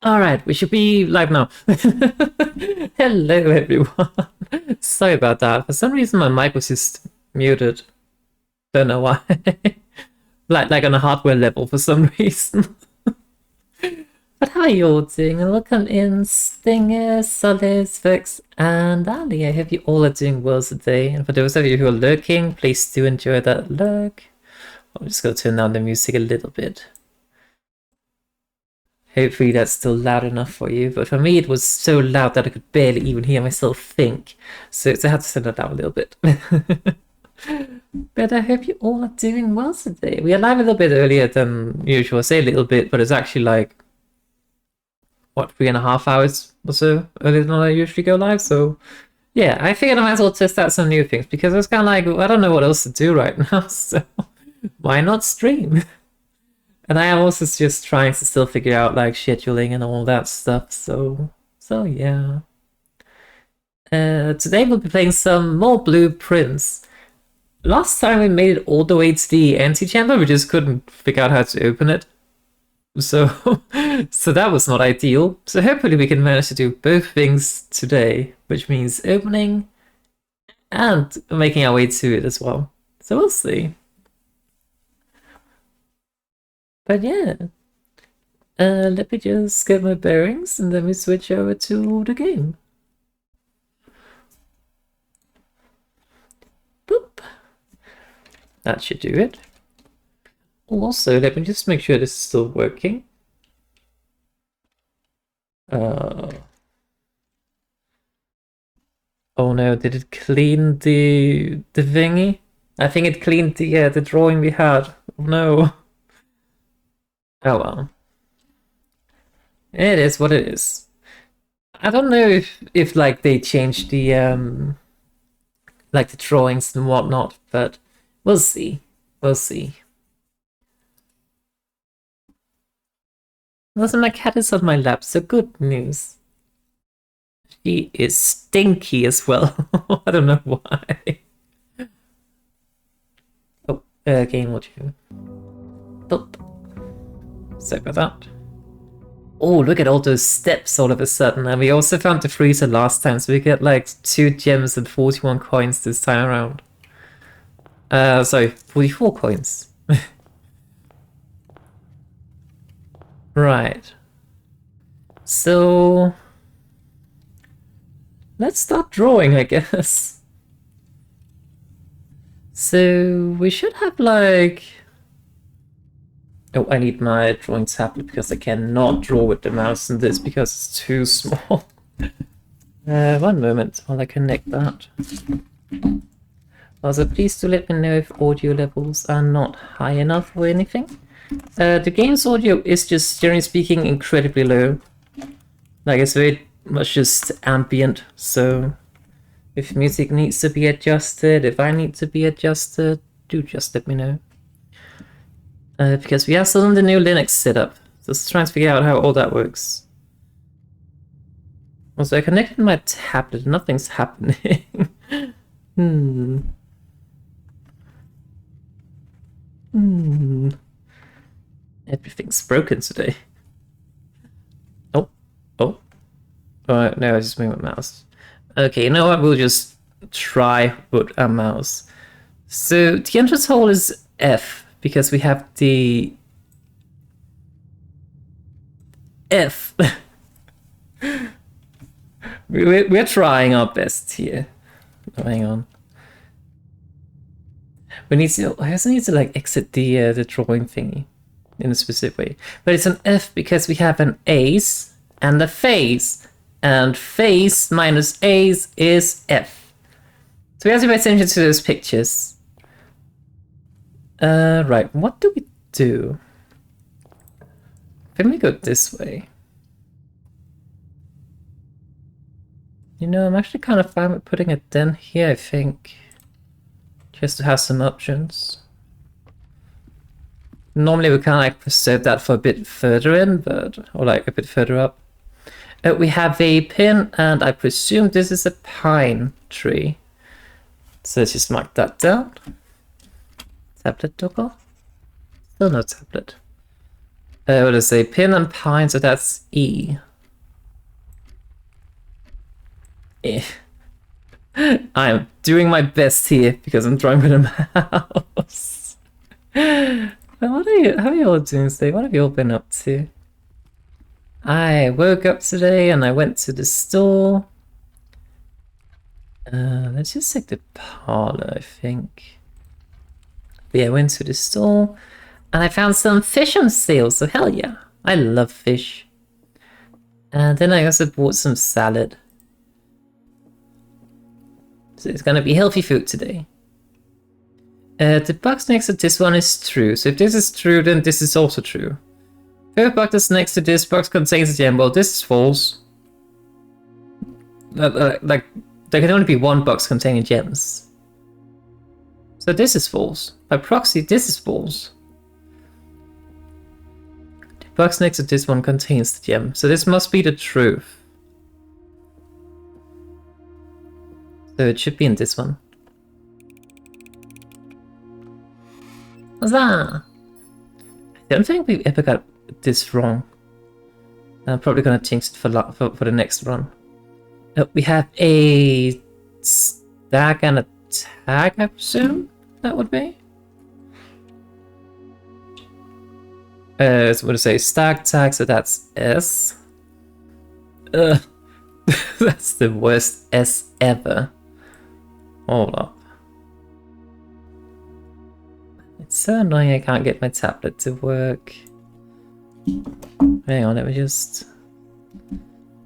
Alright, we should be live now. Hello everyone. Sorry about that. For some reason my mic was just muted. Don't know why. like on a hardware level for some reason. But how are you all doing? And welcome in Stinger, Solis, Vix, and Ali. I hope you all are doing well today. And for those of you who are lurking, please do enjoy that lurk. I'm just going to turn down the music a little bit. Hopefully that's still loud enough for you, but for me it was so loud that I could barely even hear myself think, so I had to turn it down a little bit. But I hope you all are doing well today. We are live a little bit earlier than usual. I say a little bit, but it's actually like, what, 3.5 hours or so earlier than I usually go live, so yeah, I figured I might as well test out some new things, because I was kind of like, I don't know what else to do right now, so why not stream? And I am also just trying to still figure out like scheduling and all that stuff. So yeah. Today we'll be playing some more Blueprints. Last time we made it all the way to the antechamber, we just couldn't figure out how to open it. So so that was not ideal. So hopefully we can manage to do both things today, which means opening and making our way to it as well. So we'll see. But yeah, let me just get my bearings and then we switch over to the game. Boop. That should do it. Also, let me just make sure this is still working. Oh no, did it clean the thingy? I think it cleaned the drawing we had. Oh no. Oh well. It is what it is. I don't know if like they changed the like the drawings and whatnot, but we'll see. We'll see. Also, my cat is on my lap, so good news. She is stinky as well. I don't know why. Oh, game audio. Boop. Sorry about that. Oh, look at all those steps all of a sudden. And we also found the freezer last time, so we get like 2 gems and 41 coins this time around. Sorry, 44 coins. Right. So let's start drawing, I guess. So we should have like... Oh, I need my drawing tablet because I cannot draw with the mouse in this because it's too small. One moment while I connect that. Also, please do let me know if audio levels are not high enough or anything. The game's audio is just, generally speaking, incredibly low. Like, it's very much just ambient, so if music needs to be adjusted, if I need to be adjusted, do just let me know. Because we are still in the new Linux setup. Just trying to figure out how all that works. Also, I connected my tablet, nothing's happening. Everything's broken today. Oh. No, I just moved my mouse. Okay, you know what? We'll just try with a mouse. So the entrance hole is F because we have the F. We're trying our best here. Oh, hang on. We need to. I also need to like exit the drawing thingy in a specific way. But it's an F because we have an ace and a face, and face minus ace is F. So we have to pay attention to those pictures. Right. What do we do? Can we go this way? You know, I'm actually kind of fine with putting it down here, I think. Just to have some options. Normally we kind of like preserve that for a bit further in, but, or like a bit further up. We have a pin, and I presume this is a pine tree. So let's just mark that down. Tablet toggle? Still no tablet. What does it say? Pin and pine, so that's E. Eh. I am doing my best here because I'm drawing with a mouse. What are you? How are you all doing today? What have you all been up to? I woke up today and I went to the store. Let's just check the parlor, I think. But yeah, I went to the store and I found some fish on sale, so hell yeah. I love fish. And then I also bought some salad. So it's gonna be healthy food today. The box next to this one is true. So if this is true, then this is also true. If box that's next to this box contains a gem, well, this is false. Like, there can only be one box containing gems. So this is false. By proxy, this is false. The box next to this one contains the gem. So this must be the truth. So it should be in this one. Huzzah! I don't think we've ever got this wrong. I'm probably gonna jinx it for the next run. We have a stack and a tag, I presume that would be. So what do I say? Stack tag, so that's S. That's the worst S ever. Hold up. It's so annoying I can't get my tablet to work. Hang on, let me just...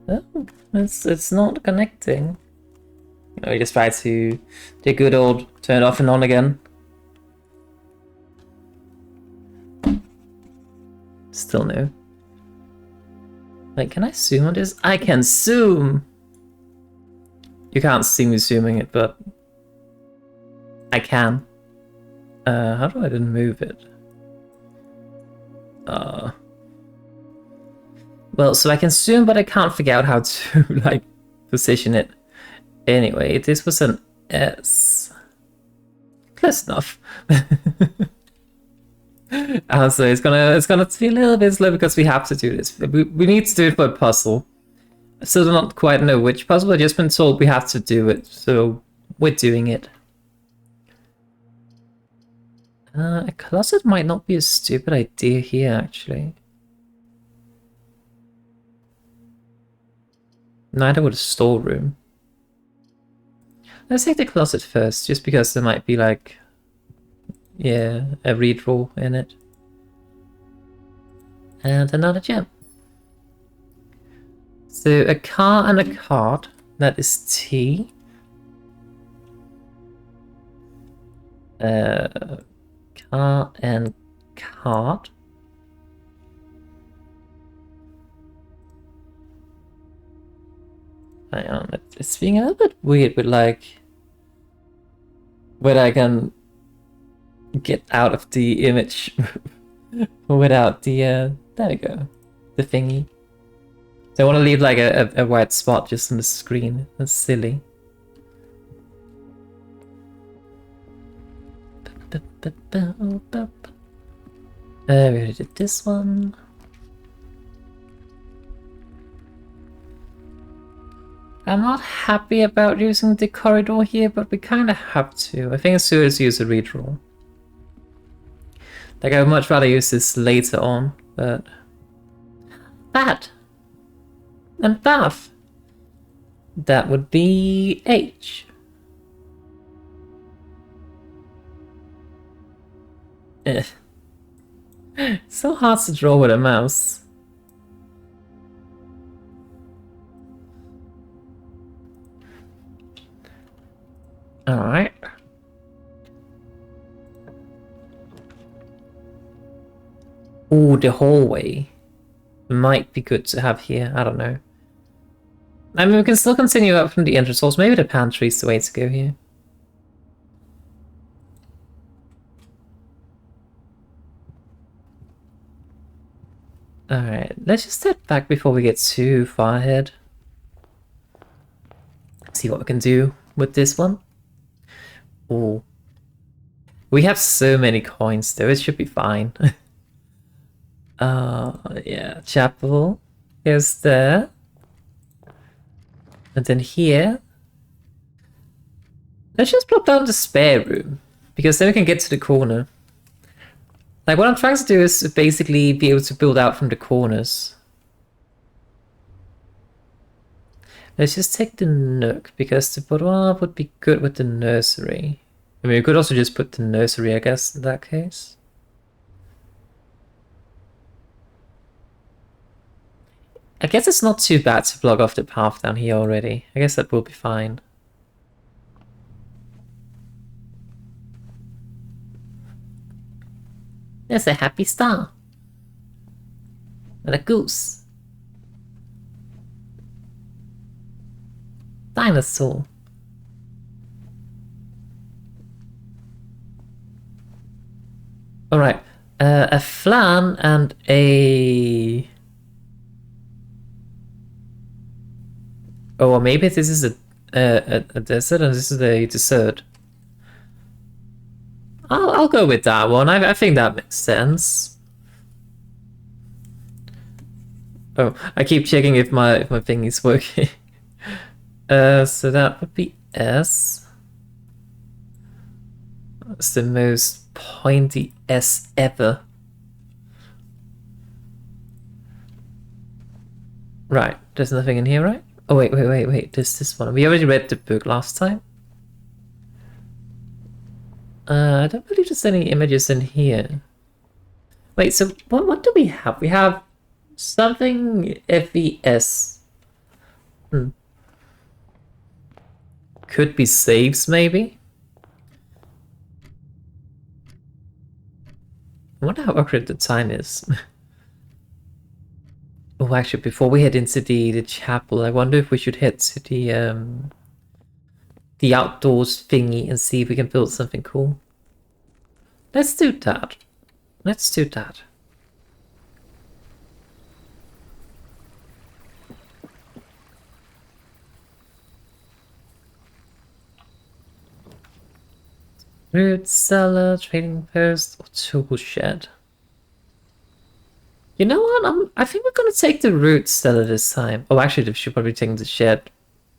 Oh, it's not connecting. We just try to do good old turn it off and on again. Still no. Wait, can I zoom on this? I can zoom! You can't see me zooming it, but I can. How do I then move it? Well, so I can zoom, but I can't figure out how to, like, position it. Anyway, this was an S. Close enough. So it's gonna be a little bit slow because we have to do this. We need to do it for a puzzle. I still do not quite know which puzzle. I've just been told we have to do it, so we're doing it. A closet might not be a stupid idea here, actually. Neither would a storeroom. Let's take the closet first, just because there might be, like, yeah, a redraw in it. And another gem. So a car and a card, that is T. Car and card. Hang on, it's being a little bit weird with, like, whether I can get out of the image without the, there we go, the thingy. So I want to leave, like, a white spot just on the screen. That's silly. We already did this one. I'm not happy about using the corridor here, but we kind of have to. I think it's good to use a redraw. Like, I would much rather use this later on, but... That! And bath! That would be H. So hard to draw with a mouse. Alright. Ooh, the hallway might be good to have here. I don't know. I mean, we can still continue up from the entrance halls. Maybe the pantry is the way to go here. Alright, let's just step back before we get too far ahead. See what we can do with this one. Ooh. We have so many coins though, it should be fine. Yeah, chapel is there. And then here. Let's just plop down the spare room, because then we can get to the corner. Like, what I'm trying to do is basically be able to build out from the corners. Let's just take the nook, because the boudoir would be good with the nursery. I mean, we could also just put the nursery, I guess, in that case. I guess it's not too bad to block off the path down here already. I guess that will be fine. There's a happy star. And a goose. Dinosaur. Alright. A flan and a... Oh, or maybe this is a dessert and this is a dessert. I'll go with that one. I think that makes sense. Oh, I keep checking if my thing is working. So that would be S. That's the most pointy S ever. Right, there's nothing in here, right? Oh wait, there's this one. We already read the book last time. I don't believe there's any images in here. Wait, so what do we have? We have something FES. Could be saves, maybe? I wonder how accurate the time is. Oh, actually, before we head into the chapel, I wonder if we should head to the outdoors thingy and see if we can build something cool. Let's do that. Let's do that. Root cellar, trading post, or tool shed. You know what? I think we're gonna take the root cellar this time. Oh, actually, we should probably take the shed.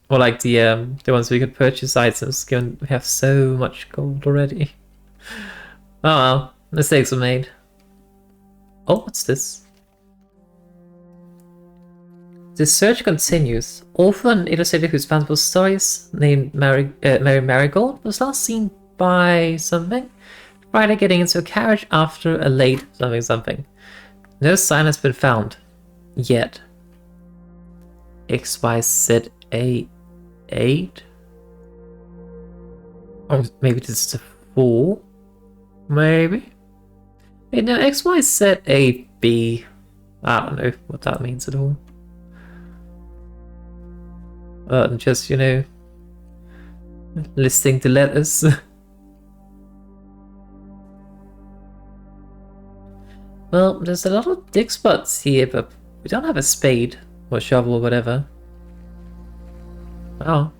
Or like the ones we could purchase items, given we have so much gold already. Oh well, mistakes were made. Oh, what's this? The search continues. Author and illustrator whose fanciful stories, named Mary Marigold, was last seen by something. Friday getting into a carriage after a late something. No sign has been found. Yet. XYZA 8? Or maybe this is a 4? Maybe? Wait, no, XYZAB. I don't know what that means at all. Just, you know, listing the letters. Well, there's a lot of dig spots here, but we don't have a spade or shovel or whatever. Oh.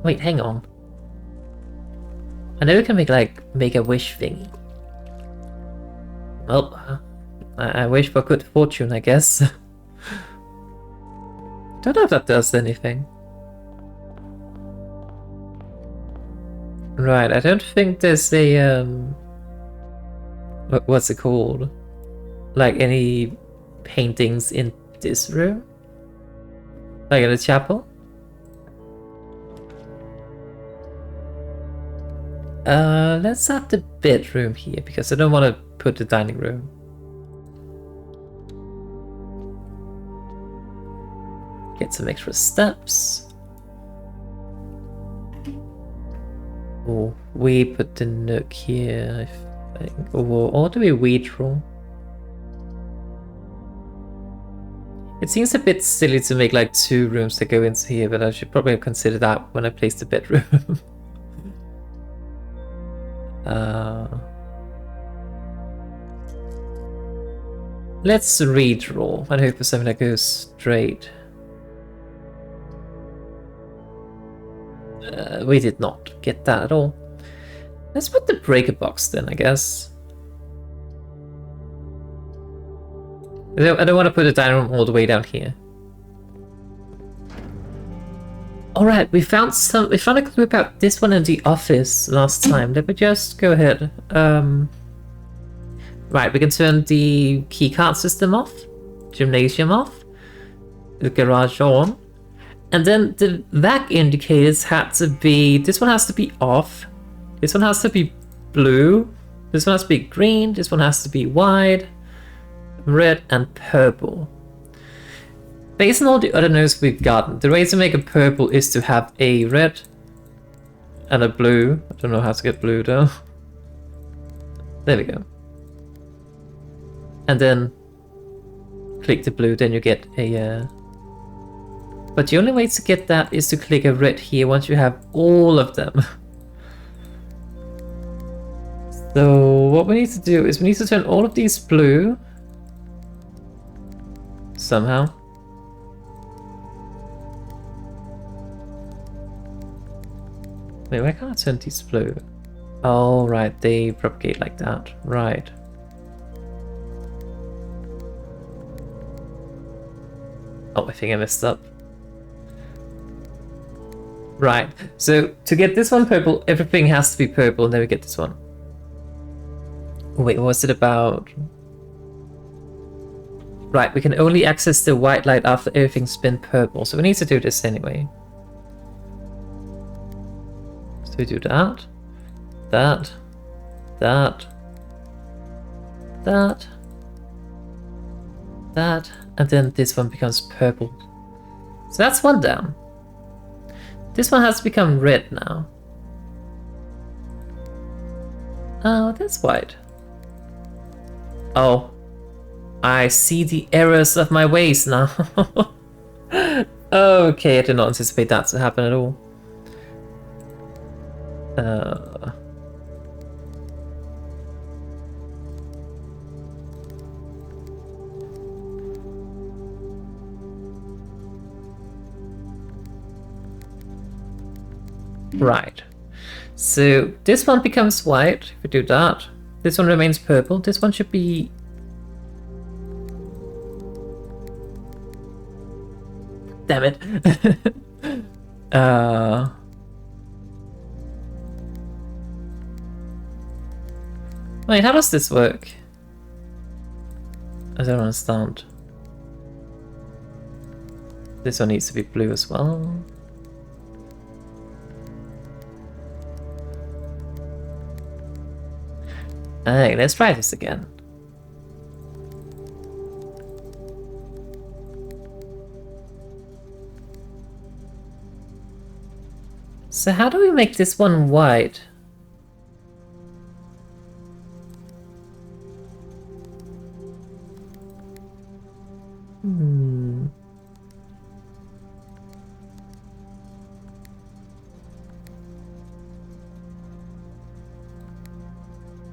Wait, hang on. I know we can make a wish thingy. Well, I wish for good fortune, I guess. Don't know if that does anything. Right, I don't think there's a what's it called? Like any paintings in this room? Like in the chapel? Let's have the bedroom here because I don't want to put the dining room. Get some extra steps. Or we put the nook here, I think. Or do we redraw? It seems a bit silly to make like 2 rooms that go into here, but I should probably consider that when I place the bedroom. Let's redraw and hope for something that goes straight. we did not get that at all. Let's put the breaker box then, I guess. I don't want to put the dining room all the way down here. Alright, we found a clue about this one in the office last time. Let me just go ahead. Right, we can turn the keycard system off, gymnasium off, the garage on, and then the vac indicators had to be, this one has to be off, this one has to be blue, this one has to be green, this one has to be white, red, and purple. Based on all the other notes we've gotten, the way to make a purple is to have a red and a blue. I don't know how to get blue though. There we go. And then click the blue, then you get a... But the only way to get that is to click a red here once you have all of them. So what we need to do is we need to turn all of these blue. Somehow. Wait, why can't I turn these blue? Oh, right, they propagate like that. Right. Oh, I think I messed up. Right, so to get this one purple, everything has to be purple, and then we get this one. Wait, what was it about? Right, we can only access the white light after everything's been purple, so we need to do this anyway. So we do that, that, that, that, that, and then this one becomes purple. So that's one down. This one has to become red now. Oh, that's white. Oh, I see the errors of my ways now. Okay, I did not anticipate that to happen at all. Right. So this one becomes white, if we do that. This one remains purple. This one should be... Damn it. Wait, how does this work? I don't understand. This one needs to be blue as well. Hey, let's try this again. So how do we make this one white?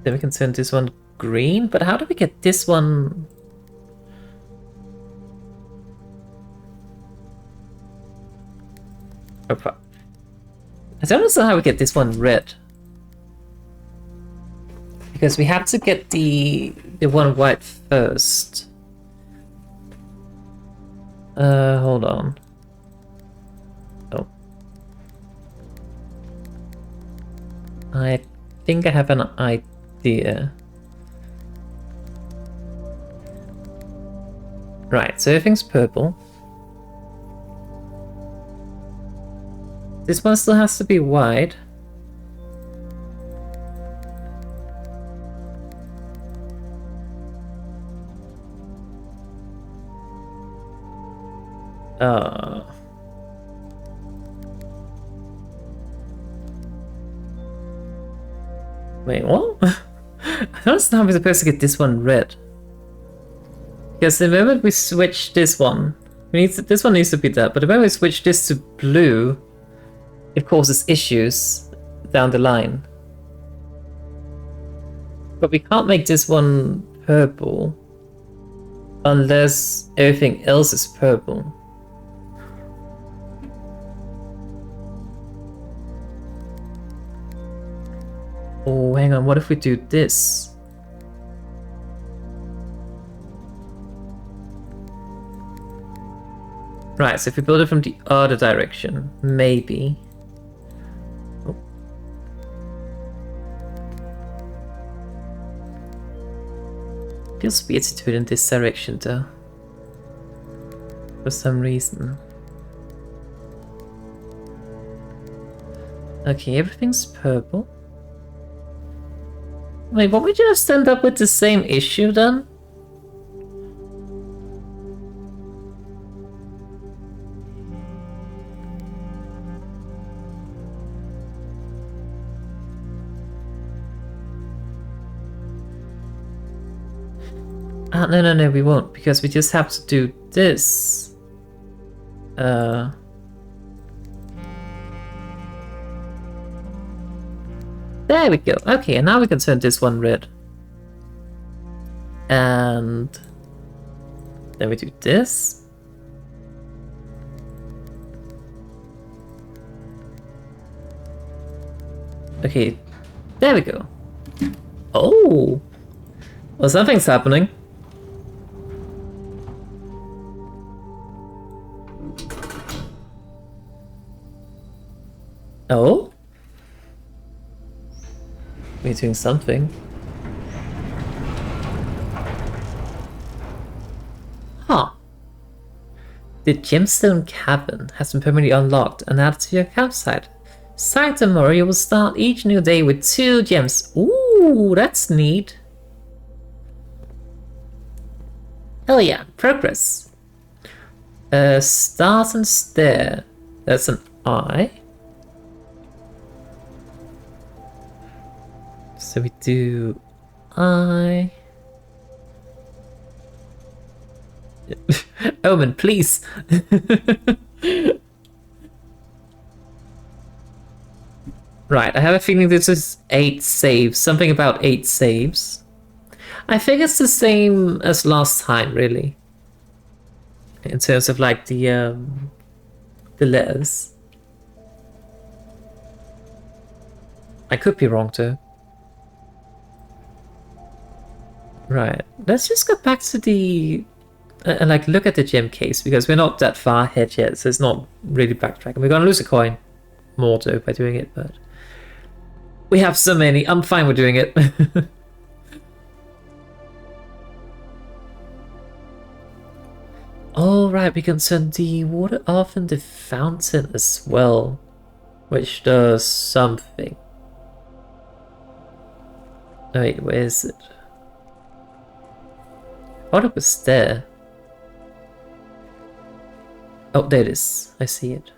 Then we can turn this one green, but how do we get this one? I don't understand how we get this one red. Because we have to get the one white first. Hold on. Oh. I think I have an idea. Right, so everything's purple. This one still has to be white. Wait, what? I don't understand how we're supposed to get this one red. Because the moment we switch this one, this one needs to be that, but the moment we switch this to blue, it causes issues down the line. But we can't make this one purple unless everything else is purple. Oh, hang on, what if we do this? Right, so if we build it from the other direction, maybe. Oh. Feels weird to do it in this direction though. For some reason. Okay, everything's purple. Wait, won't we just end up with the same issue then? No, we won't, because we just have to do this. There we go. Okay, and now we can turn this one red. And then we do this. Okay, there we go. Oh! Well, something's happening. Oh? We're doing something. Huh. The gemstone cabin has been permanently unlocked and added to your campsite. Starting tomorrow, you will start each new day with 2 gems. Ooh, that's neat. Hell yeah, progress. Start and stare. That's an eye. So we do eye. Omen, please. Right, I have a feeling this is 8 saves. Something about 8 saves. I think it's the same as last time, really. In terms of like the letters. I could be wrong too. Right, let's just go back to the like look at the gem case, because we're not that far ahead yet, so it's not really backtracking. We're gonna lose a coin more though by doing it, but we have so many. I'm fine with doing it. Oh right, we can turn the water off in the fountain as well, which does something. Wait, where is it? I thought it was there. Oh, there it is. I see it.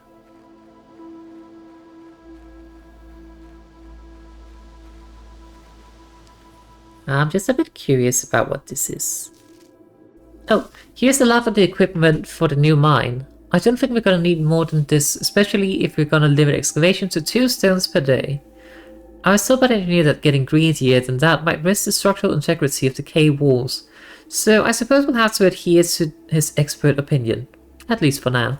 I'm just a bit curious about what this is. Oh, here's a lot of the equipment for the new mine. I don't think we're gonna need more than this, especially if we're gonna limit excavation to 2 stones per day. I was told by the engineer that getting greedier than that might risk the structural integrity of the cave walls, so I suppose we'll have to adhere to his expert opinion, at least for now.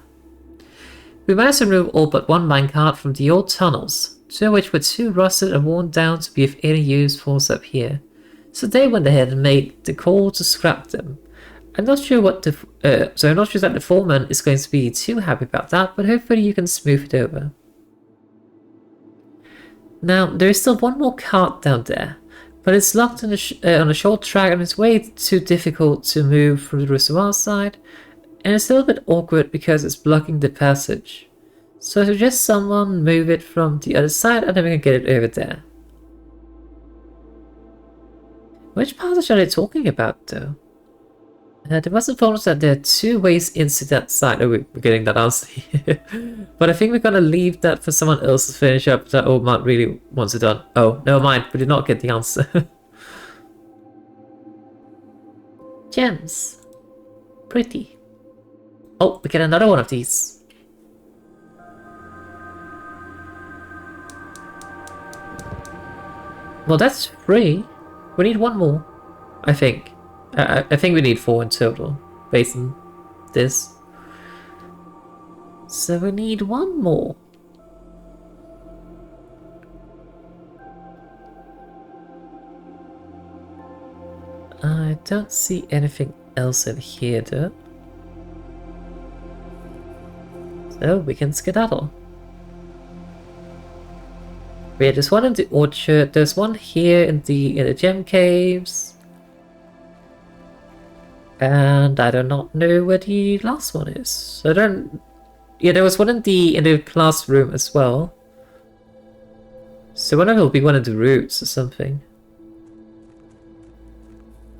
We managed to remove all but 1 minecart from the old tunnels, 2 of which were too rusted and worn down to be of any use for us up here, so they went ahead and made the call to scrap them. I'm not sure what the I'm not sure that the foreman is going to be too happy about that, but hopefully you can smooth it over. Now, there is still 1 more cart down there, but it's locked on a short track and it's way too difficult to move from the reservoir side, and it's a little bit awkward because it's blocking the passage. So I suggest someone move it from the other side and then we can get it over there. Which passage are they talking about though? There was informed us that there are 2 ways into that side. Oh, we're getting that answer here. But I think we're gonna leave that for someone else to finish up that old man really wants it done. Oh, never mind, we did not get the answer. Gems. Pretty. Oh, we get another one of these. Well, that's free. We need 1 more, I think. I think we need 4 in total, based on this. So we need 1 more. I don't see anything else in here though. So we can skedaddle. Yeah, there's one in the orchard, there's one here in the gem caves. And I do not know where the last one is. I don't. Yeah, there was one in the classroom as well. So I wonder if it'll be one of the roots or something.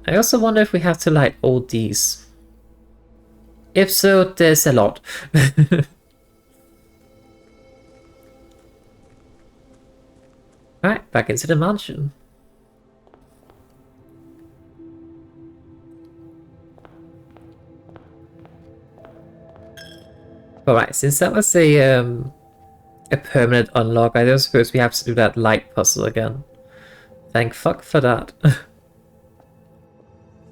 I also wonder if we have to light all these. If so, there's a lot. Alright, back into the mansion. Alright, since that was a permanent unlock, I don't suppose we have to do that light puzzle again. Thank fuck for that.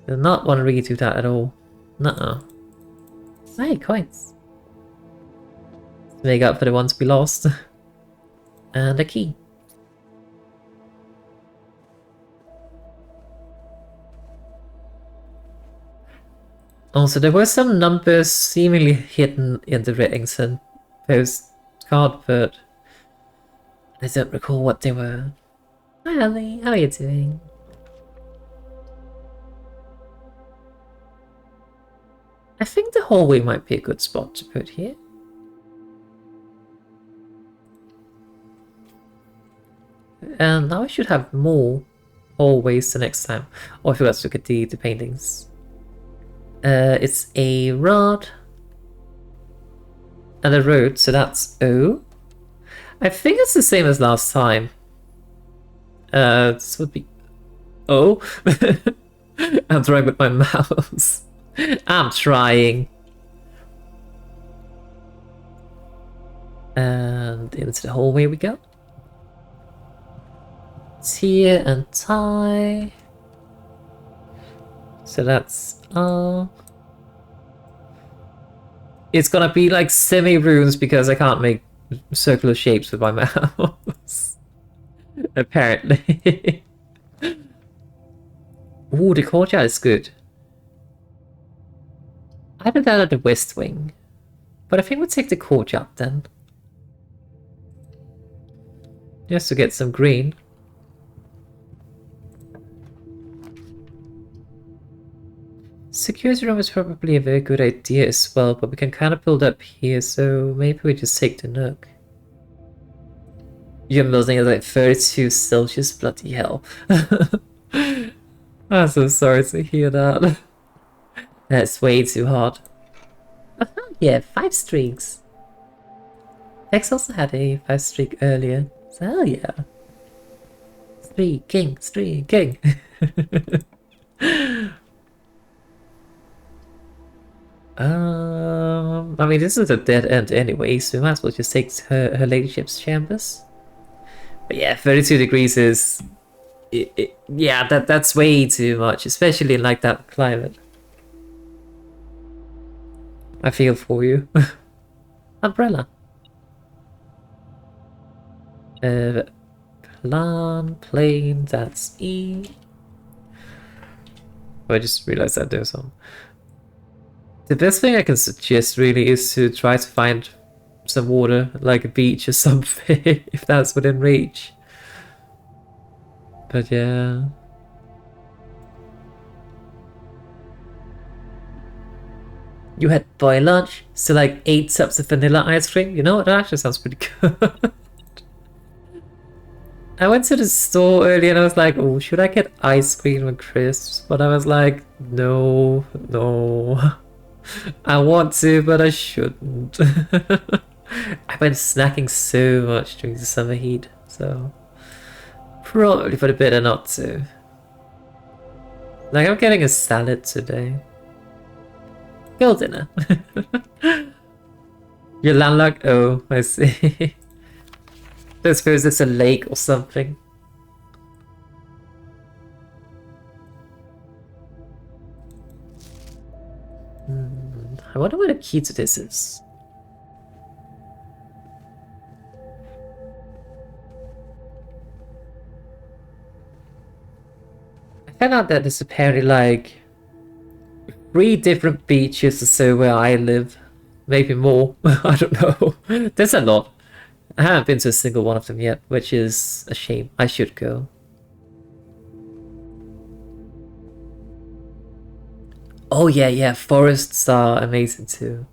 Did not want to redo that at all. Nuh-uh. Hey, coins. To make up for the ones we lost. And a key. Also, there were some numbers seemingly hidden in the Reddington postcard, but I don't recall what they were. Hi, Ellie. How are you doing? I think the hallway might be a good spot to put here. And now I should have more hallways the next time. Oh, I forgot to look at the paintings. It's a rod and a road, so that's O. I think it's the same as last time. This would be O. I'm drawing with my mouse. I'm trying. And into the hallway we go. Tear and tie. So that's R. It's gonna be like semi-runes because I can't make circular shapes with my mouse. Apparently. Ooh, the courtyard is good. I did that at the west wing. But I think we'll take the courtyard then. Just to get some green. Security room is probably a very good idea as well, but we can kind of build up here, so maybe we just take the nook. You're building at like 32 Celsius, bloody hell. I'm so sorry to hear that. That's way too hot. Oh, yeah, 5 streaks. Vex also had a 5 streak earlier, so hell yeah. Streaking, streaking. I mean, this is a dead end anyway, so we might as well just take her ladyship's chambers. But yeah, 32 degrees is... yeah, that's way too much, especially in like that climate. I feel for you. Umbrella. Plan, plane, that's E. Oh, I just realized that there's some. The best thing I can suggest really is to try to find some water, like a beach or something, if that's within reach. But yeah. You had boy lunch, so like 8 cups of vanilla ice cream. You know what? That actually sounds pretty good. I went to the store earlier and I was like, oh, should I get ice cream and crisps? But I was like, no, no. I want to, but I shouldn't. I've been snacking so much during the summer heat, so probably for the better not to. Like, I'm getting a salad today. Girl dinner. You're landlocked? Oh, I see. I suppose it's a lake or something. I wonder what the key to this is. I found out that there's apparently like 3 different beaches or so where I live. Maybe more. I don't know. There's a lot. I haven't been to a single one of them yet, which is a shame. I should go. Oh yeah, yeah, forests are amazing too.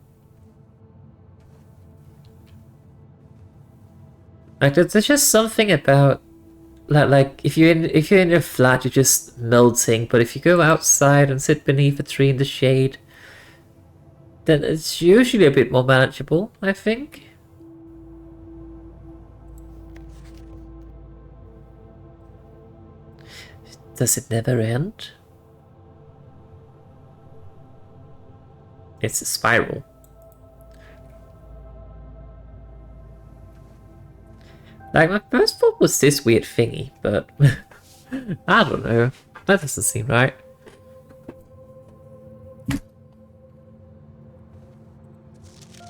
Like there's just something about like if you're in your flat, you're just melting. But if you go outside and sit beneath a tree in the shade, then it's usually a bit more manageable, I think. Does it never end? It's a spiral. Like, my first thought was this weird thingy, but I don't know. That doesn't seem right.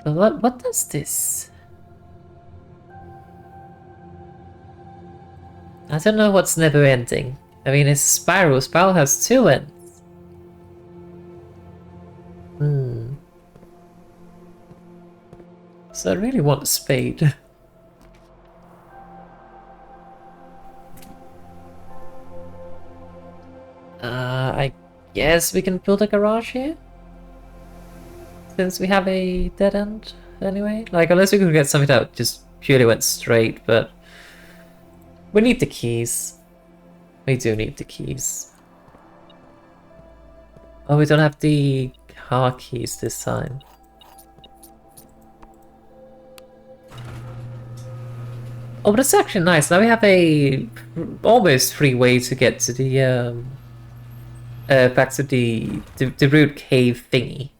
But what does this? I don't know what's never ending. I mean, it's a spiral. Spiral has 2 ends. So I really want a spade. I guess we can build a garage here? Since we have a dead end anyway? Like, unless we could get something that just purely went straight, but... we need the keys. We do need the keys. Oh, we don't have the car keys this time. Oh, but it's actually nice. Now we have a almost free way to get to the back to the root cave thingy.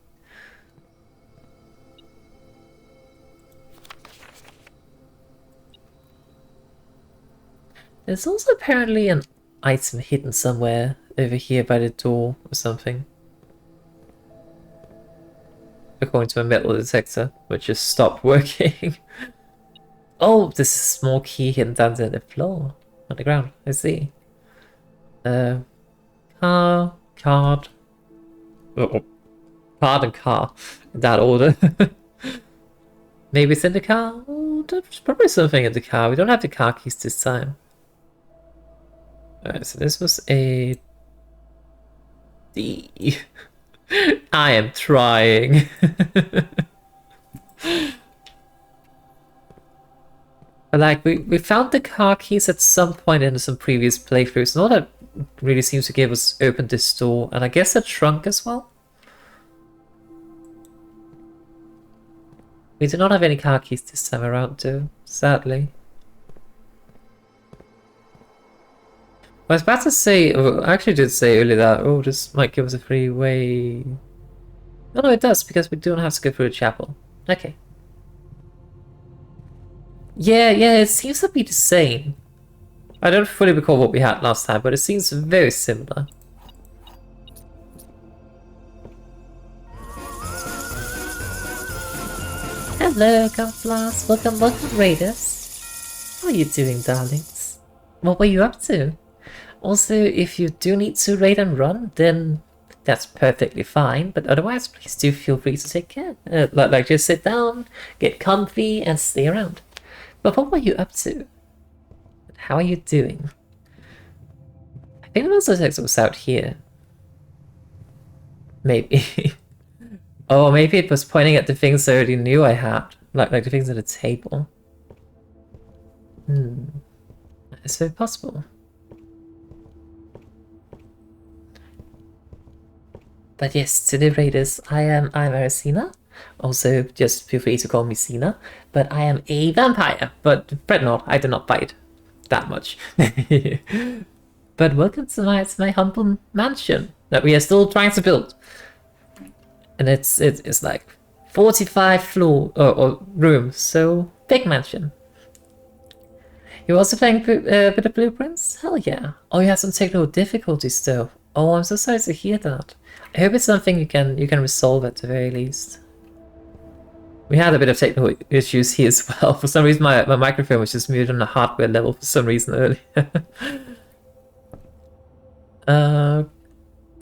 There's also apparently an item hidden somewhere over here by the door or something. According to a metal detector, which just stopped working. Oh, there's a small key hidden down there on the floor. On the ground, I see. Car, card. Oh, card and car. In that order. Maybe it's in the car? Oh, there's probably something in the car. We don't have the car keys this time. Alright, so this was a D. I am trying. But like, we found the car keys at some point in some previous playthroughs, and all that really seems to give us open this door, and I guess a trunk as well? We do not have any car keys this time around too, sadly. I was about to say, I actually did say earlier that, oh, this might give us a free way. No, it does, because we don't have to go through the chapel. Okay. Yeah, it seems to be the same. I don't fully recall what we had last time, but it seems very similar. Hello, Gunflask. Welcome, Raiders. How are you doing, darlings? What were you up to? Also, if you do need to raid and run, then that's perfectly fine. But otherwise, please do feel free to take care. Like just sit down, get comfy, and stay around. But what were you up to? How are you doing? I think the monster detector was out here. Maybe. Oh, maybe it was pointing at the things I already knew I had. Like the things at the table. It's very possible. But yes, to the raiders, I'm Arazeena. Also, just feel free to call me Cena. But I am a vampire. But fret not, I do not bite that much. But welcome to my humble mansion that we are still trying to build. And it's like 45 floor or rooms, so big mansion. You're also playing a bit of Blueprints? Hell yeah. Oh, you have some technical difficulties though. Oh, I'm so sorry to hear that. I hope it's something you can resolve at the very least. We had a bit of technical issues here as well. For some reason my microphone was just muted on the hardware level for some reason earlier.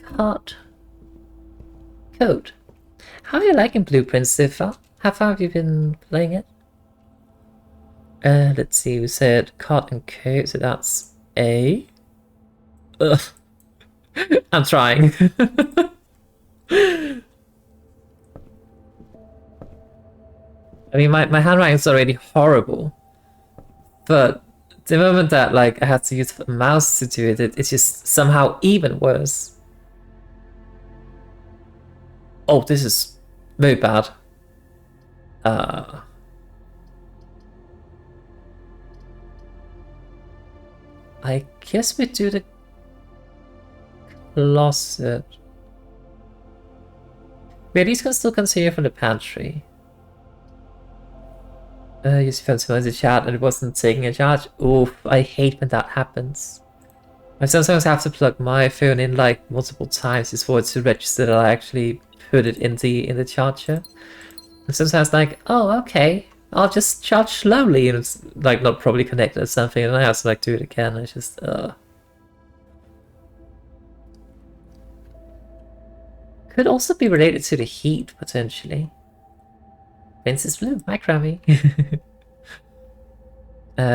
Card. Code. How are you liking Blueprints so far? How far have you been playing it? Let's see, we said card and code, so that's A. Ugh. I'm trying. I mean, my handwriting is already horrible, but the moment that like I had to use the mouse to do it, it's just somehow even worse. Oh, this is very bad. I guess we do the closet. Wait, these can still continue from the pantry. You found someone in the chat and it wasn't taking a charge. Oof, I hate when that happens. I sometimes have to plug my phone in like multiple times just for it to register that I actually put it in the charger. And sometimes like, oh okay, I'll just charge slowly and it's like not probably connected or something, and I have to like do it again. It's just could also be related to the heat potentially. Princess Blue, hi Crammy.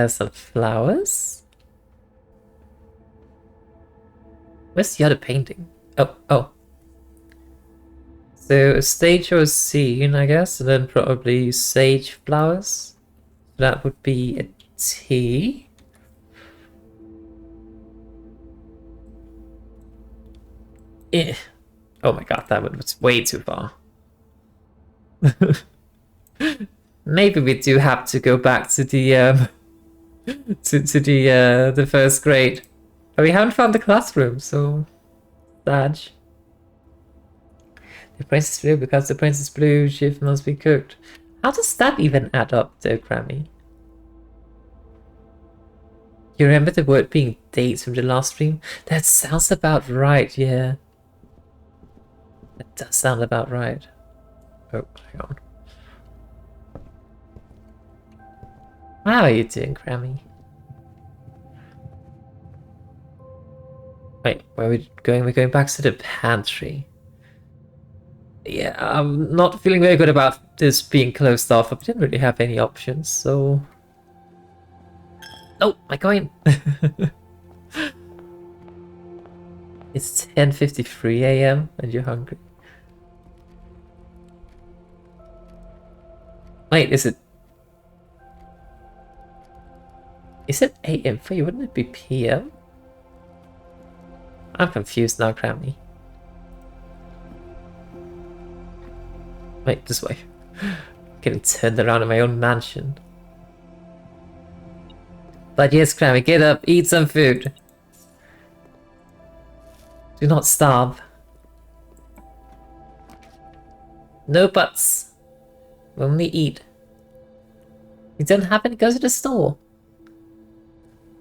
Some flowers. Where's the other painting? Oh. So a stage or a scene, I guess, and then probably sage flowers. That would be a T. Eh. Oh my god, that was way too far. Maybe we do have to go back to the the first grade. But we haven't found the classroom, so sad. The Princess Blue, because the Princess Blue shift must be cooked. How does that even add up, though, Grammy? You remember the word being dates from the last stream? That sounds about right, yeah. That does sound about right. Oh, hang on. How are you doing, Grammy? Wait, where are we going? We're going back to the pantry. Yeah, I'm not feeling very good about this being closed off. I didn't really have any options, so... Oh, my coin! It's 10:53 AM and you're hungry. Wait, is it AM for you? Wouldn't it be PM? I'm confused now, Crammy. Wait, this way. Getting turned around in my own mansion. But yes, Crammy, get up, eat some food. Do not starve. No buts. Only eat. You don't happen to go to the store.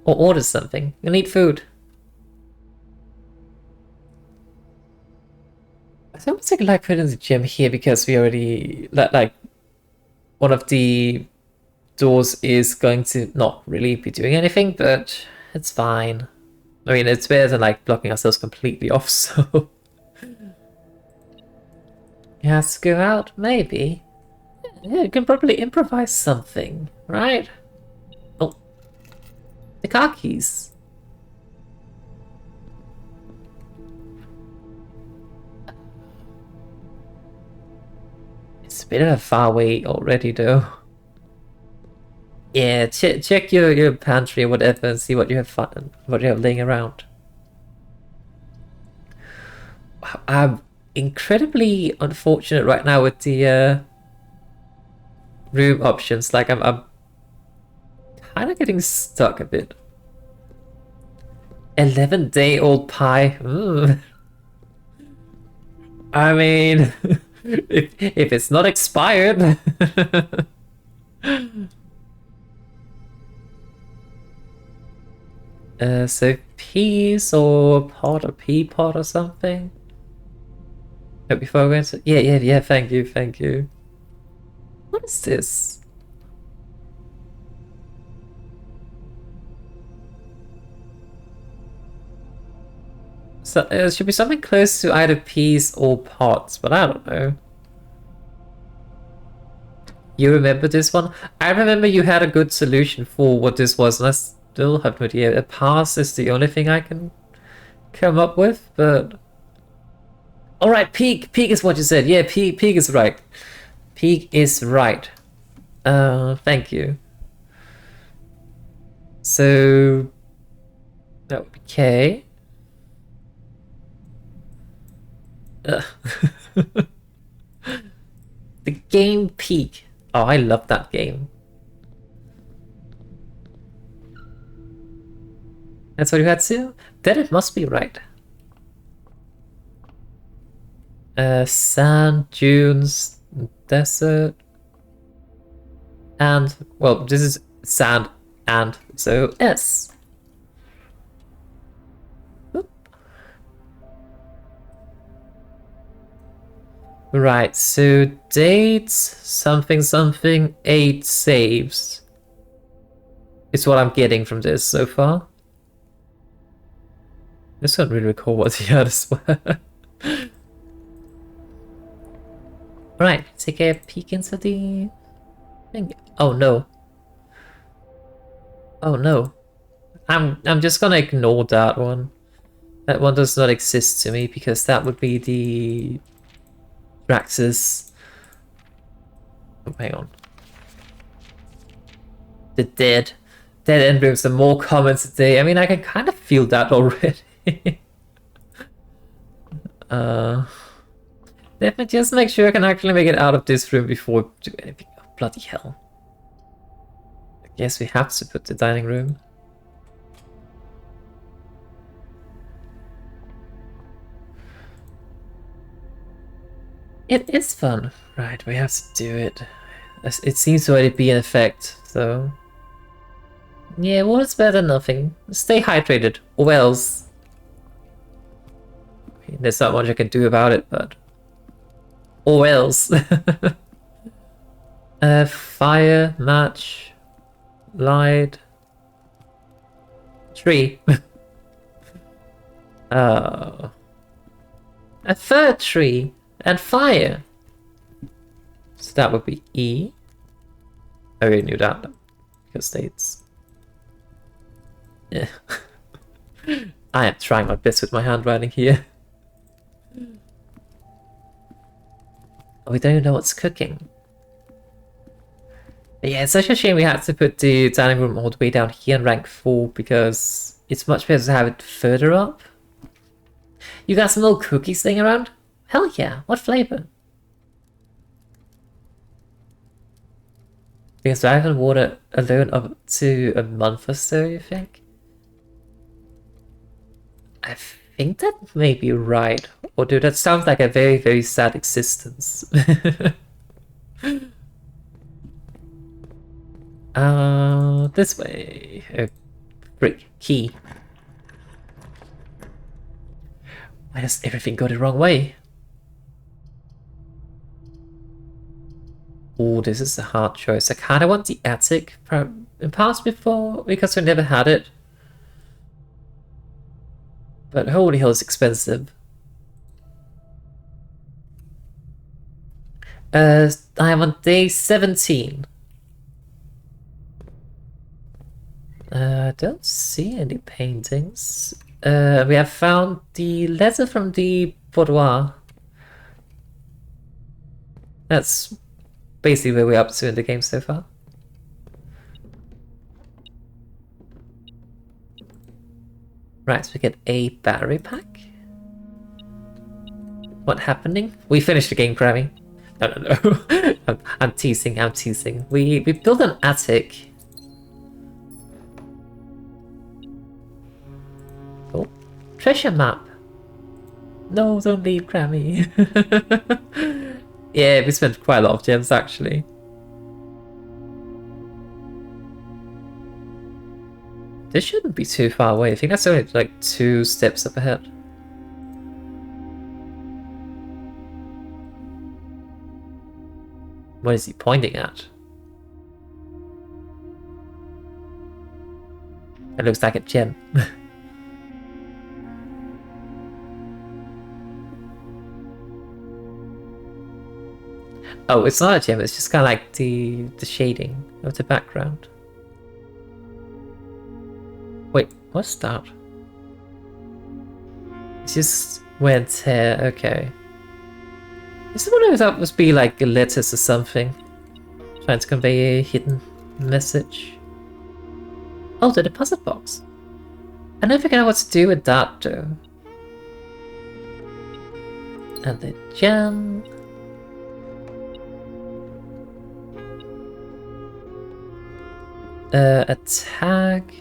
Or order something. You'll need food. I think we'll take a like putting the gym here because we already like one of the doors is going to not really be doing anything, but it's fine. I mean, it's better than like blocking ourselves completely off, so he has to go out, maybe. Yeah, you can probably improvise something, right? Oh, the car keys. It's a bit of a far way already, though. Yeah, check your pantry or whatever and see what you have laying around. I'm incredibly unfortunate right now with the room options. Like I'm kind of getting stuck a bit. 11-day-old pie. I mean, if it's not expired. So peas or pot or pea pot or something. Before we go into yeah. Thank you. What is this? So it should be something close to either peas or pots, but I don't know. You remember this one? I remember you had a good solution for what this was, and I still have no idea. A pass is the only thing I can come up with, but... Alright, peak! Peak is what you said. Yeah, peak is right. Peak is right. Thank you. So... that would be K. The game Peak. Oh, I love that game. That's what you had to? Then it must be right. Sand, dunes, desert, and, well, this is sand and, so S. Oop. Right, so dates, something, 8 saves. Is what I'm getting from this so far. I just don't really recall what the others were. Right, take a peek into the thing. Oh no. Oh no. I'm just gonna ignore that one. That one does not exist to me because that would be the Praxis. Oh, hang on. The dead end rooms are more common today. I mean, I can kind of feel that already. Let me just make sure I can actually make it out of this room before we do anything. Oh, bloody hell. I guess we have to put the dining room. It is fun. Right, we have to do it. It seems to already be in effect, so... Yeah, water's better than nothing. Stay hydrated, or else... There's not much I can do about it, but... Or else. Fire, match, light, tree. A third tree and fire. So that would be E. I already knew that because states. Yeah. I am trying my best with my handwriting here. Oh, we don't even know what's cooking. But yeah, it's such a shame we had to put the dining room all the way down here in rank 4 because it's much better to have it further up. You got some little cookies thing around? Hell yeah, what flavor? Because I haven't water alone up to a month or so, you think? I think that may be right. Or dude, that sounds like a very, very sad existence. This way. Brick. Key. Why does everything go the wrong way? Oh, this is a hard choice. I kind of want the attic in past before because we never had it. But holy hell, it's expensive. I am on day 17. I don't see any paintings. We have found the letter from the boudoir. That's basically where we're up to in the game so far. Right, so we get a battery pack. What happening? We finished the game, Grammy. No. I'm teasing. We built an attic. Oh, treasure map. No, don't leave, Grammy. Yeah, we spent quite a lot of gems actually. This shouldn't be too far away. I think that's only like 2 steps up ahead. What is he pointing at? It looks like a gem. Oh, it's not a gem, it's just kind of like the shading of the background. Wait, what's that? It's just weird hair, okay. Is it one of that must be like letters or something? Trying to convey a hidden message. Oh, the deposit box. I don't think I know what to do with that though. And the gem. A tag.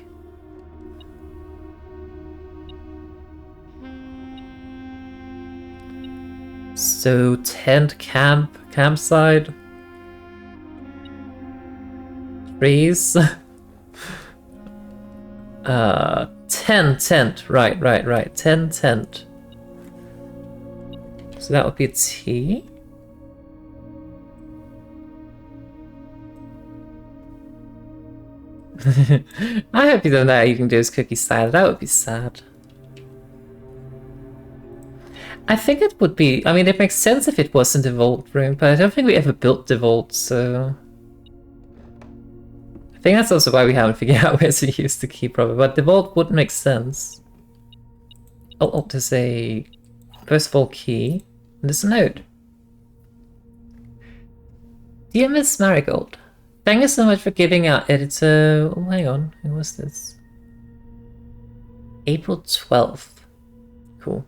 So tent, campsite. Trees. Tent. Right. Tent. So that would be T. I hope you don't know you can do his cookie style. That would be sad. I think it would be. I mean, it makes sense if it wasn't the vault room, but I don't think we ever built the vault, so. I think that's also why we haven't figured out where to use the key, probably. But the vault would make sense. Oh, there's a. First of all, key. And there's a note. Dear Miss Marigold, thank you so much for giving our editor. Oh, hang on. Who was this? April 12th. Cool.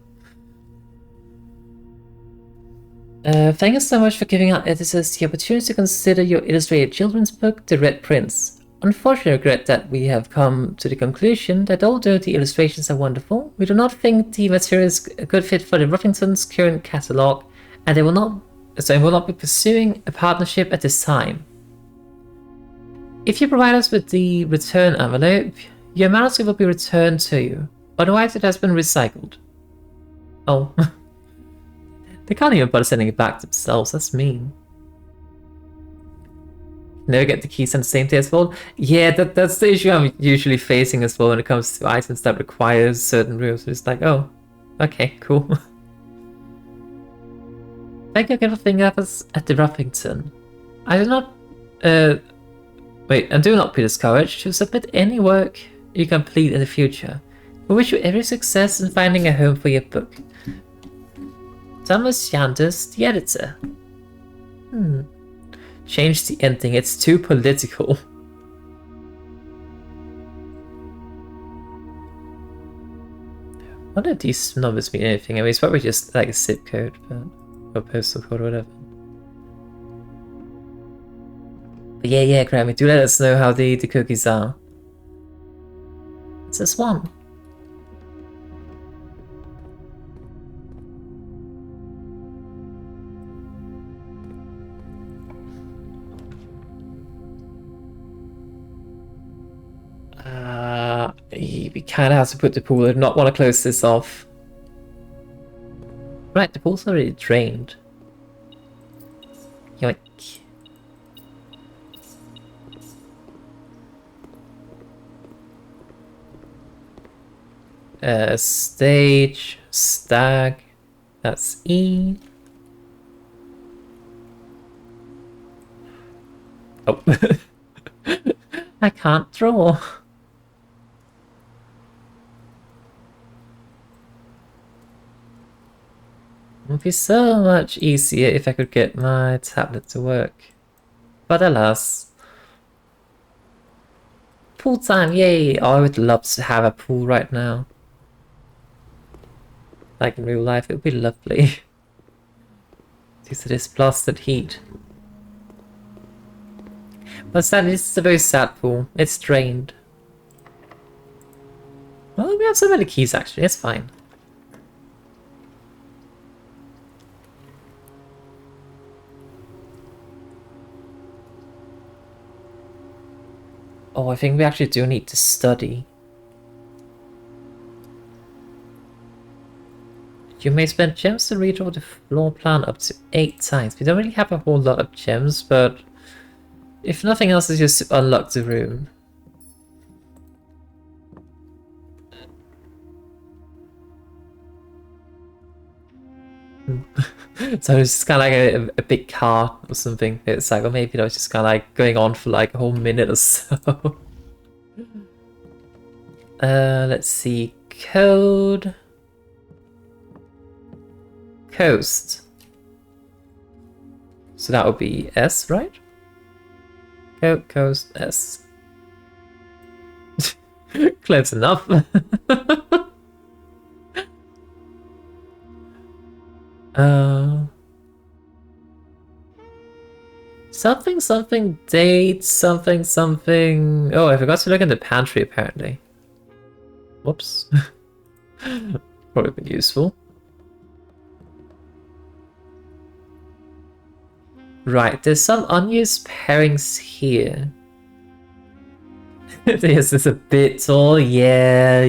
Thank you so much for giving our editors the opportunity to consider your illustrated children's book, The Red Prince. Unfortunately, I regret that we have come to the conclusion that although the illustrations are wonderful, we do not think the material is a good fit for the Ruffington's current catalogue, and they will not be pursuing a partnership at this time. If you provide us with the return envelope, your manuscript will be returned to you. Otherwise, it has been recycled. Oh. They can't even bother sending it back themselves, that's mean. Never get the keys on the same day as well. Yeah, that's the issue I'm usually facing as well when it comes to items that requires certain rooms. It's like, oh, okay, cool. Thank you again for thinking of us at the Ruffington. I do not, wait, and do not be discouraged to submit any work you complete in the future. We wish you every success in finding a home for your book. Thomas Yanders, the editor. Change the ending, it's too political. What do these numbers mean anything? I mean, it's probably just like a zip code, but, or postal code or whatever. But yeah, Grammy, do let us know how the cookies are. It's this one. We kind of have to put the pool. I do not want to close this off. Right, the pool's already drained. Yoink. Stage, stag, that's E. Oh. I can't draw. It would be so much easier if I could get my tablet to work. But alas. Pool time, yay! Oh, I would love to have a pool right now. Like in real life, it would be lovely. Due to this blasted heat. But sadly, this is a very sad pool. It's drained. Well, we have so many keys actually, it's fine. Oh, I think we actually do need to study. You may spend gems to redraw the floor plan up to 8 times. We don't really have a whole lot of gems, but if nothing else, it's just to unlock the room. So it's just kind of like a big car or something. It's like, or maybe that was just kind of like going on for like a whole minute or so. Let's see. Code. Coast. So that would be S, right? Coast S. Close enough. Something something date something something. Oh, I forgot to look in the pantry apparently. Whoops. Probably been useful. Right, there's some unused pairings here. This is a bit tall. Yeah.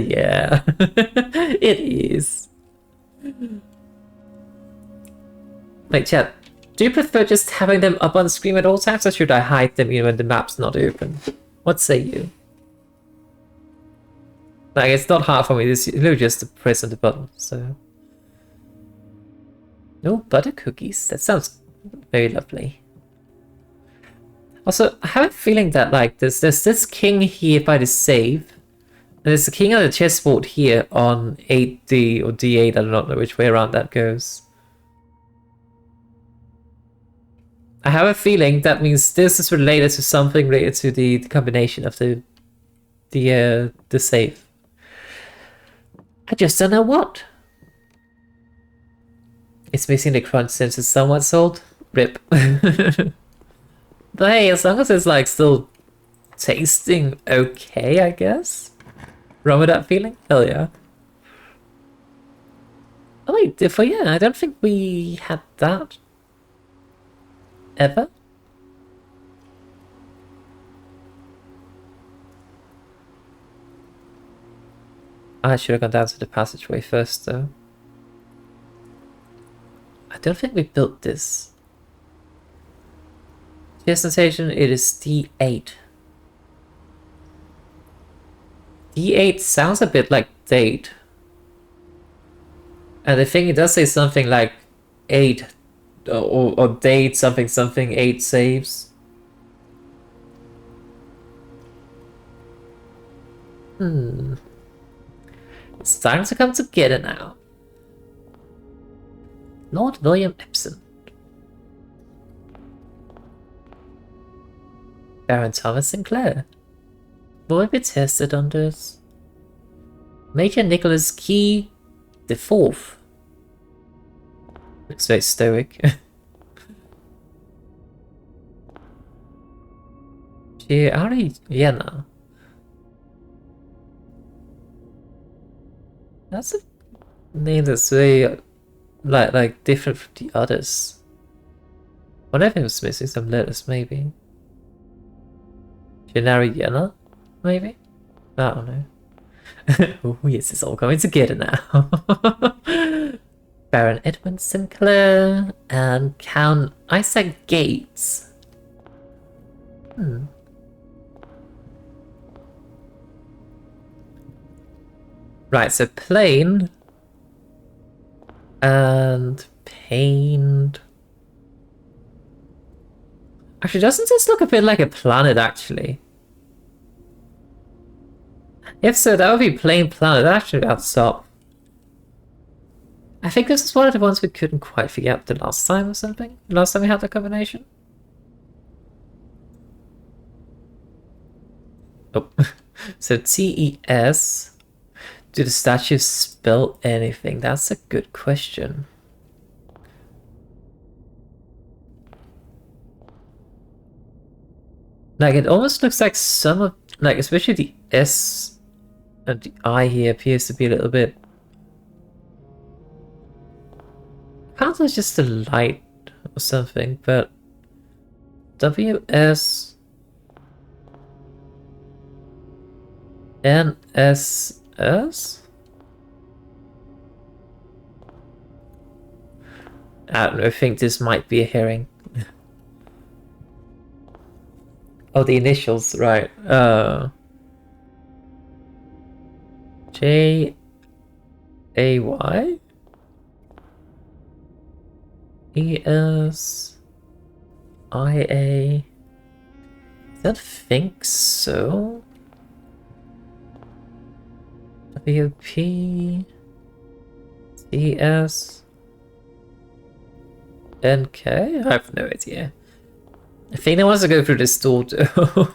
It is. Wait, chat. Do you prefer just having them up on the screen at all times, or should I hide them when the map's not open? What say you? Like, it's not hard for me. It's literally just to press on the button, so... No butter cookies. That sounds very lovely. Also, I have a feeling that, like, there's this king here by the save, and there's a king on the chessboard here on 8D or D8. I do not know which way around that goes. I have a feeling that means this is related to something related to the combination of the save. I just don't know what. It's missing the crunch since it's somewhat sold. Rip. But hey, as long as it's like still tasting okay, I guess. Wrong with that feeling? Hell yeah. Oh wait, yeah, I don't think we had that. Ever? I should have gone down to the passageway first, though. I don't think we built this. Destination, it is D8. D8 sounds a bit like date. And I think it does say something like 8 or date something 8 saves. It's starting to come together now. Lord William Epson. Baron Thomas Sinclair. Will we be tested on this? Major Nicholas Key the Fourth. Looks very stoic. Arazeena. That's a name that's very like different from the others. What if it was missing some letters, maybe? Arazeena, maybe? I don't know. Oh yes, it's all coming together now. Baron Edwin Sinclair and Count Isaac Gates. Right, so plain and pained. Actually, doesn't this look a bit like a planet, actually? If so, that would be plain planet. Actually, I'll stop. I think this is one of the ones we couldn't quite figure out the last time or something. Last time we had the combination. Oh, so TES. Do the statues spell anything? That's a good question. Like, it almost looks like some of, like, especially the S and the I here appears to be a little bit... Perhaps it's just a light or something, but... WS... NSS? I don't know, I think this might be a herring. Oh, the initials, right. J-A-Y? ES... IA... I don't think so. WP... ES... NK? I have no idea. I think I want to go through this door though.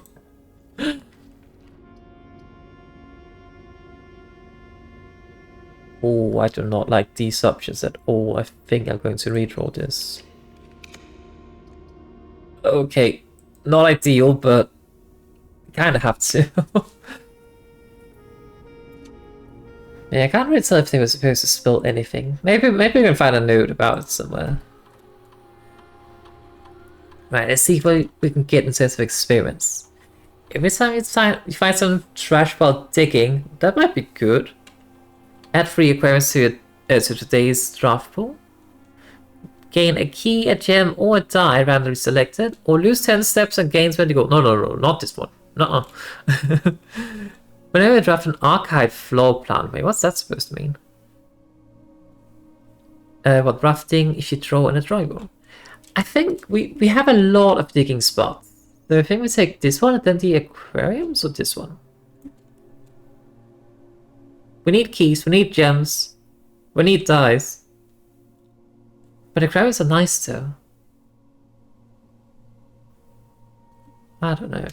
Oh, I do not like these options at all. I think I'm going to redraw this. Okay, not ideal, but kind of have to. Yeah, I can't really tell if they were supposed to spill anything. Maybe we can find a note about it somewhere. Right, let's see what we can get in terms of experience. Every time you find some trash while digging, that might be good. Add 3 aquariums to today's draft pool. Gain a key, a gem, or a die randomly selected, or lose 10 steps and gains when you go. No, not this one. Nuh-uh. Whenever you draft an archive floor plan, wait, what's that supposed to mean? What drafting if you draw in a drawing board? I think we have a lot of digging spots. So I think we take this one and then the aquariums, or this one? We need keys, we need gems, we need dies. But aquariums are nice though. I don't know.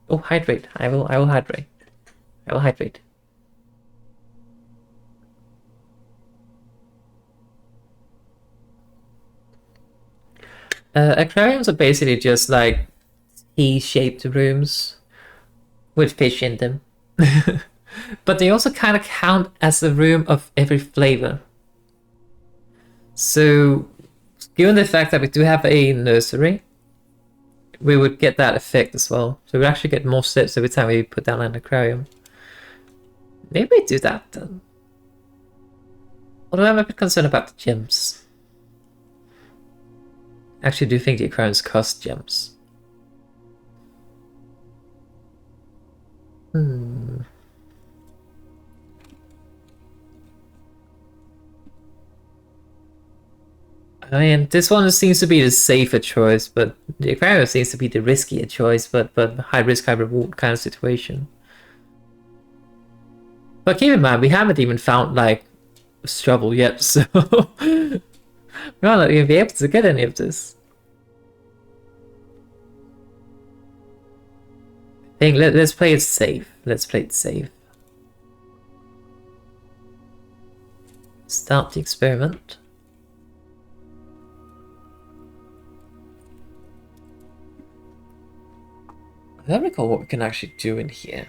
Oh, hydrate. I will hydrate. I will hydrate. Aquariums are basically just like T-shaped rooms with fish in them. But they also kind of count as a room of every flavor. So, given the fact that we do have a nursery, we would get that effect as well. So we actually get more steps every time we put down an aquarium. Maybe we do that then. Although I'm a bit concerned about the gems. Actually, do you think the aquariums cost gems? I mean, this one seems to be the safer choice, but the aquarium seems to be the riskier choice, but high risk, high reward kind of situation. But keep in mind, we haven't even found like a shovel yet, so we might not even be able to get any of this. I think let's play it safe. Let's play it safe. Start the experiment. I don't recall what we can actually do in here.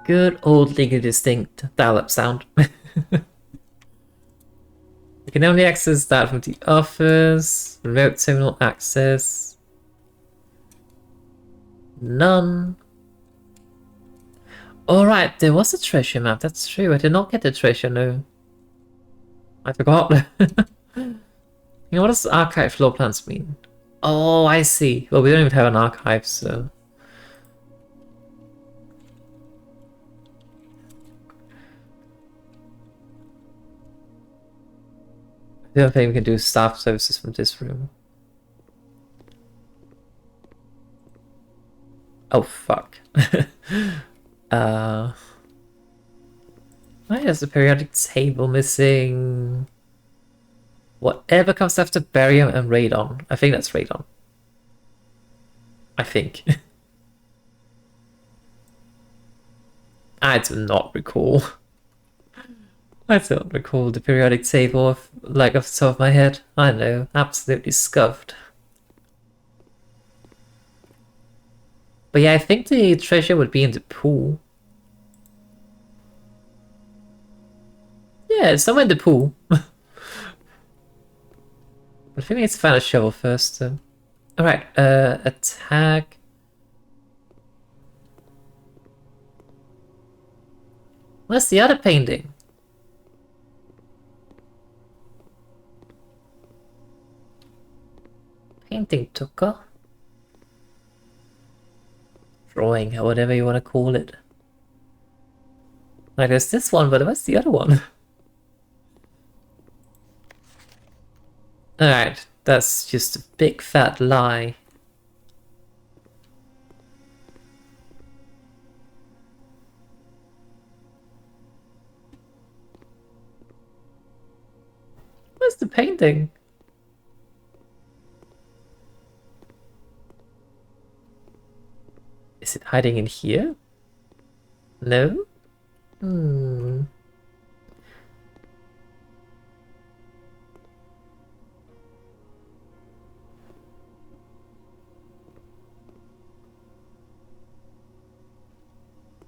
Good old legally distinct dial-up sound. We can only access that from the office. Remote terminal access. None. Alright, there was a treasure map, that's true. I did not get the treasure, no. I forgot. You know, what does archive floor plans mean? Oh, I see. Well, we don't even have an archive, so... I don't think we can do staff services from this room. Oh, fuck. Why is the periodic table missing? Whatever comes after barium and radon. I think that's radon. I think. I do not recall. I don't recall the periodic table off the top of my head. I know, absolutely scuffed. But yeah, I think the treasure would be in the pool. Yeah, it's somewhere in the pool. But I think we need to find a shovel first. Alright, attack. Where's the other painting? Painting tucker? Drawing, or whatever you want to call it. Like, there's this one, but where's the other one? Alright, that's just a big fat lie. Where's the painting? Is it hiding in here? No? Hmm.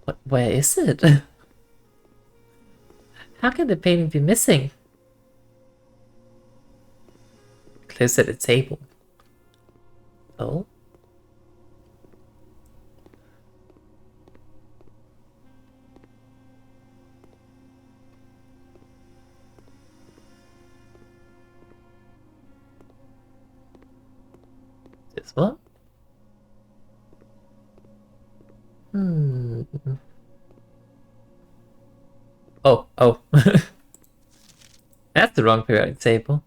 What? Where is it? How can the painting be missing? Close at the table. Oh? This one? Hmm. Oh, oh. That's the wrong periodic table.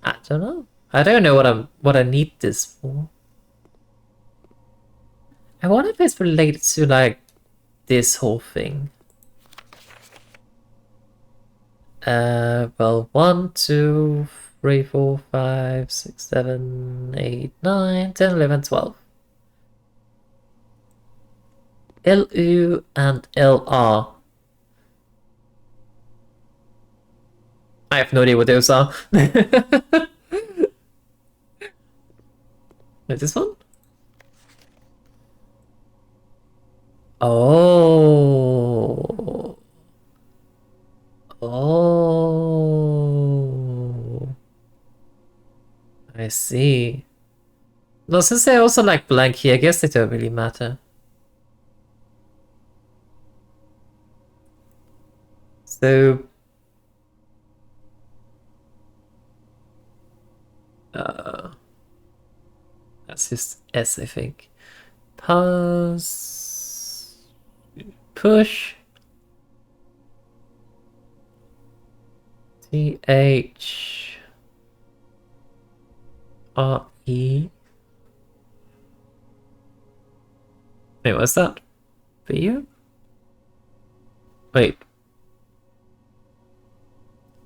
I don't know. I don't know what I need this for. I wonder if it's related to like this whole thing. Well, 1, 2, 3, 4, 5, 6, 7, 8, 9, 10, 11, 12. LU and LR. I have no idea what those are. Is this one? Oh. Oh. I see. No, since they're also like blank here, I guess they don't really matter. So that's just S, I think. Pause. Push. TH. RE. Wait, what's that? For you? Wait.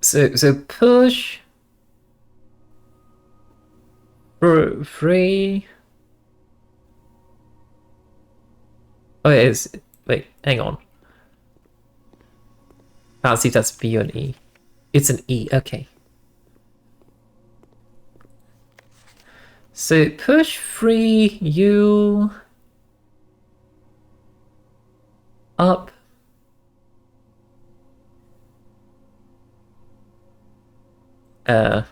So push. Free. Oh, yeah, it's. Wait, hang on. Can't see if that's B or an E. It's an E, okay. So push free you up. Wait,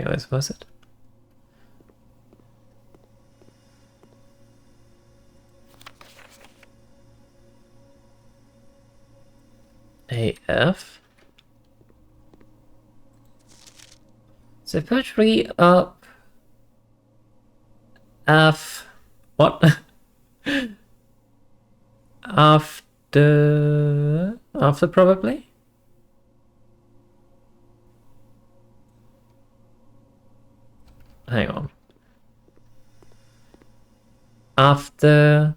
what was it? AF. So push free up. F. What? After probably? Hang on. After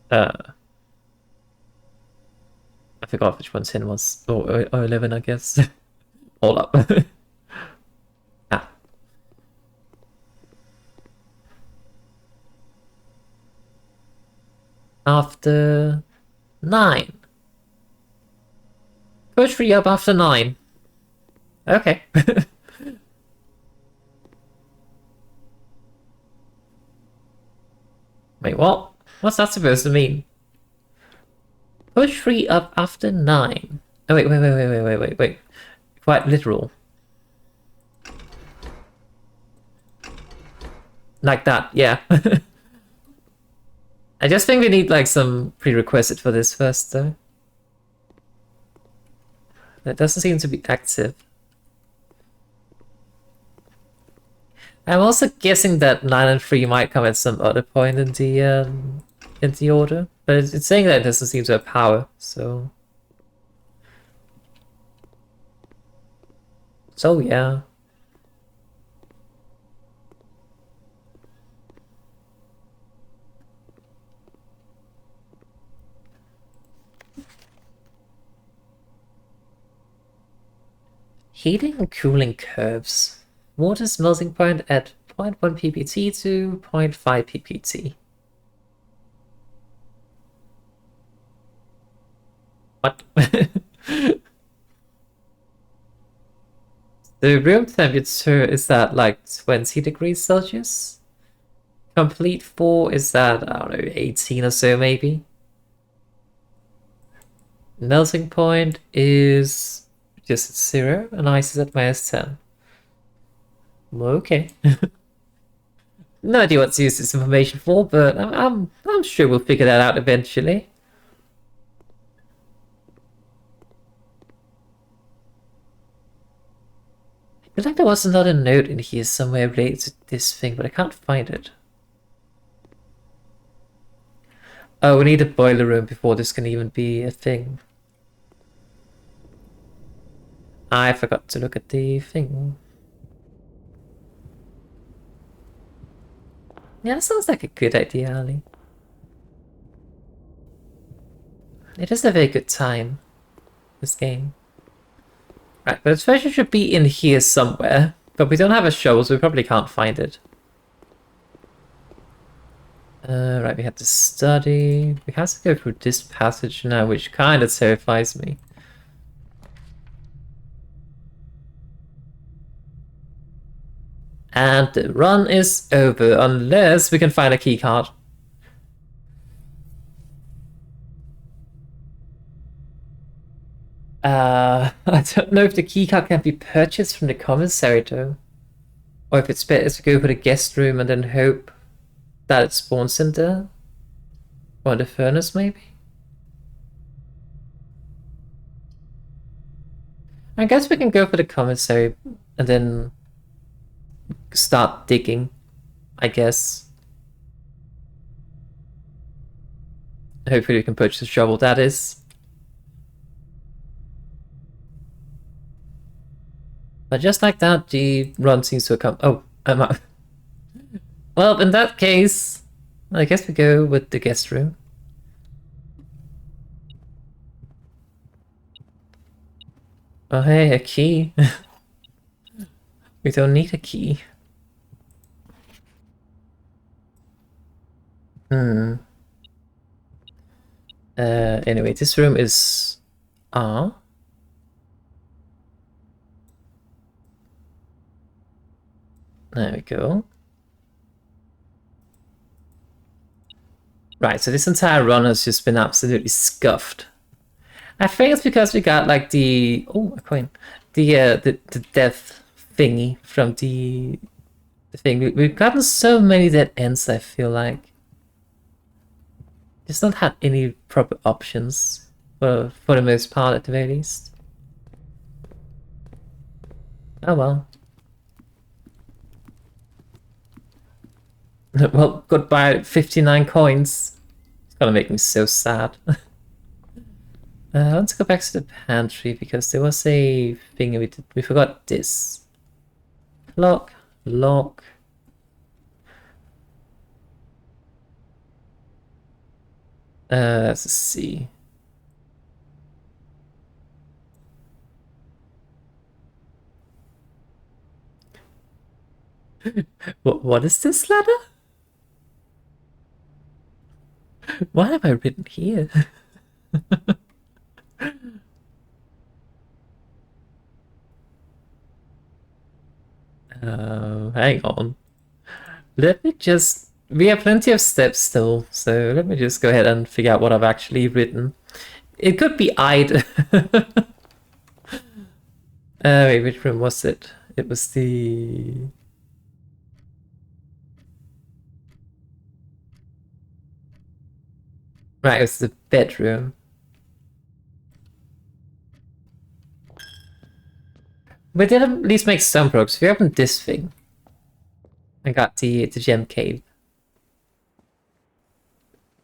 I forgot which one 10 was. Or 11, I guess. All up. Ah. After 9. Push free up after 9. Okay. Wait, what? What's that supposed to mean? Push free up after 9. Oh, wait. Quite literal. Like that, yeah. I just think we need like some prerequisite for this first, though. It doesn't seem to be active. I'm also guessing that 9 and 3 might come at some other point in the order, but it's saying that it doesn't seem to have power, so yeah. Heating and cooling curves. Water's melting point at 0.1 ppt to 0.5 ppt. What? The room temperature is that like 20 degrees Celsius? Complete 4 is that, I don't know, 18 or so maybe? Melting point is just 0 and ice is at -10. Okay. No idea what to use this information for, but I'm sure we'll figure that out eventually. I feel like there was another note in here somewhere related to this thing, but I can't find it. Oh, we need a boiler room before this can even be a thing. I forgot to look at the thing. Yeah, that sounds like a good idea, Ali. It is a very good time, this game. Right, but the treasure should be in here somewhere, but we don't have a shovel, so we probably can't find it. Right, we have to study. We have to go through this passage now, which kind of terrifies me. And the run is over, unless we can find a keycard. I don't know if the keycard can be purchased from the commissary though. Or if it's better to go for the guest room and then hope that it spawns in there. Or the furnace maybe? I guess we can go for the commissary and then start digging, I guess. Hopefully we can purchase a shovel, that is. But just like that, the run seems to have come. Oh, I'm out. Well, in that case, I guess we go with the guest room. Oh, hey, a key. We don't need a key. Anyway, this room is R. There we go. Right, so this entire run has just been absolutely scuffed. I think it's because we got like the a coin, the death thingy from the thing. We've gotten so many dead ends. I feel like just not had any proper options for the most part, at the very least. Oh well. Well, goodbye, 59 coins. It's gonna make me so sad. Let's go back to the pantry because there was a thing we forgot this. Lock. Let's see. What is this ladder? What have I written here? Hang on. Let me just... We have plenty of steps still, so let me just go ahead and figure out what I've actually written. It could be I'd... wait, which room was it? It was the... Right, it was the bedroom. We did at least make some progress. We opened this thing. I got the gem cave.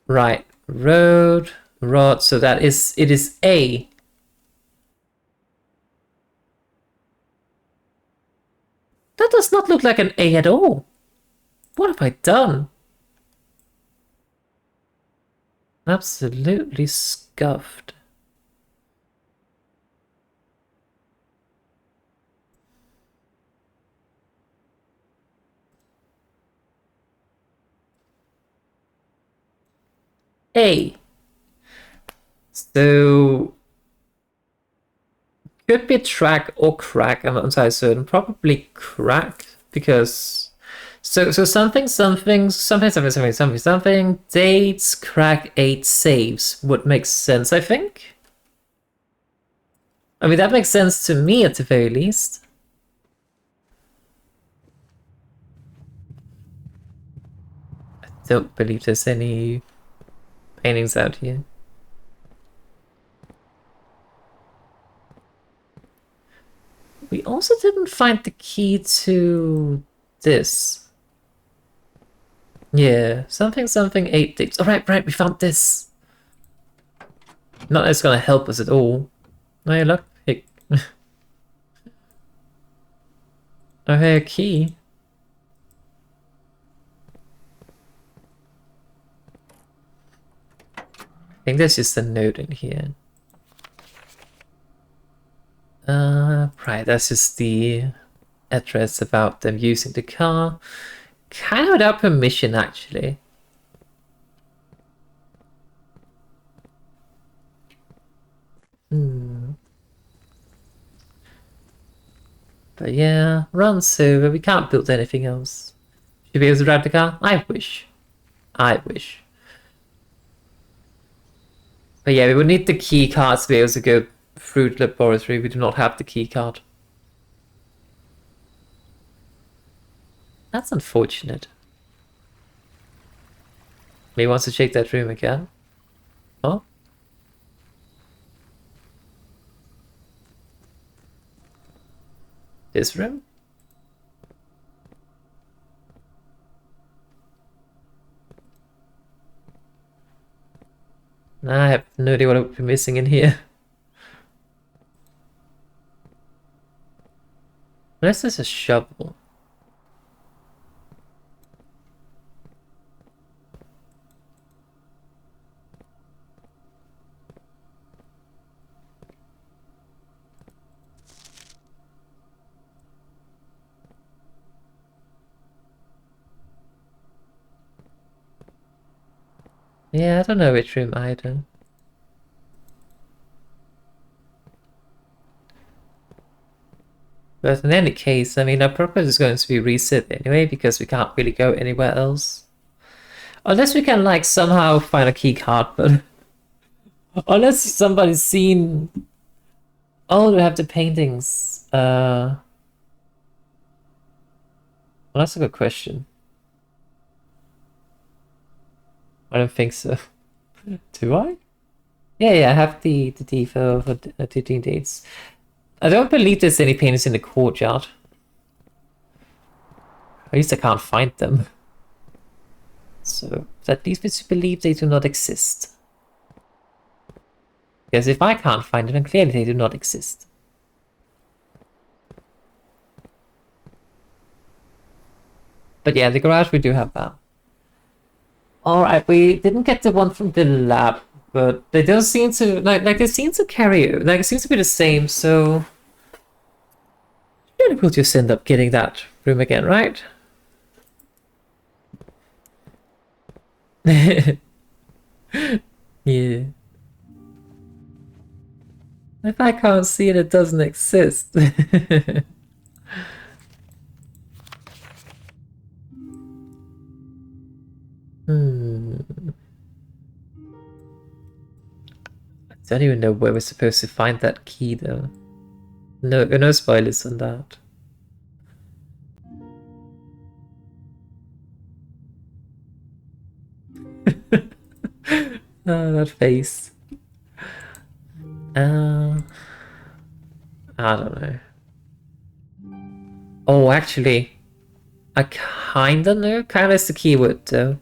Right. Road, rod, so it is A. That does not look like an A at all. What have I done? Absolutely scuffed. A. So could be track or crack. I'm not entirely certain. Probably crack because so something dates crack 8 saves would make sense. I think. I mean that makes sense to me at the very least. I don't believe there's any paintings out here. We also didn't find the key to this. Yeah, something 8 dates. Alright, right, we found this. Not that it's gonna help us at all. No, yeah, look. Hey. Oh, hey, a key. I think there's just a note in here. Right, that's just the address about them using the car. Kind of without permission, actually. But yeah, run silver, we can't build anything else. Should be able to drive the car? I wish. I wish. But yeah, we would need the key card to be able to go through the laboratory. We do not have the key card. That's unfortunate. He wants to check that room again. Oh? This room? I have no idea what I would be missing in here. Unless there's a shovel. Yeah, I don't know which room either. But in any case, I mean, our purpose is going to be reset anyway, because we can't really go anywhere else. Unless we can, like, somehow find a key card, but... Unless somebody's seen... Oh, we have the paintings. Well, that's a good question. I don't think so. Do I? Yeah, I have the default for 13 dates. I don't believe there's any paintings in the courtyard. At least I can't find them. So that leads me to believe they do not exist. Because if I can't find them, then clearly they do not exist. But yeah, the garage, we do have that. Alright, we didn't get the one from the lab, but they don't seem to, like they seem to carry, like it seems to be the same, so... Maybe we'll just end up getting that room again, right? Yeah. If I can't see it, it doesn't exist. I don't even know where we're supposed to find that key, though. No spoilers on that. Oh, that face. I don't know. Oh, actually, I kinda know. Kinda is the keyword though.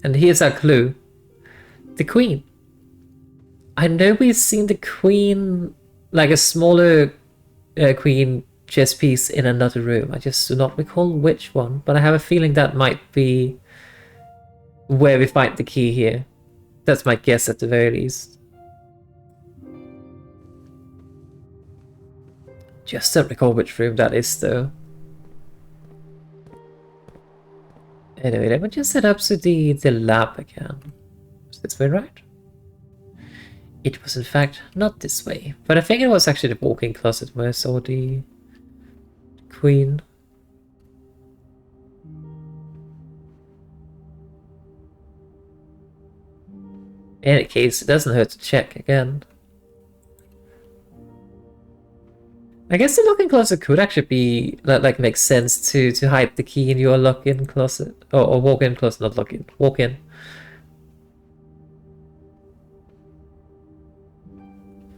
And here's our clue. The Queen. I know we've seen the Queen, like a smaller Queen chess piece in another room. I just do not recall which one, but I have a feeling that might be where we find the key here. That's my guess at the very least. Just don't recall which room that is though. Anyway, let me just head up to the lab again. Is this way right? It was in fact not this way, but I think it was actually the walk-in closet where I saw the Queen. In any case, it doesn't hurt to check again. I guess the lock-in closet could actually be like make sense to hide the key in your lock-in closet or walk-in closet, not lock-in, walk-in.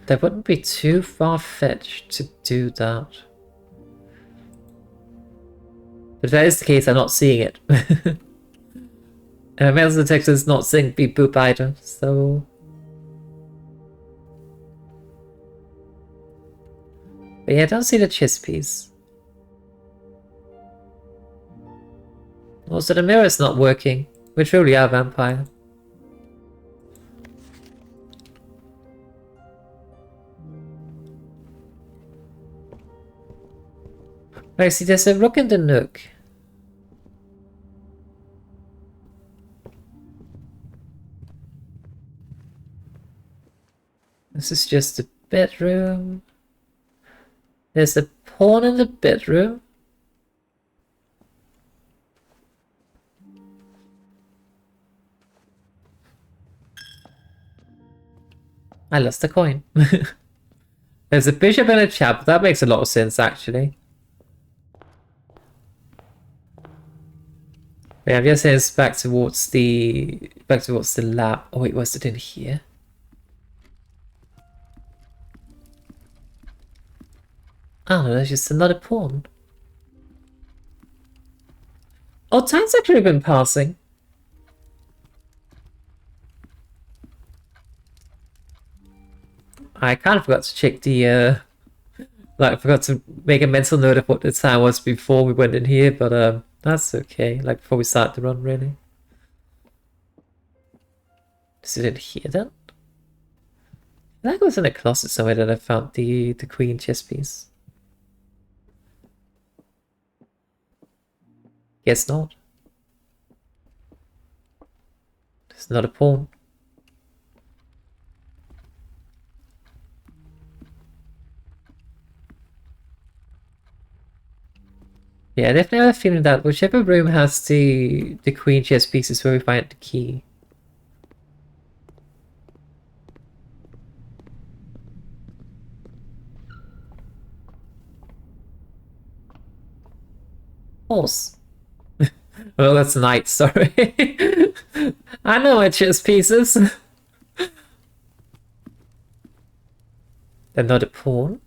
That wouldn't be too far-fetched to do that. But if that is the case, I'm not seeing it. And metal detector is not seeing beep boop either, so. But yeah, I don't see the chess piece. Also, the mirror is not working. We truly are a vampire. Right, see, there's a rook in the nook. This is just the bedroom. There's a pawn in the bedroom. I lost the coin. There's a bishop and a chap. That makes a lot of sense, actually. Yeah, I'm just heading back towards the lab. Oh wait, was it in here? Oh no, that's just another pawn. Oh, time's actually been passing. I kind of forgot to check the like I forgot to make a mental note of what the time was before we went in here, but that's okay. Like before we start the run, really. Is it in here then? I think it was in a closet somewhere that I found the queen chess piece. Guess not. It's not a pawn. Yeah, I definitely have a feeling that whichever room has the queen chess piece is where we find the key. Horse. Well, that's knight, sorry. I know my chess pieces. They're not a pawn.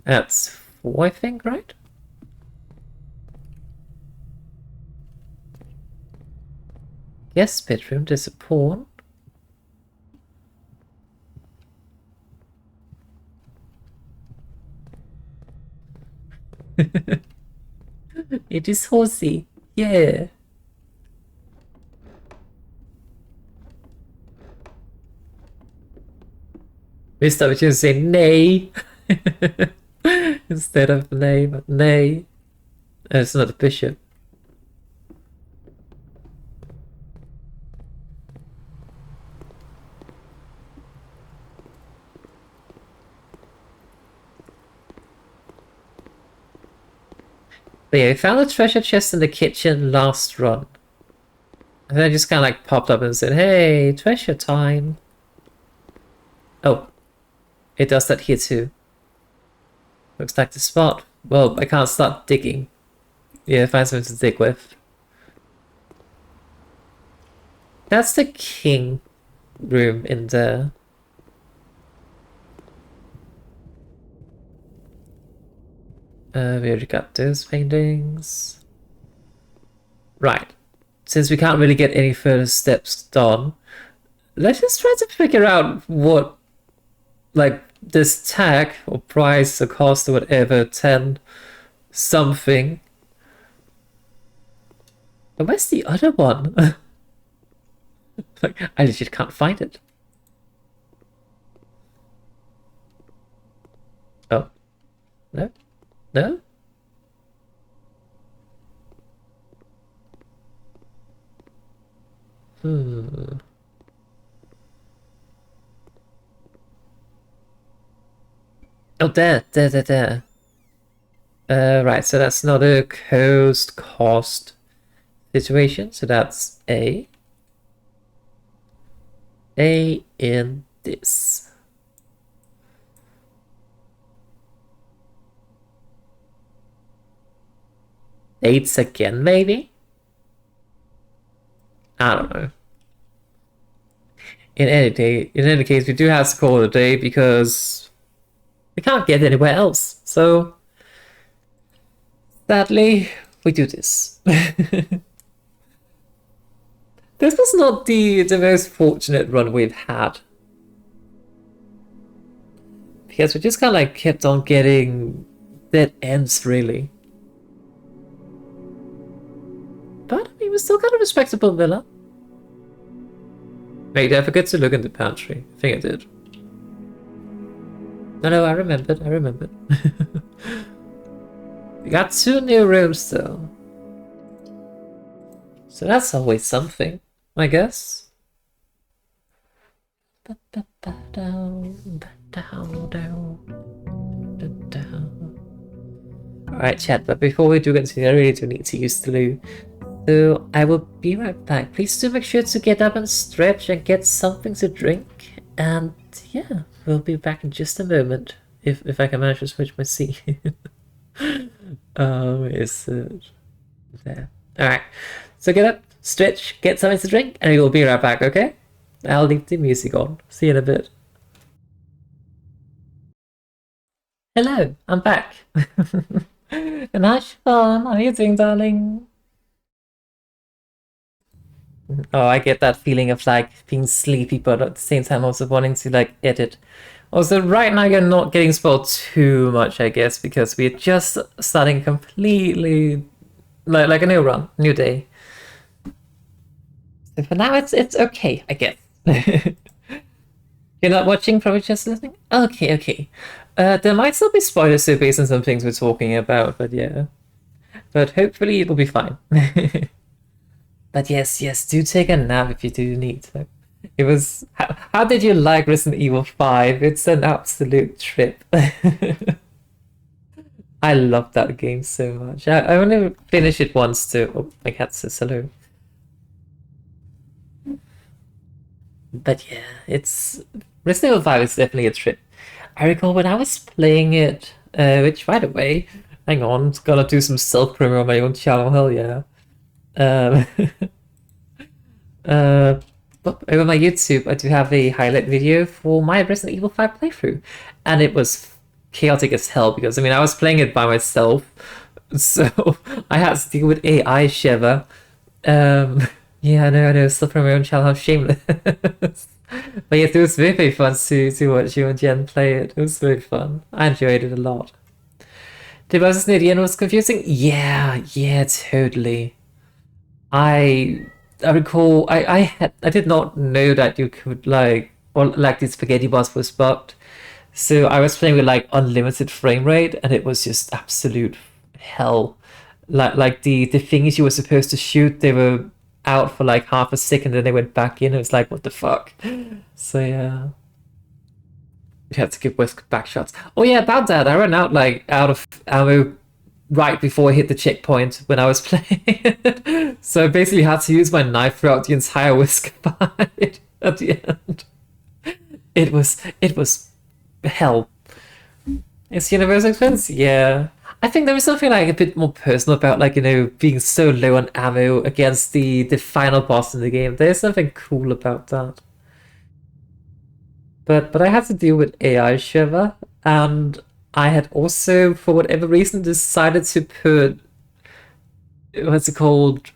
That's 4, I think, right? Yes, bedroom, there's a pawn. It is horsey. Yeah. Mr. Would you say nay? Instead of nay, but nay. It's not a bishop. But yeah, we found a treasure chest in the kitchen last run. And then it just kind of like popped up and said, hey, treasure time. Oh, it does that here too. Looks like the spot. Well, I can't start digging. Yeah, find something to dig with. That's the king room in there. We already got those paintings. Right. Since we can't really get any further steps done, let's just try to figure out what, like, this tag or price or cost or whatever, 10 something. But where's the other one? Like, I legit can't find it. Oh. No? No? Hmm. Oh, there. Right, so that's not a cost situation, so that's A in this. Dates again, maybe? I don't know. In any case, we do have to call it a day because we can't get anywhere else. So sadly, we do this. This was not the most fortunate run we've had. Because we just kind of like kept on getting dead ends, really. But I mean, we're still got a respectable villa. Wait, did I forget to look in the pantry? I think I did. No, I remembered. We got 2 new rooms though. So that's always something, I guess. Alright, chat, but before we do continue, I really do need to use the loo. So I will be right back. Please do make sure to get up and stretch and get something to drink. And yeah, we'll be back in just a moment. If I can manage to switch my seat. Is it there? Alright. So get up, stretch, get something to drink, and we will be right back, okay? I'll leave the music on. See you in a bit. Hello, I'm back. And hi, Siobhan. How are you doing, darling? Oh, I get that feeling of like being sleepy, but at the same time also wanting to like edit. Also, right now you're not getting spoiled too much, I guess, because we're just starting completely like a new run, new day. So for now, it's okay, I guess. You're not watching, probably just listening? Okay. There might still be spoilers so based on some things we're talking about, but yeah. But hopefully it'll be fine. But yes, do take a nap if you do need to. It was... How did you like Resident Evil 5? It's an absolute trip. I love that game so much. I only finished it once too. Oh, my cat says hello. But yeah, it's... Resident Evil 5 is definitely a trip. I recall when I was playing it, which by the way, hang on, gonna do some self-promo on my own channel, hell yeah. Um, but over my YouTube, I do have a highlight video for my Resident Evil 5 playthrough, and it was chaotic as hell because I mean I was playing it by myself, so I had to deal with AI Shiver. Yeah, I know, stuff from my own channel, how shameless. But yes, it was very fun to watch you and Jen play it. It was very fun. I enjoyed it a lot. The bosses near the end was confusing. Yeah, totally. I recall I did not know that you could like or like the spaghetti boss was bugged. So I was playing with like unlimited frame rate and it was just absolute hell. Like the things you were supposed to shoot, they were out for like half a second and they went back in. It was like what the fuck. So yeah. You have to give whisk back shots. Oh yeah, about that. I ran out of ammo right before I hit the checkpoint when I was playing. So I basically had to use my knife throughout the entire whisk fight at the end. It was hell. It's universal expense? Yeah. I think there was something like a bit more personal about like, you know, being so low on ammo against the final boss in the game. There's something cool about that. But I had to deal with AI Shiver, and I had also, for whatever reason, decided to put, what's it called,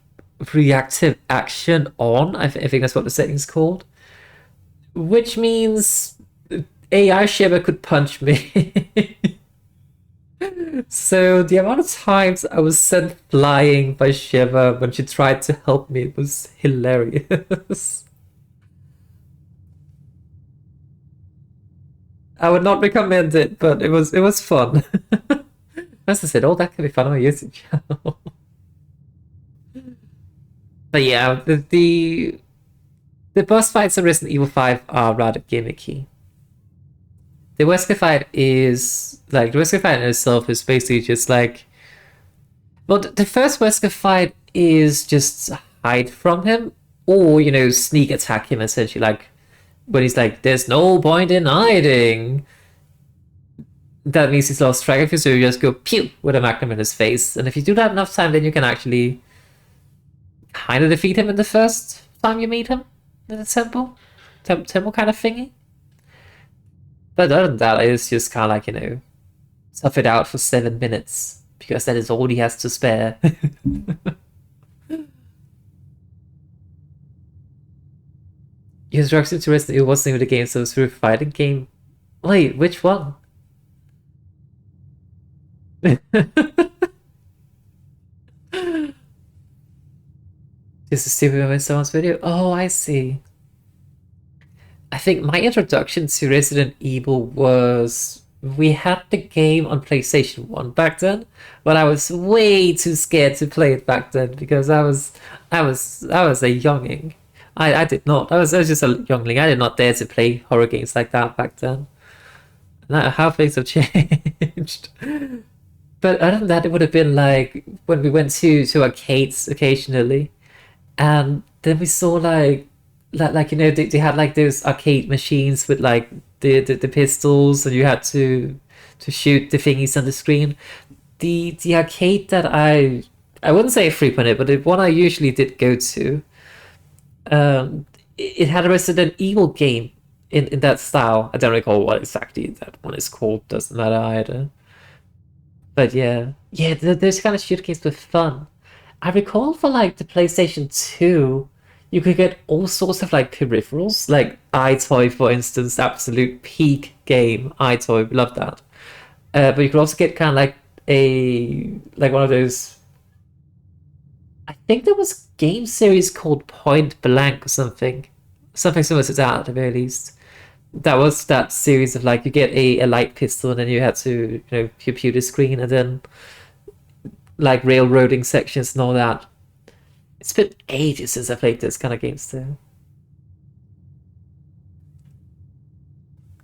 reactive action on. I think that's what the setting's called, which means AI Shiva could punch me. So the amount of times I was sent flying by Shiva when she tried to help me was hilarious. I would not recommend it, but it was fun. As I said, all that can be fun on my YouTube channel. But yeah, the boss fights in Resident Evil 5 are rather gimmicky. The Wesker fight is like the Wesker fight in itself is basically just like, well, the first Wesker fight is just hide from him, or sneak attack him essentially. Like when he's like, "There's no point in hiding." That means he's lost track of you, so you just go pew with a magnum in his face, and if you do that enough time, then you can actually kind of defeat him in the first time you meet him in the temple kind of thingy. But other than that, it's just kind of like, tough it out for 7 minutes, because that is all he has to spare. Your instruction to Resident Evil wasn't even a game, so it was through a fighting game. Wait, which one? Just a stupid in someone's video? Oh, I see. I think my introduction to Resident Evil was, we had the game on PlayStation 1 back then, but I was way too scared to play it back then because I was a younging. I did not. I was just a youngling. I did not dare to play horror games like that back then. Now how things have changed. But other than that, it would have been like when we went to arcades occasionally, and then we saw they had like those arcade machines with like the pistols, and you had to shoot the thingies on the screen. The arcade that I wouldn't say I frequented, but the one I usually did go to, it had a Resident Evil game in that style. I don't recall what exactly that one is called. Doesn't matter either. But yeah, those kind of shooter games were fun. I recall for like the PlayStation 2, you could get all sorts of like peripherals, like iToy, for instance, absolute peak game. iToy, we love that. But you could also get kind of like one of those. I think there was a game series called Point Blank or something similar to that at the very least. That was that series of like you get a light pistol and then you had to pew the screen, and then like railroading sections and all that. It's been ages since I played those kind of games too.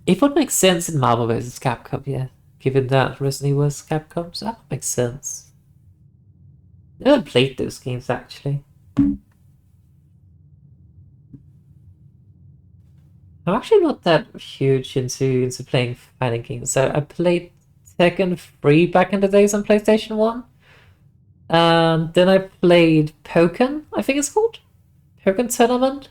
It would make sense in Marvel vs. Capcom, yeah. Given that Resident Evil was Capcom, so that makes sense. I never played those games actually. I'm actually not that huge into playing fighting games. So I played Tekken 3 back in the days on PlayStation 1. And then I played Pokken, I think it's called. Pokken Tournament.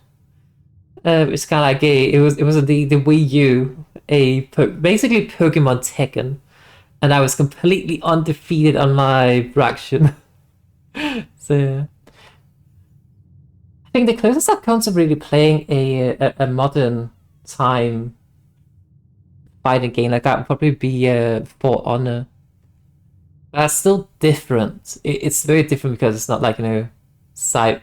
It's kind of like it was the Wii U, basically Pokemon Tekken, and I was completely undefeated on my fraction. So yeah. I think the closest I've come to really playing a modern time fighting game like that would probably be For Honor. That's still different. It's very different because it's not like side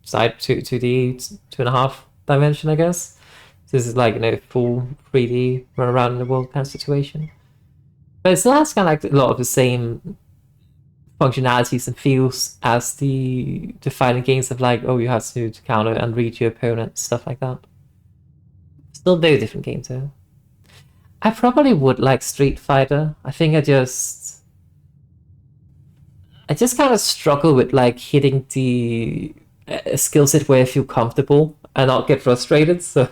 2D 2.5 dimension, I guess. This is like full 3D run around in the world kind of situation. But it still has kind of like a lot of the same functionalities and feels as the fighting games of like, oh, you have to counter and read your opponent, stuff like that. Still very different game too. I probably would like Street Fighter. I think I just kind of struggle with like hitting the skill set where I feel comfortable and not get frustrated. So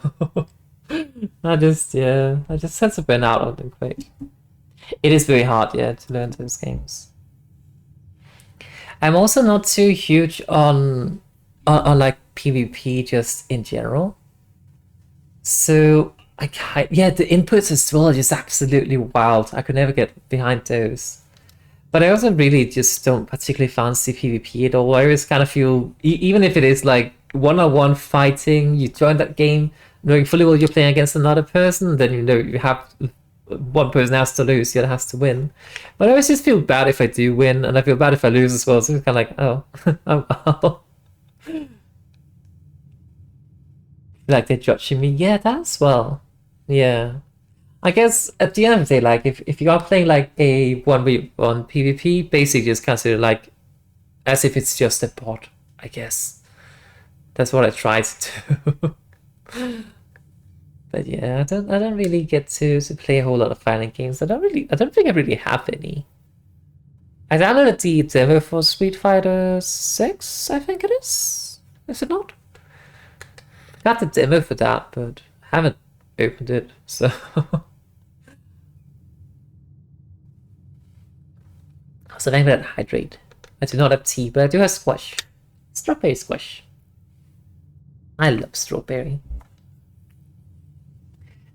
I just sense a burnout on them quick. It is very hard, to learn those games. I'm also not too huge on like PvP just in general. So I can't, yeah, the inputs as well are just absolutely wild. I could never get behind those. But I also really just don't particularly fancy PvP at all. I always kind of feel, even if it is like one-on-one fighting, you join that game knowing fully well you're playing against another person, then you know you have one person has to lose, the other has to win. But I always just feel bad if I do win, and I feel bad if I lose as well. So it's kind of like, oh, oh well. Like they're judging me. Yeah, that's well. Yeah. I guess at the end of the day, like if you are playing like a 1v1 PvP, basically just consider like as if it's just a bot, I guess. That's what I try to do. But yeah, I don't really get to play a whole lot of fighting games. I don't think I really have any. I downloaded the demo for Street Fighter 6, I think it is. Is it not? Got the demo for that, but haven't opened it, so so maybe that hydrate. I do not have tea, but I do have squash. Strawberry squash. I love strawberry.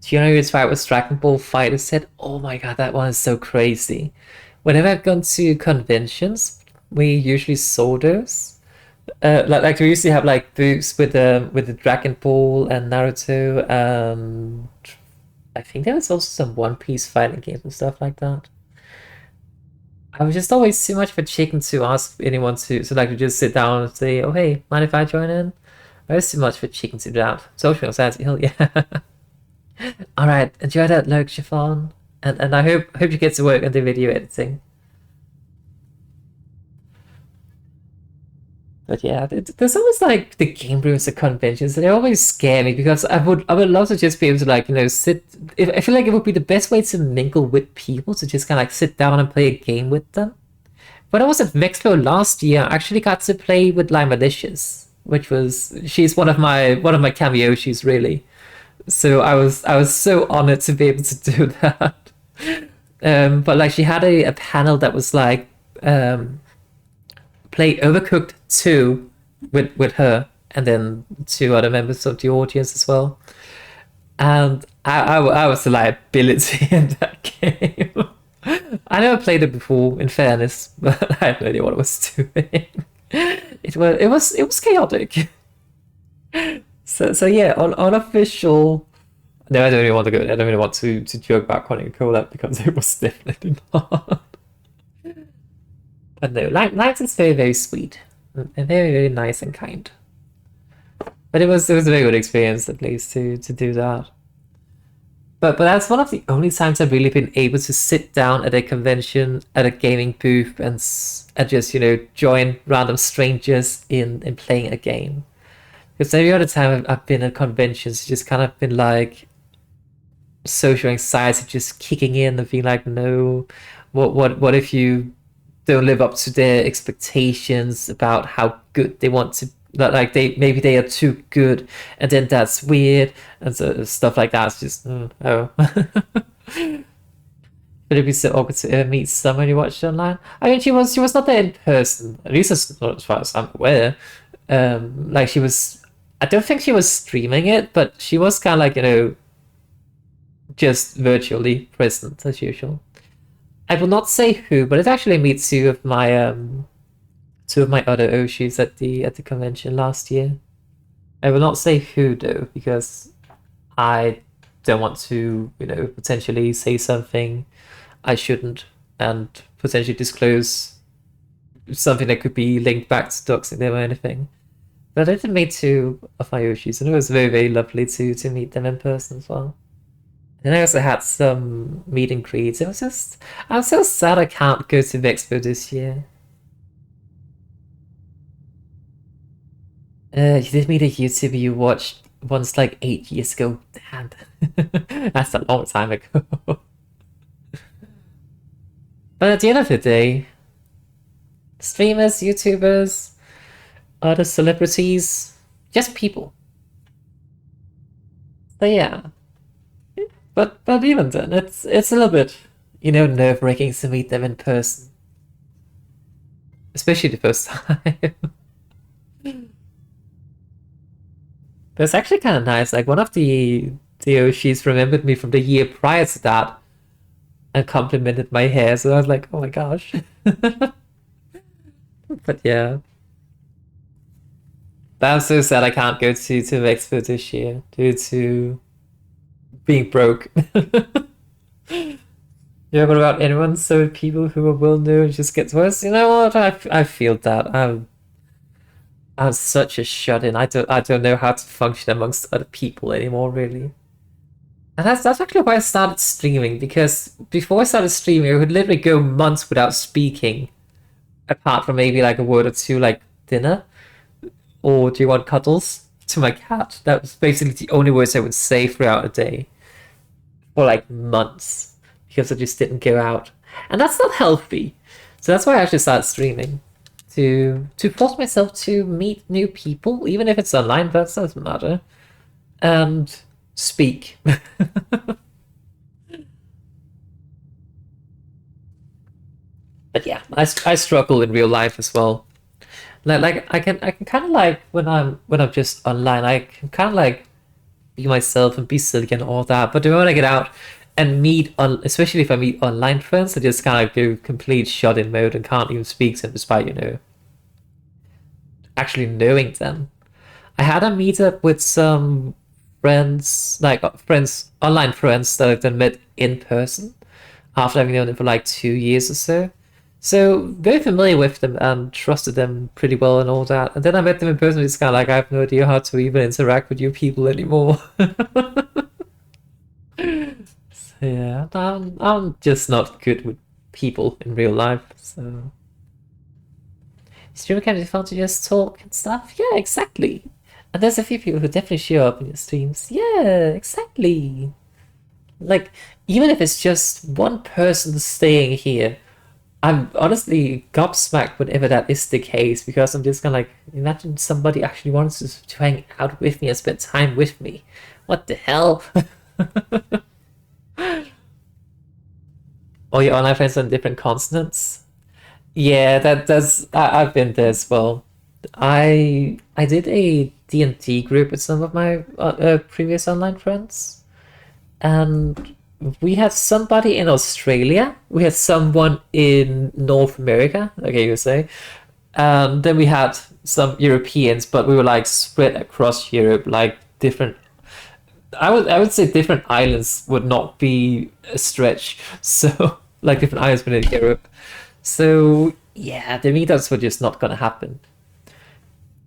Do you know who's fight with Dragon Ball Fighter set? Oh my god, that one is so crazy. Whenever I've gone to conventions, we usually saw those. Like we usually have like booths with the Dragon Ball and Naruto, and I think there was also some One Piece fighting games and stuff like that. I was just always too much of a chicken to ask anyone to like to just sit down and say, "Oh hey, mind if I join in?" I was too much of a chicken to do that. Social anxiety, hell yeah. All right, enjoy that, Lurk Chiffon, and I hope you get to work on the video editing. But yeah, there's always like the game rooms at conventions, and they always scare me because I would love to just be able to like sit. I feel like it would be the best way to mingle with people, to just kind of like sit down and play a game with them. When I was at Vexpo last year, I actually got to play with Lime Malicious, which was she's one of my cameo. She's really. So I was so honored to be able to do that. But like she had a panel that was like play Overcooked 2 with her and then two other members of the audience as well. And I was a liability in that game. I never played it before, in fairness, but I had no idea what I was doing. It was chaotic. So yeah, on unofficial. No, I don't really want to go. I don't really want to joke about Connie and collab because it was definitely not. But no, Light is very, very sweet and very, very nice and kind. But it was a very good experience, at least, to do that. But that's one of the only times I've really been able to sit down at a convention, at a gaming booth, and just, you know, join random strangers in playing a game. Because every other time I've been at conventions, it's just kind of been like social anxiety just kicking in and being like, no, what if you don't live up to their expectations about how good they want to, like maybe they are too good, and then that's weird, and so stuff like that. It's just oh. Would it be so awkward to meet someone you watched online? I mean, she was not there in person, at least as far as I'm aware. Like she was, I don't think she was streaming it, but she was kind of like, you know, just virtually present as usual. I will not say who, but it actually meets two of my other Oshis at the convention last year. I will not say who though, because I don't want to, you know, potentially say something I shouldn't and potentially disclose something that could be linked back to doxing them or anything. But I did meet two of my Oshis, and it was very, very lovely to meet them in person as well. And I also had some meet and greets. I'm so sad I can't go to the expo this year. You did meet a YouTuber you watched once like 8 years ago. Damn. That's a long time ago. But at the end of the day, streamers, YouTubers, other celebrities, just people. So yeah. But even then, it's a little bit, you know, nerve-wracking to meet them in person. Especially the first time. But it's actually kind of nice. Like one of the she's remembered me from the year prior to that and complimented my hair. So I was like, oh my gosh. But yeah. But I'm so sad I can't go to Expo this year due to being broke. You ever about anyone? So people who are well known just gets worse. You know what? I feel that. I'm such a shut in. I don't know how to function amongst other people anymore, really. And that's actually why I started streaming, because before I started streaming, I would literally go months without speaking, apart from maybe like a word or two, like dinner or do you want cuddles to my cat. That was basically the only words I would say throughout a day for like months, because I just didn't go out, and that's not healthy. So that's why I actually started streaming, to force myself to meet new people, even if it's online. That doesn't matter, and speak. But yeah, I struggle in real life as well. Like I can kind of like when I'm just online, I can kind of like be myself and be silly and all that. But when I get out and meet on, especially if I meet online friends, I just kind of go complete shut in mode and can't even speak to them despite actually knowing them. I had a meetup with some friends, like friends, online friends that I've then met in person after having known them for like 2 years or so. So very familiar with them and trusted them pretty well and all that. And then I met them in person. It's kind of like I have no idea how to even interact with you people anymore. So yeah, I'm just not good with people in real life. So streaming can be fun to just talk and stuff. Yeah, exactly. And there's a few people who definitely show up in your streams. Yeah, exactly. Like, even if it's just one person staying here, I'm honestly gobsmacked whenever that is the case, because I'm just kind of like, imagine somebody actually wants to hang out with me and spend time with me. What the hell? All your online friends on different continents? Yeah, I've been there as well. I did a D&D group with some of my previous online friends, and we had somebody in Australia, we had someone in North America, okay, you say. Then we had some Europeans, but we were like spread across Europe, like different. I would say different islands would not be a stretch. So like different islands within Europe. So yeah, the meetups were just not gonna happen.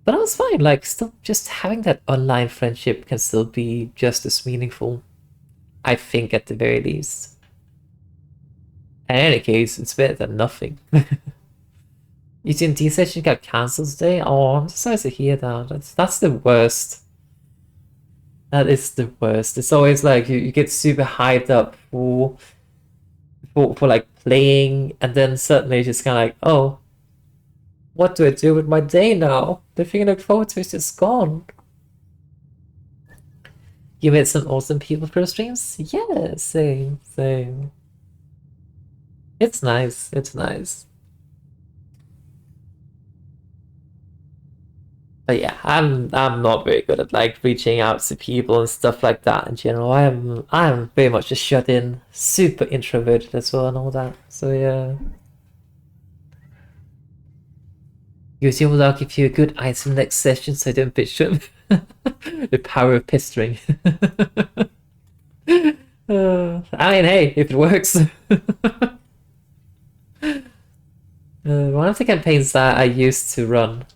But I was fine. Like, still, just having that online friendship can still be just as meaningful, I think, at the very least. In any case, it's better than nothing. Your D&D session got cancelled today? Oh, I'm so sorry to hear that. That's the worst. That is the worst. It's always like you get super hyped up for like playing, and then suddenly it's just kind of like, oh, what do I do with my day now? The thing I look forward to is just gone. You met some awesome people for streams? Yeah, same, same. It's nice, it's nice. But yeah, I'm not very good at like reaching out to people and stuff like that in general. I'm very much a shut in, super introverted as well and all that. So yeah. Use your luck if you're a good item next session, so don't bitch them. The power of pestering. I mean, hey, if it works. One of the campaigns that I used to run,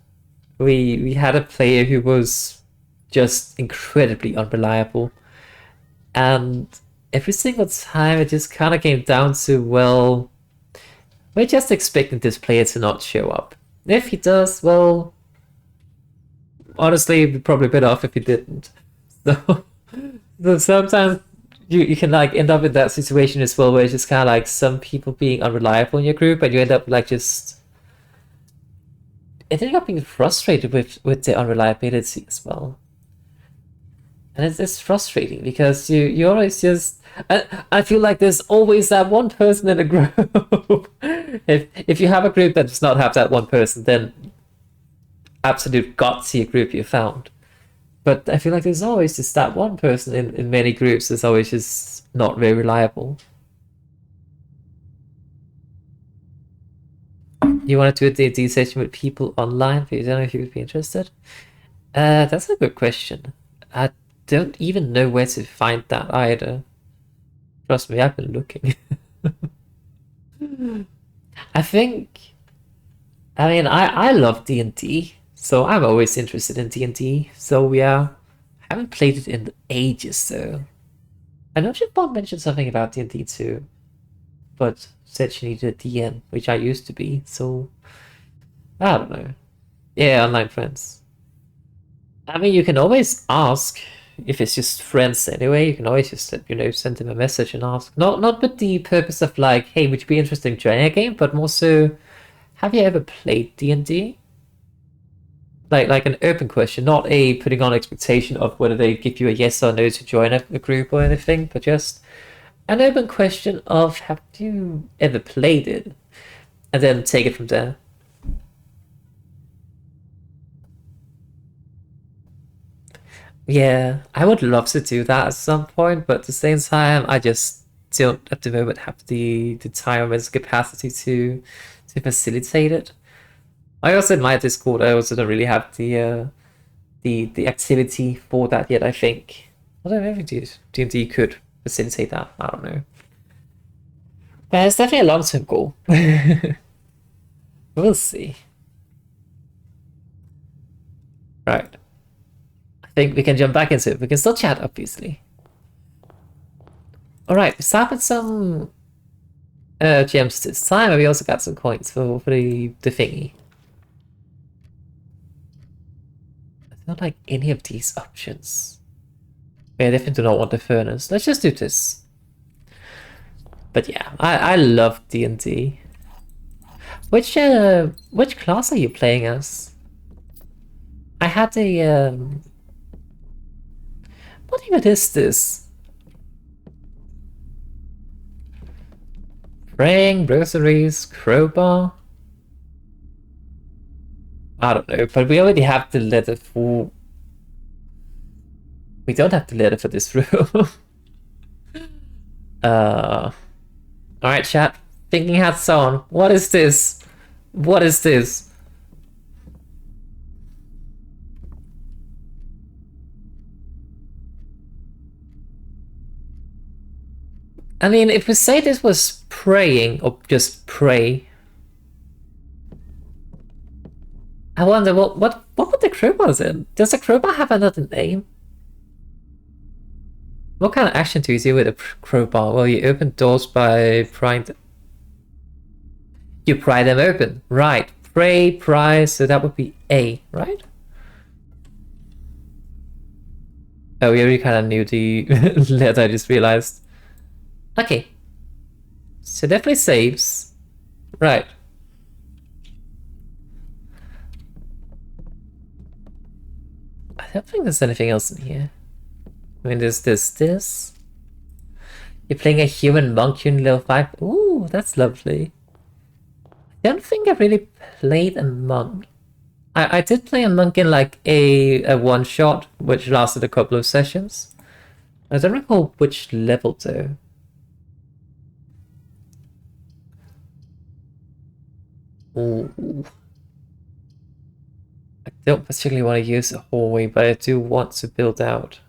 we had a player who was just incredibly unreliable, and every single time it just kind of came down to, well, we're just expecting this player to not show up. If he does, well, honestly, it'd be probably better off if he didn't. So, so sometimes you can like end up in that situation as well, where it's just kind of like some people being unreliable in your group, and you end up like just ending up being frustrated with the unreliability as well. And it's frustrating because you always just, I feel like there's always that one person in a group. If you have a group that does not have that one person, then absolute gutsy group you found. But I feel like there's always just that one person in many groups that's always just not very reliable. You want to do a D&D session with people online, but you don't know if you would be interested? That's a good question. I don't even know where to find that either. Trust me, I've been looking. I think, I mean, I love D&D, so I'm always interested in D&D. So yeah, I haven't played it in ages though. I know Siobhan mentioned something about D&D too, but said she needed a DM, which I used to be, so I don't know. Yeah, online friends. I mean, you can always ask if it's just friends anyway. You can always just send them a message and ask. Not with the purpose of like, hey, would you be interested in joining a game, but more so, have you ever played D&D? Like an open question, not a putting on expectation of whether they give you a yes or no to join a group or anything, but just an open question of have you ever played it, and then take it from there. Yeah, I would love to do that at some point, but at the same time, I just don't at the moment have the time and capacity to facilitate it. I also in my Discord, I also don't really have the activity for that yet. I think I don't know if D&D could facilitate that. I don't know, but it's definitely a long term goal. We'll see. Right, I think we can jump back into it. We can still chat, obviously. All right, we start with some gems this time, and we also got some coins for the thingy. I don't like any of these options. I definitely do not want the furnace. Let's just do this. But yeah, I love D&D. Which class are you playing as? I had a what even is this? Praying, groceries, crowbar. I don't know, but we already have the letter for. We don't have the letter for this room. Alright, chat. Thinking hats on. What is this? What is this? I mean, if we say this was praying or just pray, I wonder what would the crowbar in? Does the crowbar have another name? What kind of action do you do with a crowbar? Well, you open doors by prying them. You pry them open. Right. Pray, pry, so that would be A, right? Oh, we already kind of knew the letter, I just realized. Okay. So definitely saves. Right. I don't think there's anything else in here. I mean, there's this. You're playing a human monk in level 5. Ooh, that's lovely. I don't think I really played a monk. I did play a monk in like a one-shot, which lasted a couple of sessions. I don't recall which level though. Ooh. I don't particularly want to use a hallway, but I do want to build out.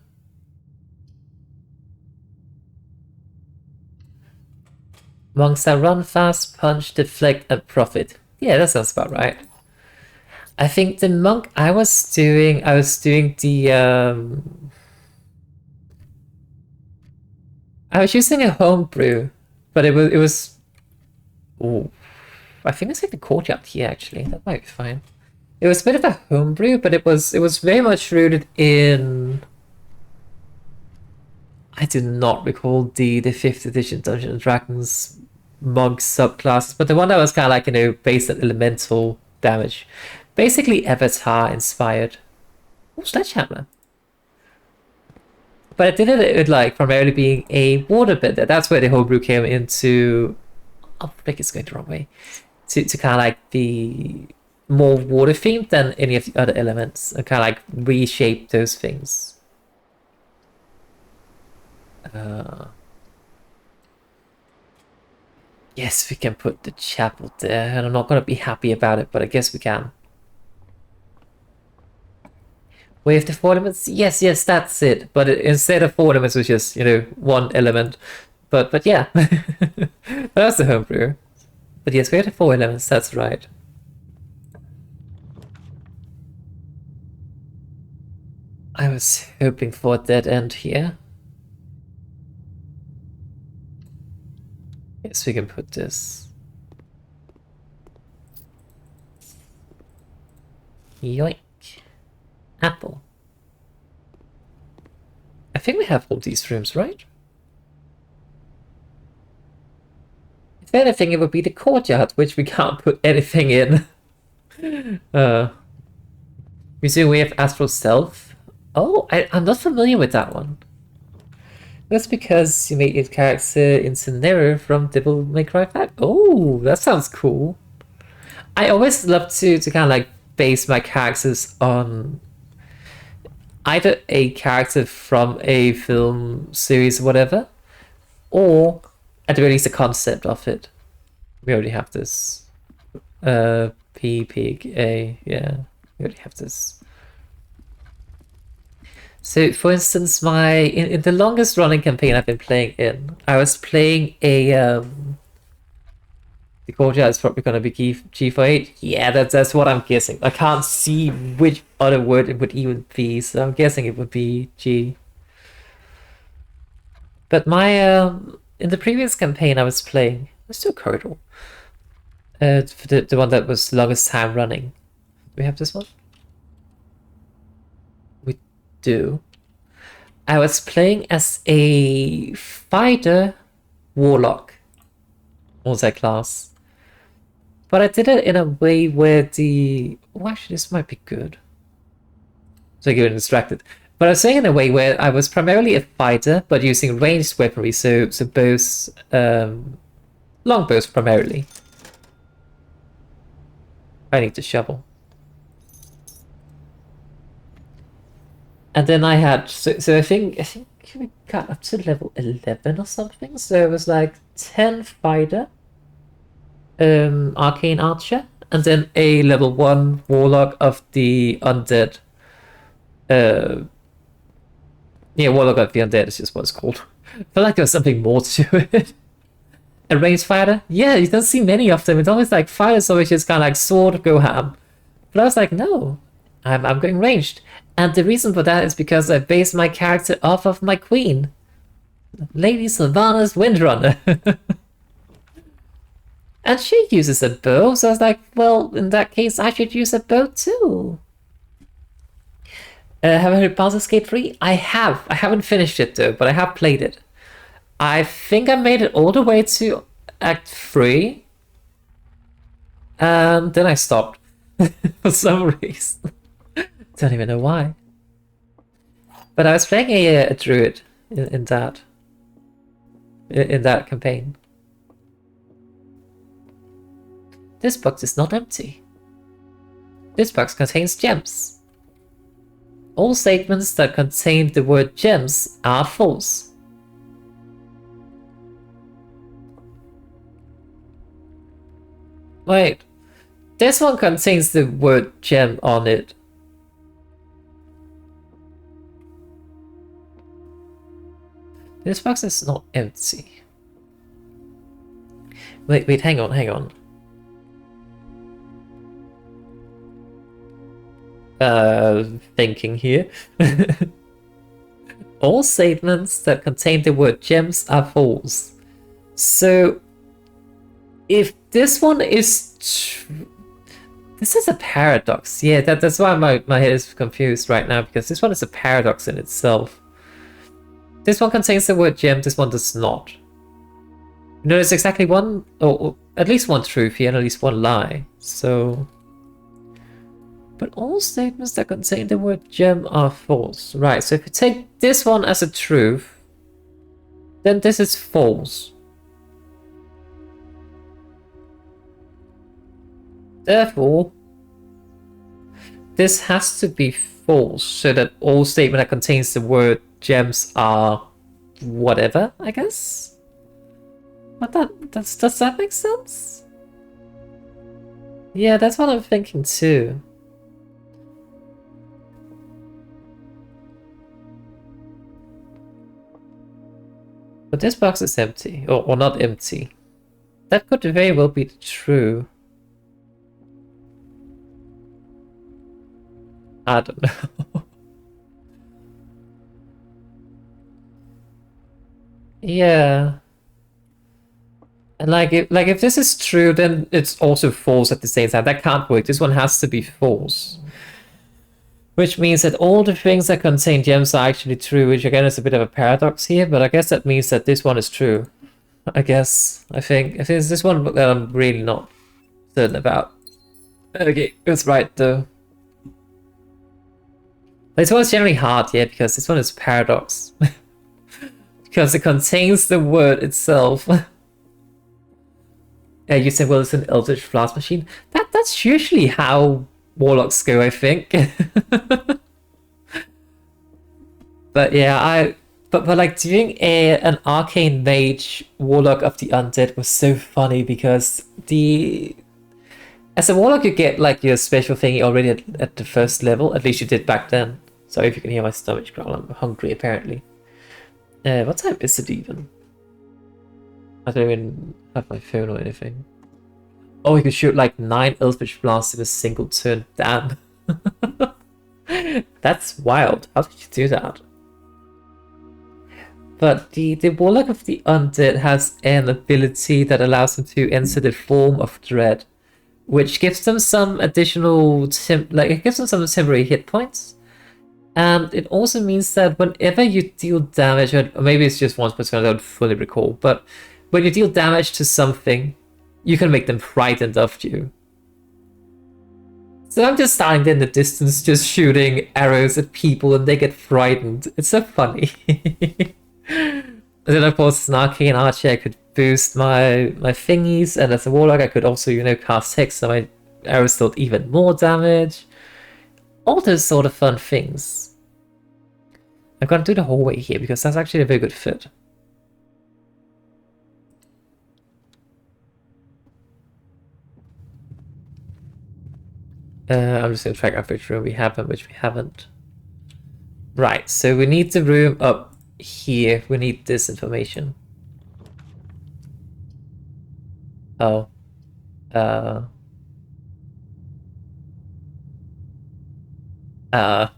Monks that run fast, punch, deflect, and profit. Yeah, that sounds about right. I think the monk I was doing the I was using a homebrew, but it was ooh, I think it's like the courtyard here actually. That might be fine. It was a bit of a homebrew, but it was very much rooted in. I do not recall the 5th edition Dungeons and Dragons monk subclasses, but the one that was kind of like based on elemental damage, basically Avatar inspired. Oh, sledgehammer. But I did it like primarily being a water bender. That's where the homebrew came into. Oh, frick, it's going the wrong way. To kind of like the more water themed than any of the other elements, and kind of like reshape those things. Yes, we can put the chapel there, and I'm not gonna be happy about it, but I guess we can. Wave the 4 elements? Yes, that's it. But instead of 4 elements, which is, 1 element. But yeah. That's the homebrew. But yes, we have the 4 elements, that's right. I was hoping for a dead end here. Yes, we can put this. Yoink. Apple. I think we have all these rooms, right? If anything, it would be the courtyard, which we can't put anything in. We see we have Astral Stealth. Oh, I'm not familiar with that one. That's because you made your character Incineroar from Devil May Cry 5. Oh, that sounds cool. I always love to kind of like base my characters on either a character from a film series or whatever, or at the very least the concept of it. We already have this. Pig A, yeah, we already have this. So, for instance, in the longest running campaign I've been playing in, I was playing a the courtyard is probably going to be G48. Yeah, that's what I'm guessing. I can't see which other word it would even be, so I'm guessing it would be G. But my in the previous campaign I was playing, it was still Corridor. For the one that was longest time running. Do we have this one? We do. I was playing as a fighter warlock multi-class. But I did it in a way where the... Oh, actually, this might be good. So I get distracted. But I was saying in a way where I was primarily a fighter, but using ranged weaponry, so bows, longbows primarily. I need to shovel. And then I had... So I think we got up to level 11 or something. So it was like 10 fighter. Arcane Archer, and then a level 1 Warlock of the Undead. Yeah, Warlock of the Undead is just what it's called. I feel like there was something more to it. A ranged fighter? Yeah, you don't see many of them. It's always like fighters always just kind of like sword, go ham. But I was like, no, I'm going ranged. And the reason for that is because I based my character off of my queen, Lady Sylvanas Windrunner. And she uses a bow, so I was like, well, in that case, I should use a bow too. Have I heard Baldur's Gate 3? I have. I haven't finished it though, but I have played it. I think I made it all the way to Act 3. And then I stopped. For some reason. Don't even know why. But I was playing a druid in that campaign. This box is not empty. This box contains gems. All statements that contain the word gems are false. Wait, this one contains the word gem on it. This box is not empty. Wait, hang on. Thinking here. All statements that contain the word gems are false. So, if this one is this is a paradox. Yeah, that's why my head is confused right now, because this one is a paradox in itself. This one contains the word gem, this one does not. You know, there's exactly one, or at least one truth here and at least one lie. So... But all statements that contain the word gem are false. Right, so if you take this one as a truth, then this is false. Therefore, this has to be false, so that all statement that contains the word gems are whatever, I guess? But does that make sense? Yeah, that's what I'm thinking too. But this box is empty, or not empty. That could very well be true. I don't know. Yeah. And if this is true, then it's also false at the same time. That can't work. This one has to be false. Which means that all the things that contain gems are actually true, which again is a bit of a paradox here, but I guess that means that this one is true. I guess. I think it's this one that I'm really not certain about. Okay, it's right though. This one's generally hard, yeah, because this one is paradox. Because it contains the word itself. You said, well, it's an Eldritch Blast machine. That's usually how Warlocks go, I think. But yeah, but like doing an Arcane Mage Warlock of the Undead was so funny because as a Warlock you get like your special thingy already at the first level, at least you did back then. Sorry if you can hear my stomach growl, I'm hungry apparently. What time is it even? I don't even have my phone or anything. Oh, he could shoot like 9 Eldritch Blasts in a single turn. Damn. That's wild. How did you do that? But the Warlock of the Undead has an ability that allows them to enter the form of Dread, which gives them some additional it gives them some temporary hit points. And it also means that whenever you deal damage, or maybe it's just once per turn, I don't fully recall, but when you deal damage to something, you can make them frightened of you. So I'm just standing there in the distance, just shooting arrows at people and they get frightened. It's so funny. And then of course as an Arcane Archer I could boost my thingies, and as a Warlock I could also, cast Hex so my arrows dealt even more damage. All those sort of fun things. I'm gonna do the hallway here because that's actually a very good fit. I'm just gonna track out which room we have and which we haven't. Right, so we need the room up here. We need this information. Oh. I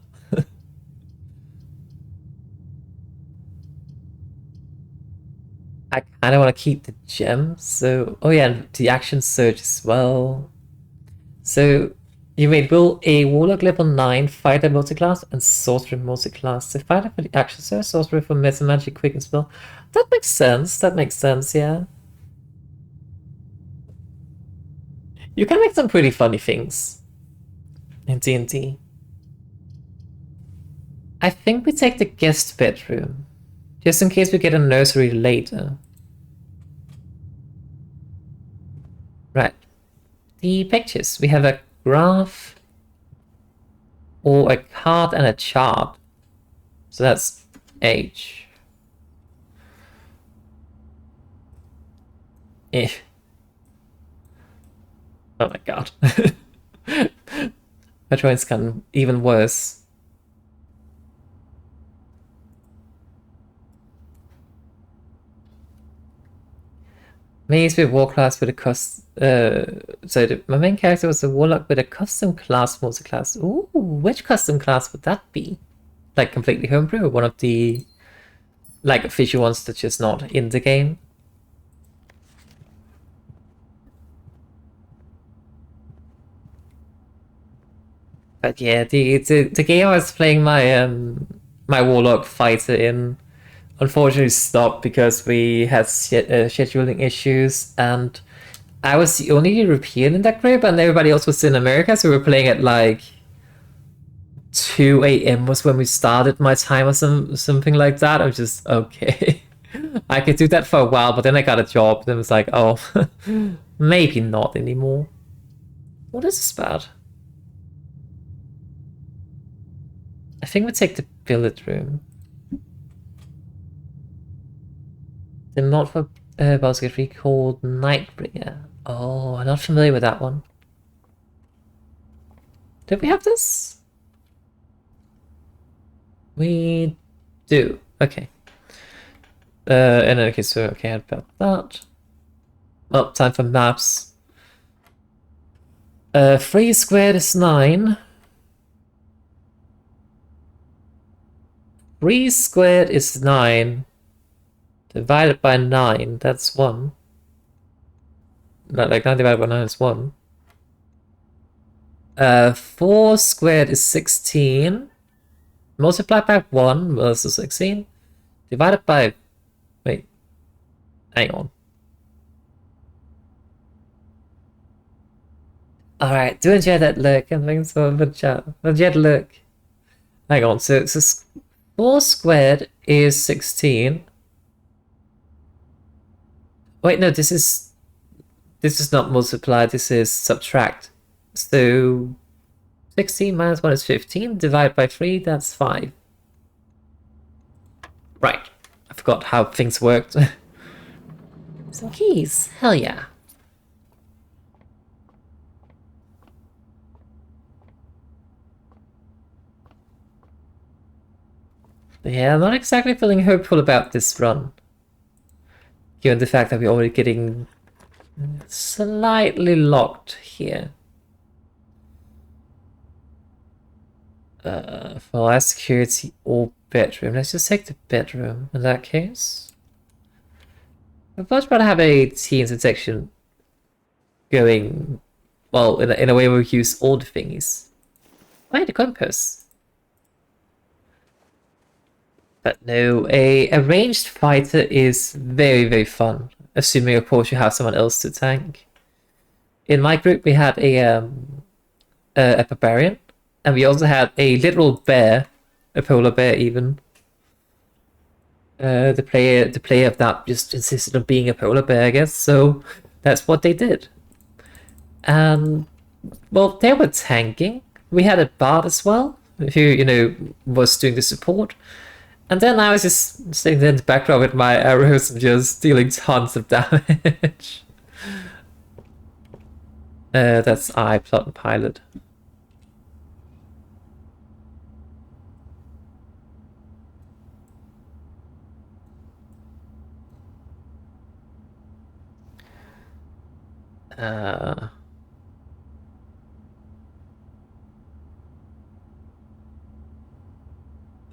kind of want to keep the gem, so... Oh yeah, and the action surge as well. So, you made build a Warlock level 9, Fighter multiclass, and Sorcerer multiclass. So Fighter for the action surge, Sorcerer for Meta Magic, Quick and Spell. That makes sense, yeah. You can make some pretty funny things in D&D. I think we take the guest bedroom, just in case we get a nursery later. Right. The pictures. We have a graph, or a card and a chart. So that's H. Eh. Oh my god. My drawing's gotten even worse. Me is with war class with a my main character was a warlock with a custom class multiclass. Ooh, which custom class would that be? Like completely homebrew, or one of the like official ones that's just not in the game? But yeah, the game I was playing my my warlock fighter in unfortunately stopped because we had scheduling issues, and I was the only European in that group, and everybody else was in America, so we were playing at like 2 a.m. was when we started my time or something like that. I was just, okay. I could do that for a while, but then I got a job, and it was like, oh, maybe not anymore. What is this about? I think we'll take the billet room. The mod for basketry called Nightbringer. Oh, I'm not familiar with that one. Did we have this? We do. Okay. And okay, so okay, about that. Well, time for maps. 3 squared is 9. 3 squared is 9. Divided by 9, that's 1. Like 9 divided by 9 is 1. 4 squared is 16. Multiplied by 1 versus 16. Divided by... Wait. Hang on. Alright, do enjoy that look. And thanks for the chat. Enjoy the look. Hang on, so 4 squared is 16. Wait, no, this is not multiply, this is subtract. So 16 minus 1 is 15, divided by 3, that's 5. Right, I forgot how things worked. Some keys, hell yeah. But yeah, I'm not exactly feeling hopeful about this run. Given the fact that we're already getting slightly locked here. For last security or bedroom. Let's just take the bedroom in that case. I'd much rather have a team section going, well, in a way where we use all the thingies. Why the compass? But no, a ranged fighter is very, very fun. Assuming, of course, you have someone else to tank. In my group, we had a barbarian, and we also had a literal bear, a polar bear even. The player of that just insisted on being a polar bear, I guess. So that's what they did. And well, they were tanking. We had a bard as well, who was doing the support. And then I was just sitting there in the background with my arrows and just dealing tons of damage. That's I plot and pilot.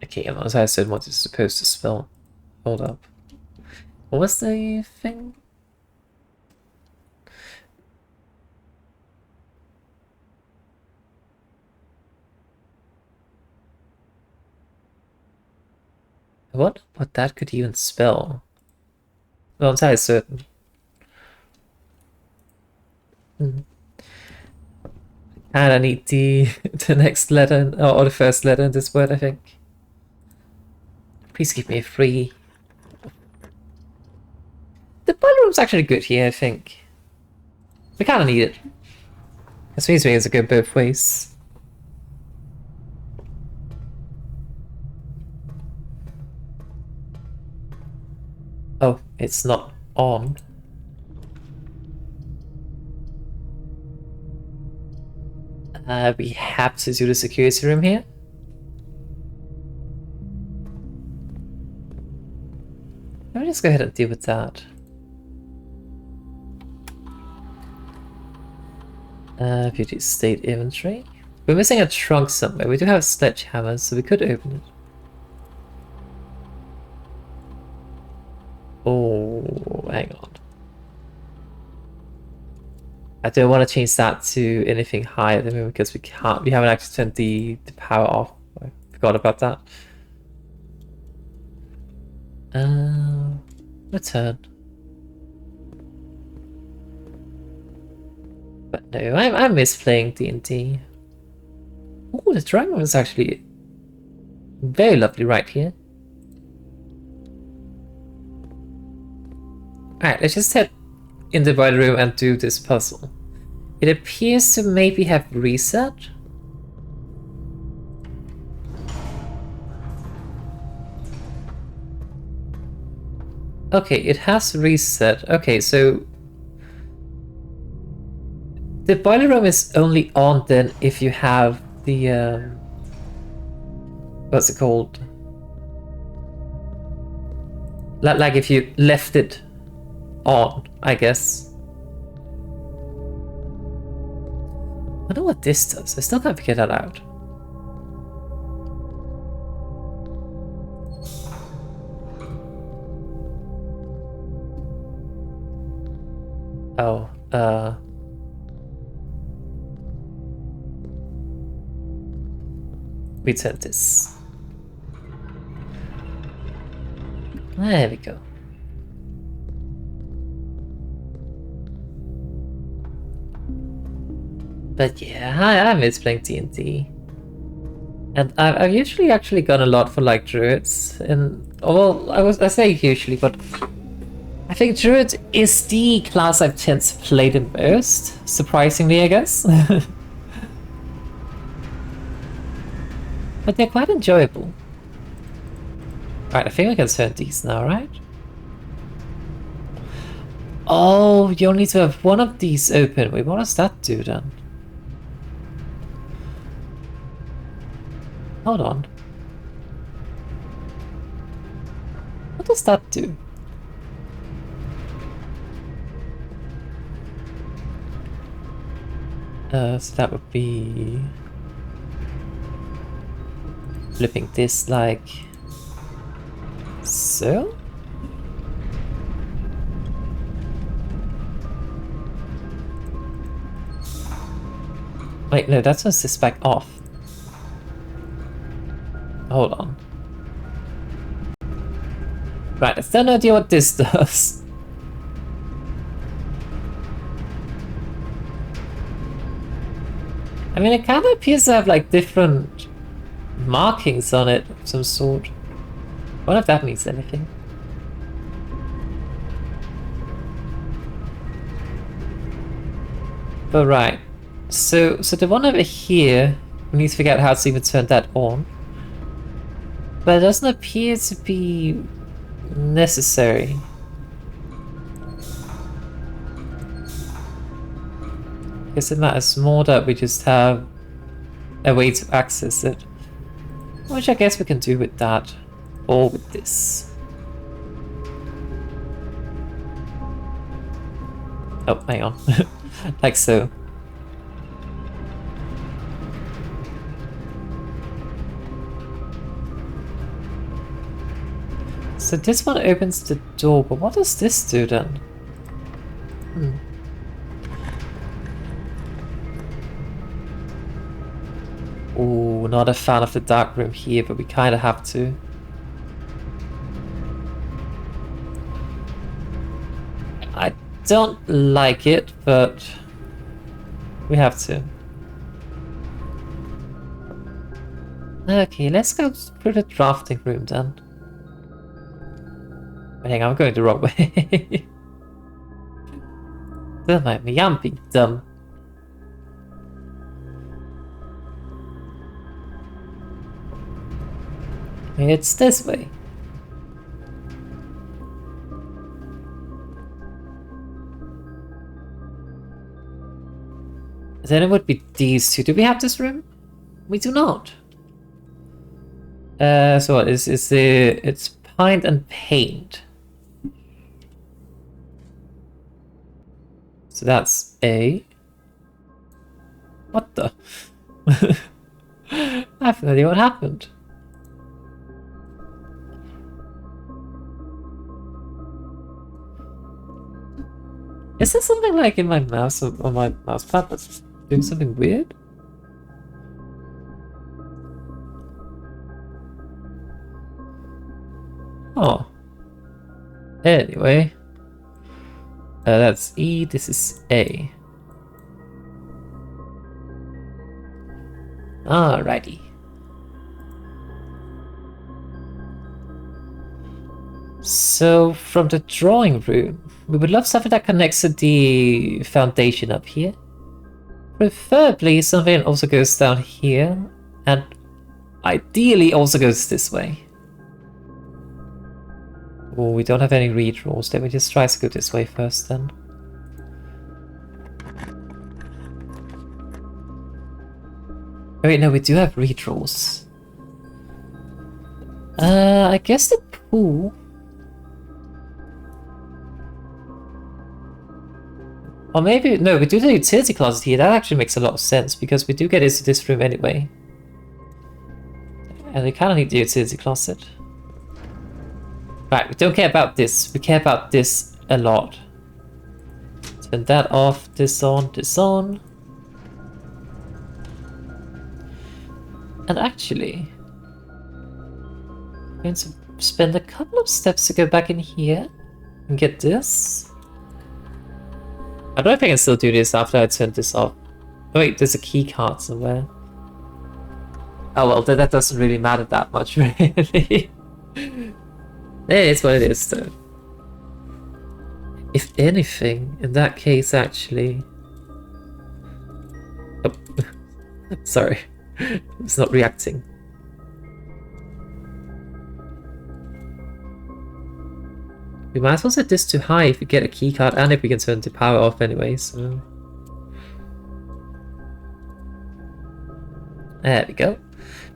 Okay, as I said, what is supposed to spell? Hold up. What was the thing? What that could even spell? Well, I'm entirely certain. And I need the next letter, or the first letter in this word, I think. Please give me a free. The boiler room's actually good here, I think. We kind of need it. This means we have to go both ways. Oh, it's not on. We have to do the security room here. Let me just go ahead and deal with that. Beauty state inventory. We're missing a trunk somewhere. We do have a sledgehammer, so we could open it. Oh, hang on. I don't want to change that to anything higher than because we can't. We haven't actually turned the power off. I forgot about that. Return. But no, I miss playing D&D. Oh, the dragon is actually very lovely right here. Alright, let's just head in the boiler room and do this puzzle. It appears to maybe have reset. Okay, it has reset. Okay, so the boiler room is only on then if you have the what's it called? Like if you left it on, I guess. I wonder what this does. I still can't figure that out. Oh, we turn this. There we go. But yeah, I miss playing D&D. And I've usually actually gone a lot for like druids, and well, I say usually, but I think druid is the class I've tend to play the most, surprisingly, I guess. But they're quite enjoyable. Right, I think I can turn these now, right? Oh, you only need to have one of these open. Wait, what does that do then? Hold on. What does that do? So that would be flipping this like so. Wait, no, that turns this back off. Hold on. Right, I still no idea what this does. I mean, it kind of appears to have like different markings on it of some sort. I wonder if that means anything. But right, so the one over here, we need to figure out how to even turn that on. But it doesn't appear to be necessary. I guess it matters more that we just have a way to access it. Which I guess we can do with that, or with this. Oh, hang on. Like so. So this one opens the door, but what does this do then? Ooh, not a fan of the dark room here, but we kind of have to. I don't like it, but we have to. Okay, let's go through the drafting room then. But hang on, I'm going the wrong way. Don't mind me, I'm being dumb. It's this way. Then it would be these two. Do we have this room? We do not. So what is it's pint and paint. So that's A. What the? I have no idea what happened. Is there something like in my mouse or on my mouse pad that's doing something weird? Oh. Anyway. That's E, this is A. Alrighty. So, from the drawing room, we would love something that connects to the foundation up here. Preferably something that also goes down here, and ideally also goes this way. Oh, we don't have any read rolls. Let me just try to go this way first then. Oh wait, no, we do have read rolls. I guess the pool. Or maybe, no, we do the utility closet here. That actually makes a lot of sense because we do get into this room anyway. And we kind of need the utility closet. Right, we don't care about this. We care about this a lot. Turn that off, this on, this on. And actually, I'm going to spend a couple of steps to go back in here and get this. I don't know if I can still do this after I turn this off. Oh wait, there's a key card somewhere. Oh well, that doesn't really matter that much, really. It is what it is, though. If anything, in that case, actually... Oh. Sorry. It's not reacting. We might as well set this to high if we get a keycard and if we can turn the power off anyway, so... There we go.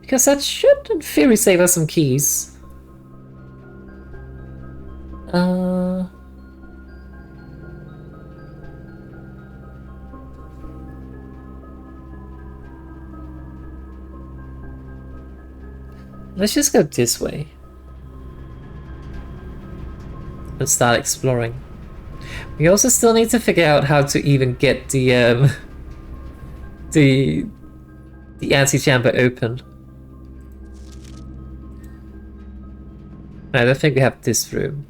Because that should, in theory, save us some keys. Let's just go this way. And start exploring. We also still need to figure out how to even get the antechamber open. I don't think we have this room.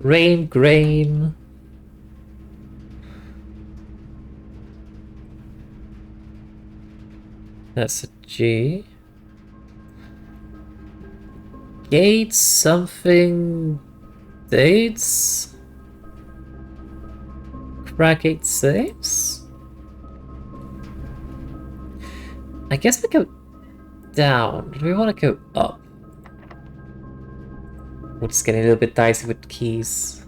Rain, grain. That's a G. Gates, something. Dates. Crack 8 saves. I guess we go down. Do we want to go up? We're just getting a little bit dicey with keys.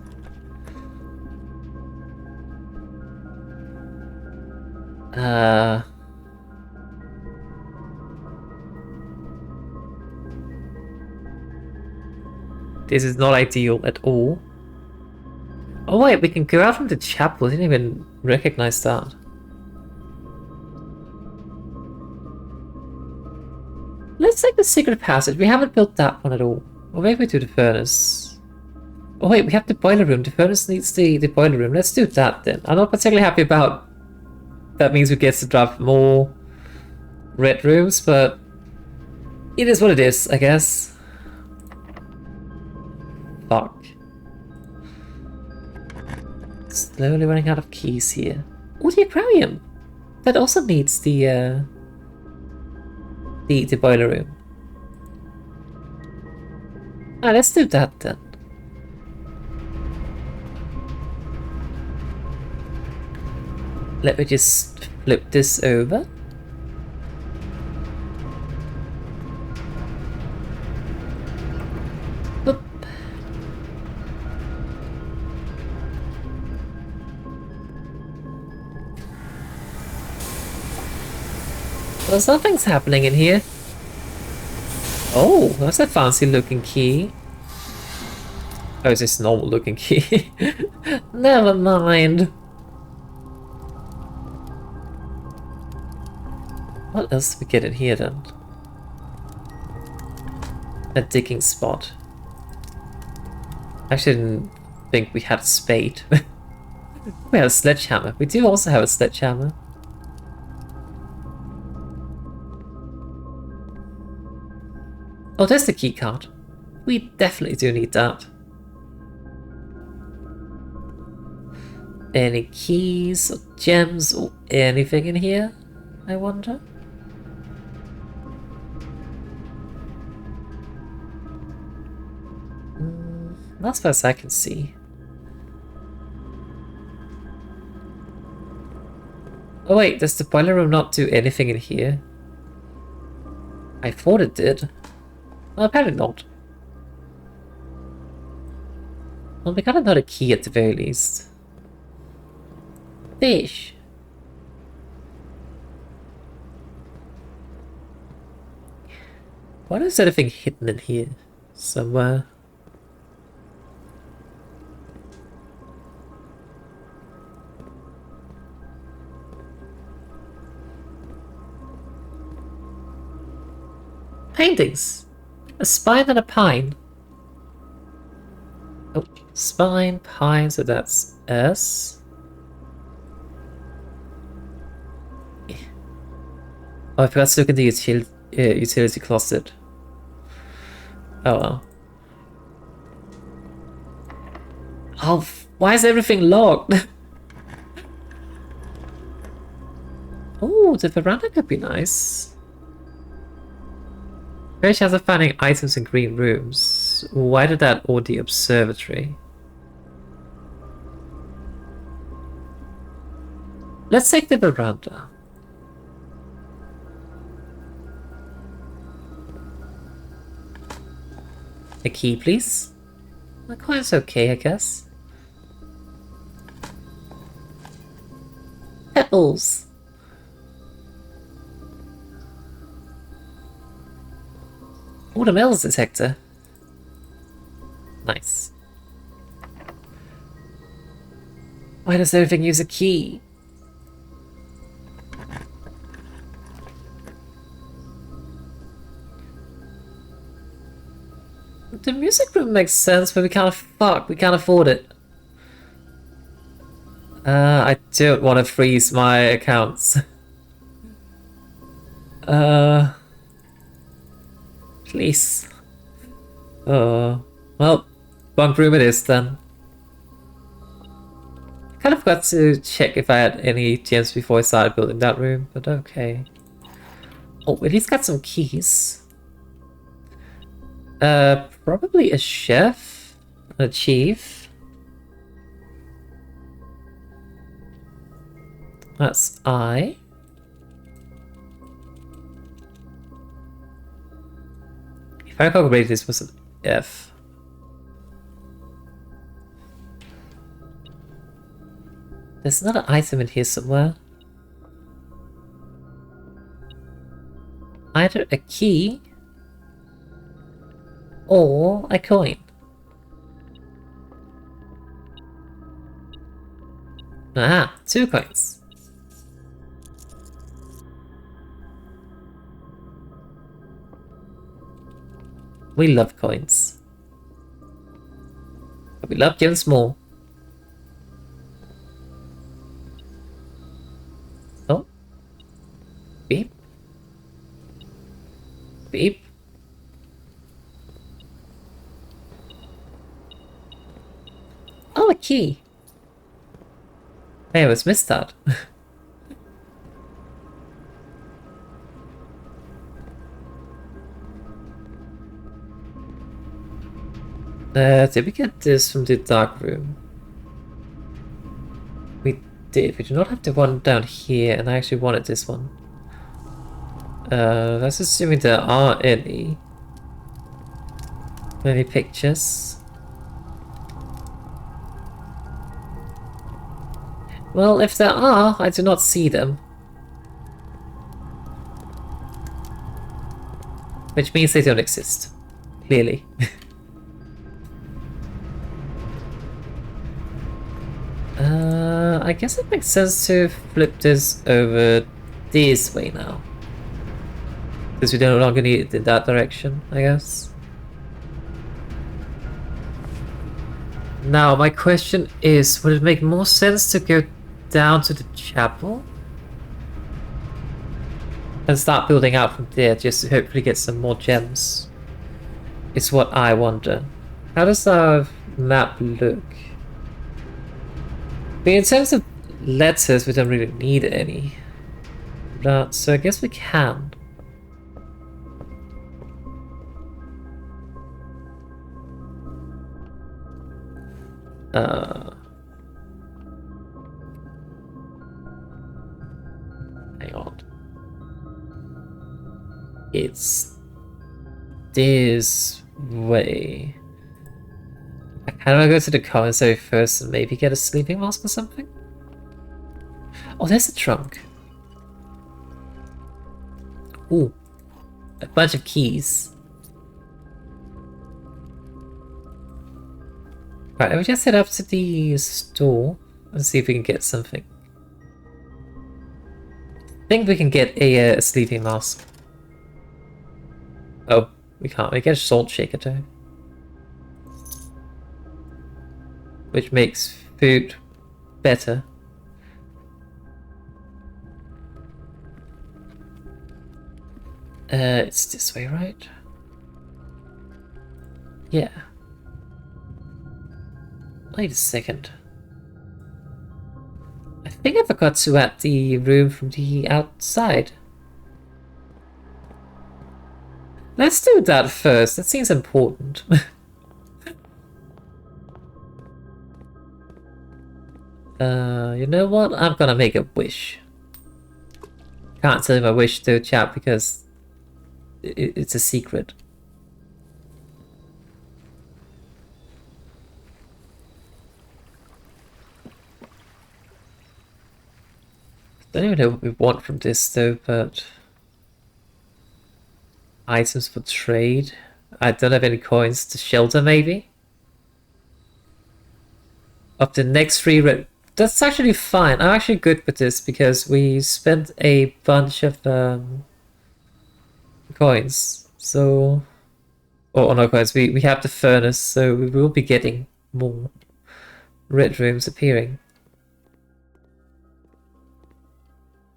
This is not ideal at all. Oh wait, we can go out from the chapel. I didn't even recognize that. Let's take the secret passage. We haven't built that one at all. Or maybe we do the furnace. Oh wait, we have the boiler room. The furnace needs the boiler room. Let's do that then. I'm not particularly happy about... That means we get to drop more red rooms, but... It is what it is, I guess. Fuck. Slowly running out of keys here. Oh, the aquarium! That also needs the boiler room. Ah, let's do that then. Let me just flip this over. Oop. Well, something's happening in here. Oh, that's a fancy looking key. Oh, it's just a normal looking key. Never mind. What else did we get in here then? A digging spot. I actually didn't think we had a spade. We have a sledgehammer. We do also have a sledgehammer. Oh, there's the key card. We definitely do need that. Any keys or gems or anything in here, I wonder? Not as far as I can see. Oh wait, does the boiler room not do anything in here? I thought it did. Well, apparently not. Well, we got another key at the very least. Fish. What is anything hidden in here? Somewhere. Paintings! A spine and a pine. Oh, spine, pine, so that's S. Oh, I forgot to look in the utility closet. Oh well. Oh, why is everything locked? Oh, the veranda could be nice. Very chance of finding items in green rooms. Why did that or the observatory? Let's take the veranda. A key, please. The coin's okay, I guess. Pebbles. Oh, the metals detector. Nice. Why does everything use a key? The music room makes sense, but we can't afford it. I don't want to freeze my accounts. Please. Well, bunk room it is then. I kind of forgot to check if I had any gems before I started building that room, but okay. Oh, at least got some keys. Probably a chef, a chief. That's I. If I recall correctly, this was an F. There's another item in here somewhere. Either a key or a coin. Ah, 2 coins. We love coins. But we love gems more. Oh. Beep. Beep. Oh, a key. Hey, I almost missed that. Did we get this from the dark room? We did. We do not have the one down here, and I actually wanted this one. That's assuming there are any pictures. Well, if there are, I do not see them. Which means they don't exist. Clearly. I guess it makes sense to flip this over this way now. Because we no longer need it in that direction, I guess. Now, my question is, would it make more sense to go down to the chapel? And start building out from there, just to hopefully get some more gems? Is what I wonder. How does our map look? But in terms of letters, we don't really need any. But, so I guess we can. Hang on. It's this way. I How do I go to the commissary first and maybe get a sleeping mask or something? Oh, there's a trunk. Ooh, a bunch of keys. Right, let me just head up to the store and see if we can get something. I think we can get a sleeping mask. Oh, we can't. We get a salt shaker though. Which makes food better. It's this way, right? Yeah. Wait a second. I think I forgot to add the room from the outside. Let's do that first. That seems important. You know what? I'm gonna make a wish. Can't tell you my wish though, chat, because it's a secret. Don't even know what we want from this though, but items for trade. I don't have any coins to shelter, maybe. Up the next 3 red. That's actually fine. I'm actually good with this because we spent a bunch of coins. So, or no coins. We have the furnace, so we will be getting more red rooms appearing.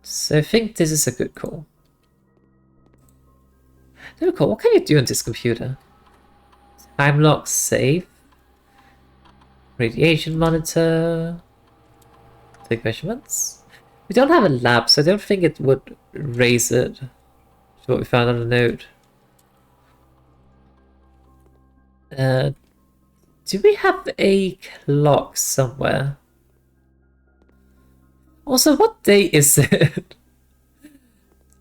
So I think this is a good call. No call. What can you do on this computer? Time lock, save, radiation monitor, take measurements. We don't have a lab, so I don't think it would raise it to what we found on the node. Do we have a clock somewhere? Also, what day is it?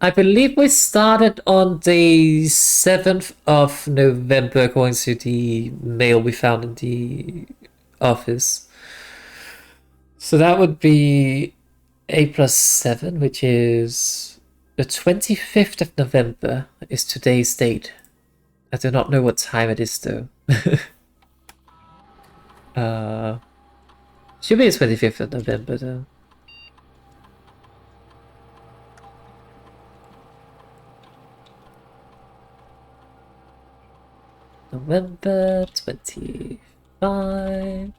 I believe we started on the 7th of November according to the mail we found in the office. So that would be A+7, which is the 25th of November is today's date. I do not know what time it is though. Should be the 25th of November though. November 25.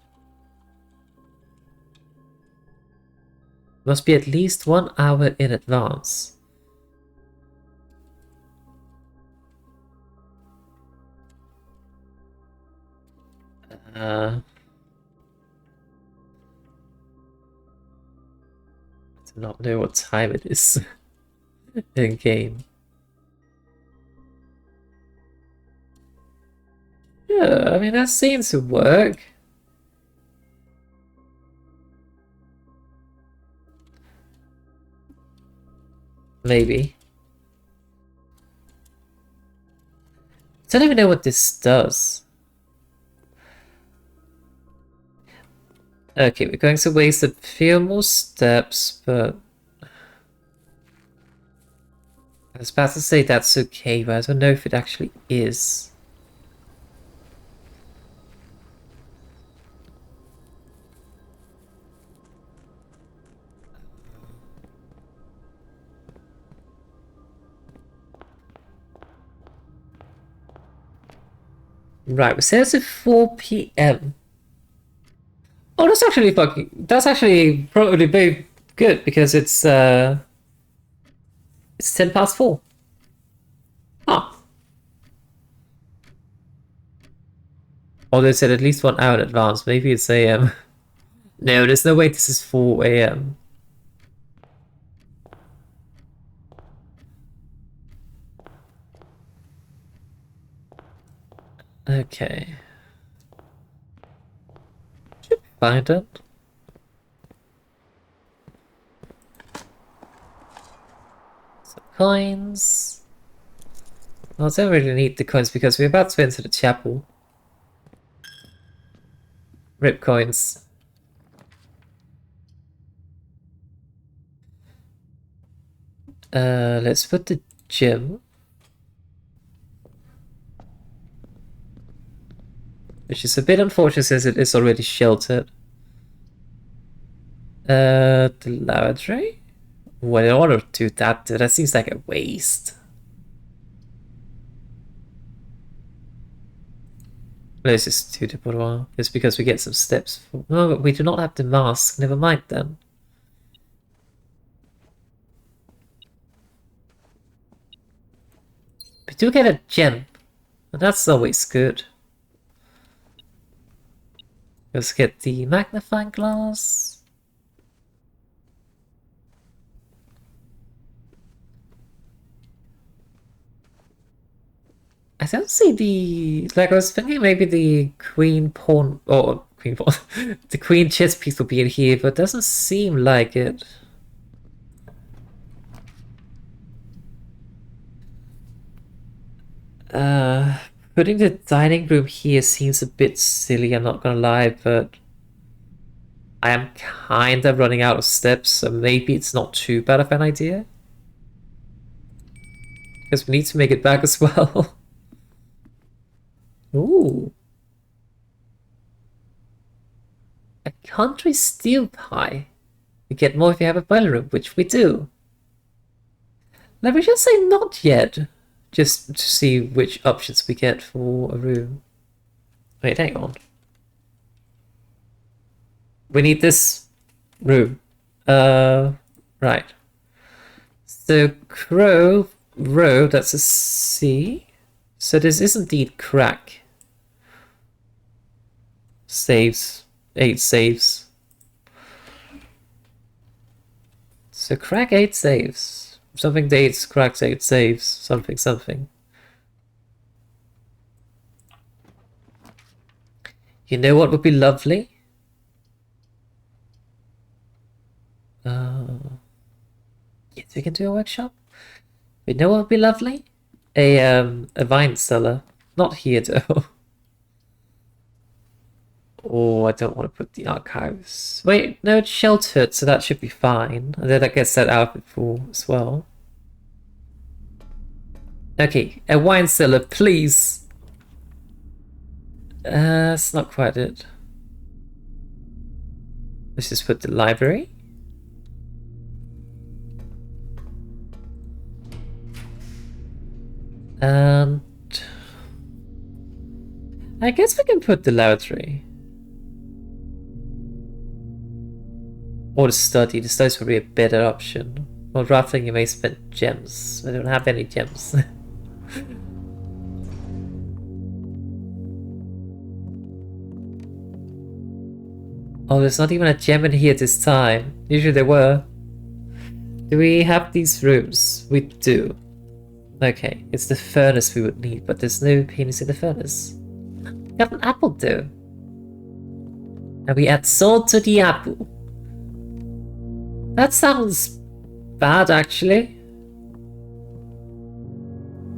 Must be at least 1 hour in advance. I do not know what time it is in game. Yeah, I mean, that seems to work. Maybe. I don't even know what this does. Okay, we're going to waste a few more steps, but I was about to say that's okay, but I don't know if it actually is. Right, we set it to 4 PM. Oh, that's actually probably very good because it's 10 past 4. Huh. Oh, they said at least 1 hour in advance. Maybe it's AM. No, there's no way this is 4 AM. Okay. Should find it. Some coins. Well, I don't really need the coins because we're about to enter the chapel. Rip coins. Let's put the gym. Which is a bit unfortunate since it is already sheltered. The lavatory? Well, in order to do that seems like a waste. Let's just do the boudoir. It's because we get some steps. No, but we do not have the mask. Never mind then. We do get a gem. And that's always good. Let's get the magnifying glass. I don't see the... Like, I was thinking maybe the queen pawn... Or queen pawn... the queen chess piece will be in here, but it doesn't seem like it. Putting the dining room here seems a bit silly, I'm not gonna lie, but... I am kinda running out of steps, so maybe it's not too bad of an idea. Because we need to make it back as well. Ooh. A country stew pie. You get more if you have a boiler room, which we do. Let me just say not yet. Just to see which options we get for a room. Wait, hang on. We need this room. Right. So Crow Row, that's a C. So this is indeed crack. Saves. 8 saves. So crack 8 saves. Something dates, cracks 8 saves. Something, something. You know what would be lovely? Yes, we can do a workshop. You know what would be lovely? A vine cellar. Not here though. Oh, I don't want to put the archives. Wait, no, it's sheltered, so that should be fine. And then that gets set out before as well. Okay, a wine cellar, please. That's not quite it. Let's just put the library. And I guess we can put the lavatory. Or the study. The study's probably a better option. Well, drafting you may spend gems. I don't have any gems. Oh, there's not even a gem in here this time. Usually there were. Do we have these rooms? We do. Okay, it's the furnace we would need, but there's no penis in the furnace. Got an apple though. And we add salt to the apple. That sounds bad, actually.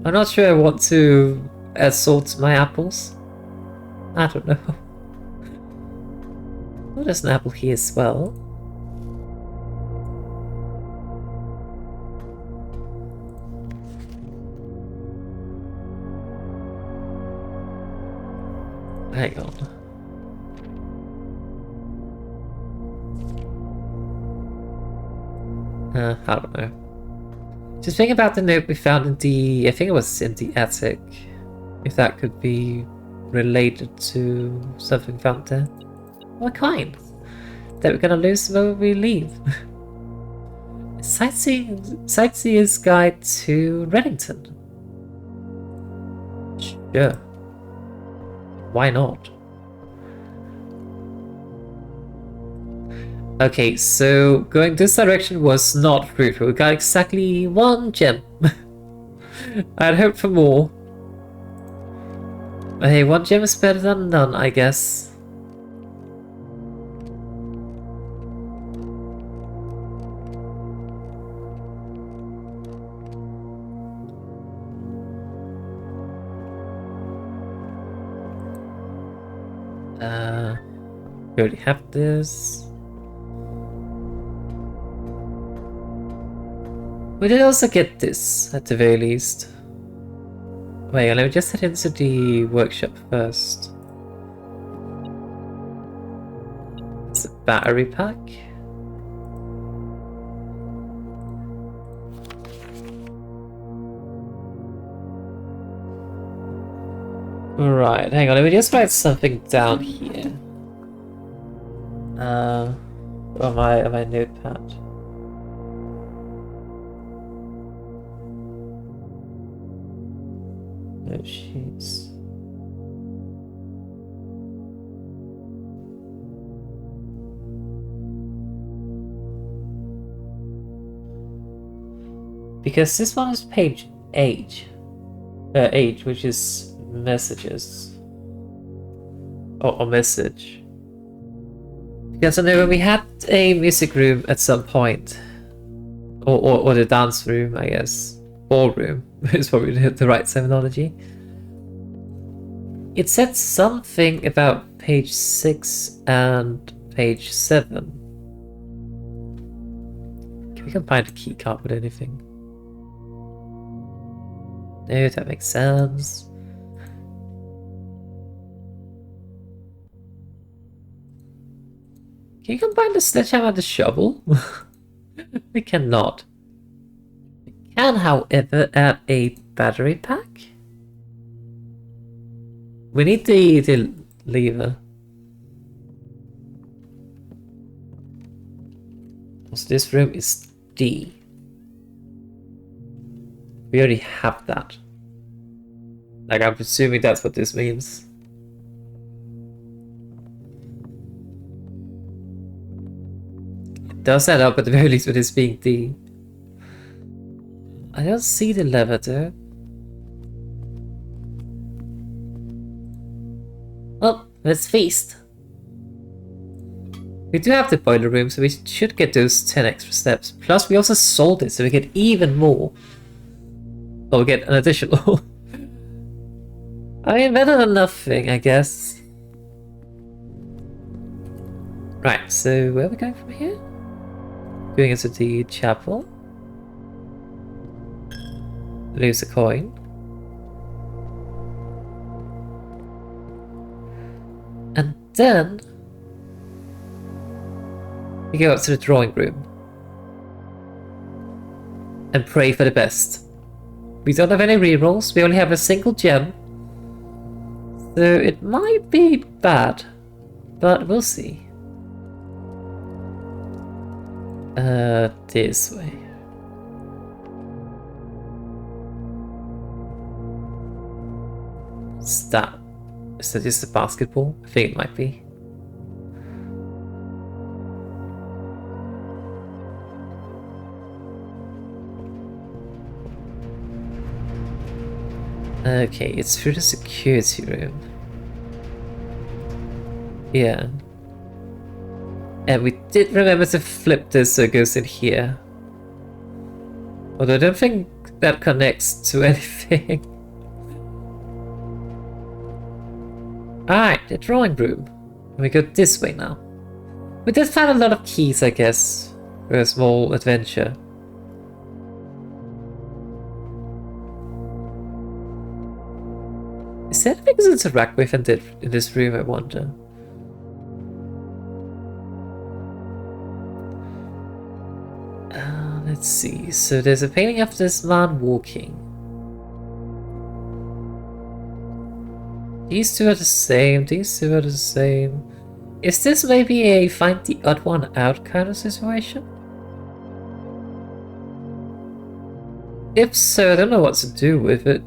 I'm not sure I want to add salt to my apples. I don't know. Oh, there's an apple here as well. Hang on. I don't know. Just think about the note we found in the... I think it was in the attic. If that could be related to something found there. What kind? That we're gonna lose the moment we leave. Sightseer's Guide to Reddington. Sure. Why not? Okay, so going this direction was not fruitful. We got exactly 1 gem. I'd hoped for more. But hey, 1 gem is better than none, I guess. We already have this. We did also get this, at the very least. Wait, let me just head into the workshop first. It's a battery pack. Right, hang on, let me just write something down here. On my notepad. Note sheets. Because this one is page 8. 8, which is messages. Or message. Because I know when we had a music room at some point. Or the dance room, I guess. Ballroom is probably the right terminology. It said something about page 6 and page 7. Can we combine the key card with anything? No, that makes sense. Can you combine the sledgehammer and the shovel? We cannot. We can, however, add a battery pack. We need the lever. So this room is D. We already have that. Like, I'm presuming that's what this means. It does add up at the very least with this being D. I don't see the lever though. Well, let's feast. We do have the boiler room, so we should get those 10 extra steps. Plus, we also sold it, so we get even more. Or we get an additional. I mean, better than nothing, I guess. Right, so where are we going from here? Going into the chapel. Lose a coin. And then we go up to the drawing room and pray for the best. We don't have any rerolls, we only have a single gem, so it might be bad, but we'll see. This way. What's that? Is that just a basketball? I think it might be. Okay, it's through the security room. Yeah. And we did remember to flip this so it goes in here. Although I don't think that connects to anything. Alright, the drawing room. We go this way now. We did find a lot of keys, I guess, for a small adventure. Is there anything to interact with in this room, I wonder? Let's see. So there's a painting of this man walking. These two are the same, these two are the same. Is this maybe a find the odd one out kind of situation? If so, I don't know what to do with it.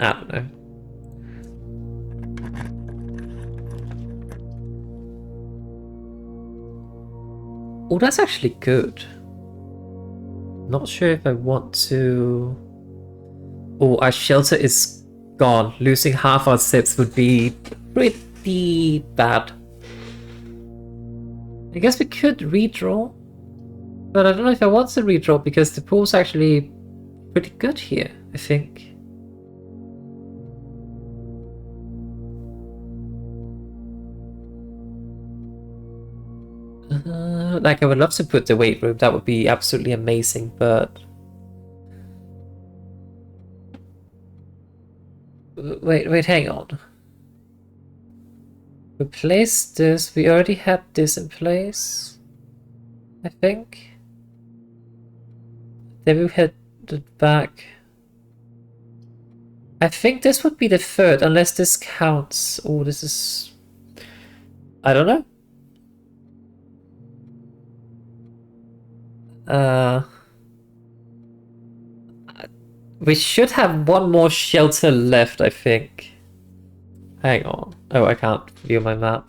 I don't know. Oh, that's actually good. Not sure if I want to... Oh, our shelter is gone. Losing half our steps would be pretty bad. I guess we could redraw. But I don't know if I want to redraw because the pool's actually pretty good here, I think. Like, I would love to put the weight room, that would be absolutely amazing, but... Wait, hang on. Replace this, we already had this in place, I think. Then we head back. I think this would be the third, unless this counts. Oh, this is... I don't know. We should have one more shelter left, I think. Hang on. Oh, I can't view my map.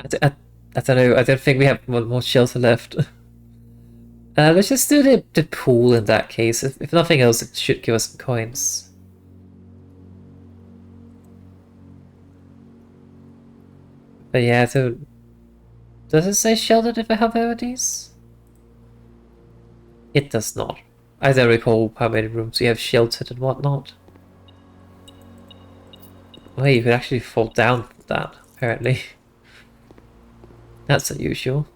I don't know. I don't think we have one more shelter left. Let's just do the pool in that case. If nothing else, it should give us some coins. But yeah, so... Does it say sheltered if I have these? It does not. I don't recall how many rooms we have sheltered and whatnot. Well, you could actually fall down from that, apparently. That's unusual.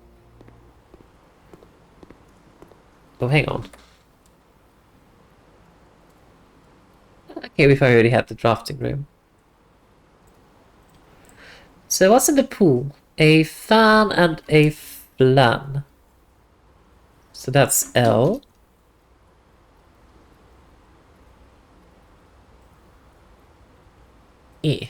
Oh, hang on. Okay, we've already had the drafting room. So what's in the pool? A fan and a flan. So that's L. E.